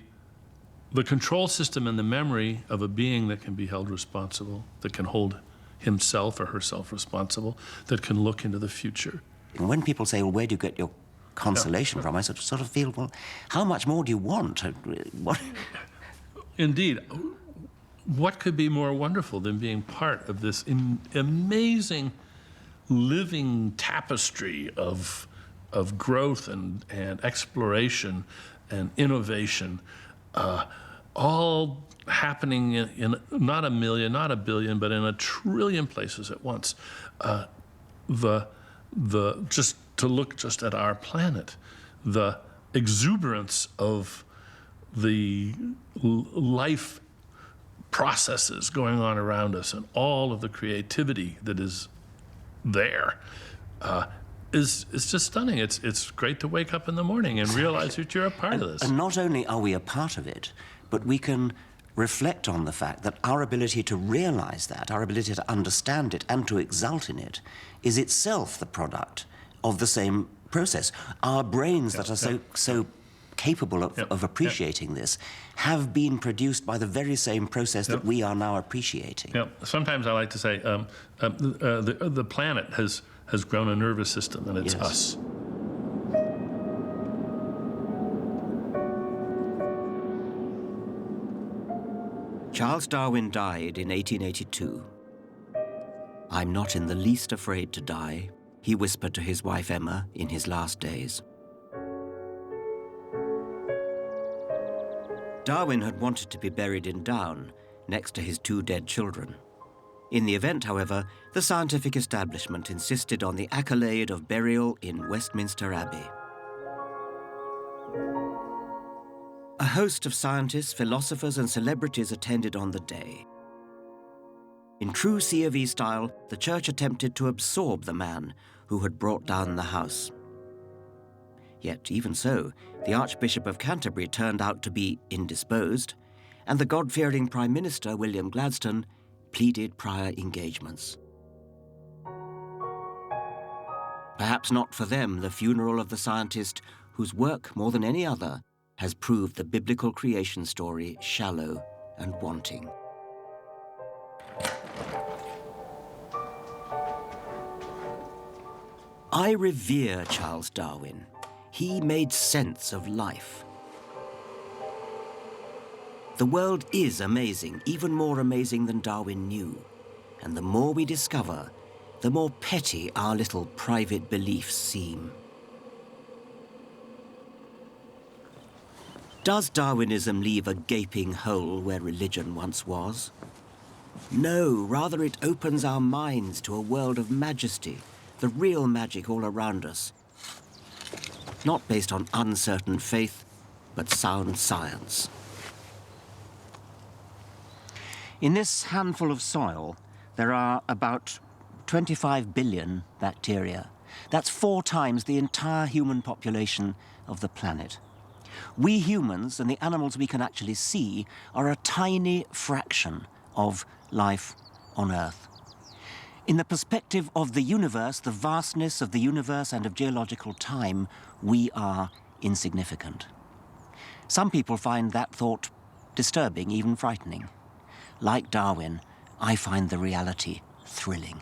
control system and the memory of a being that can be held responsible, that can hold himself or herself responsible, that can look into the future. And when people say, well, where do you get your consolation from? I sort of feel, well, how much more do you want? What? Indeed. What could be more wonderful than being part of this amazing living tapestry of growth and exploration and innovation, all happening in not a million, not a billion, but in 1 trillion places at once. Just to look just at our planet, the exuberance of the life processes going on around us and all of the creativity that is there is just stunning. It's great to wake up in the morning and realize that you're a part of this. And not only are we a part of it, but we can reflect on the fact that our ability to realize that, our ability to understand it and to exult in it, is itself the product of the same process. Our brains that are so capable of appreciating this have been produced by the very same process that we are now appreciating. Sometimes I like to say the planet has grown a nervous system, and it's us. Charles Darwin died in 1882. "I'm not in the least afraid to die," he whispered to his wife Emma in his last days. Darwin had wanted to be buried in Down, next to his 2 dead children. In the event, however, the scientific establishment insisted on the accolade of burial in Westminster Abbey. A host of scientists, philosophers, and celebrities attended on the day. In true C of E style, the church attempted to absorb the man who had brought down the house. Yet, even so, the Archbishop of Canterbury turned out to be indisposed, and the God-fearing Prime Minister, William Gladstone, pleaded prior engagements. Perhaps not for them the funeral of the scientist whose work, more than any other, has proved the biblical creation story shallow and wanting. I revere Charles Darwin. He made sense of life. The world is amazing, even more amazing than Darwin knew. And the more we discover, the more petty our little private beliefs seem. Does Darwinism leave a gaping hole where religion once was? No, rather it opens our minds to a world of majesty, the real magic all around us. Not based on uncertain faith, but sound science. In this handful of soil, there are about 25 billion bacteria. That's 4 times the entire human population of the planet. We humans and the animals we can actually see are a tiny fraction of life on Earth. In the perspective of the universe, the vastness of the universe and of geological time, we are insignificant. Some people find that thought disturbing, even frightening. Like Darwin, I find the reality thrilling.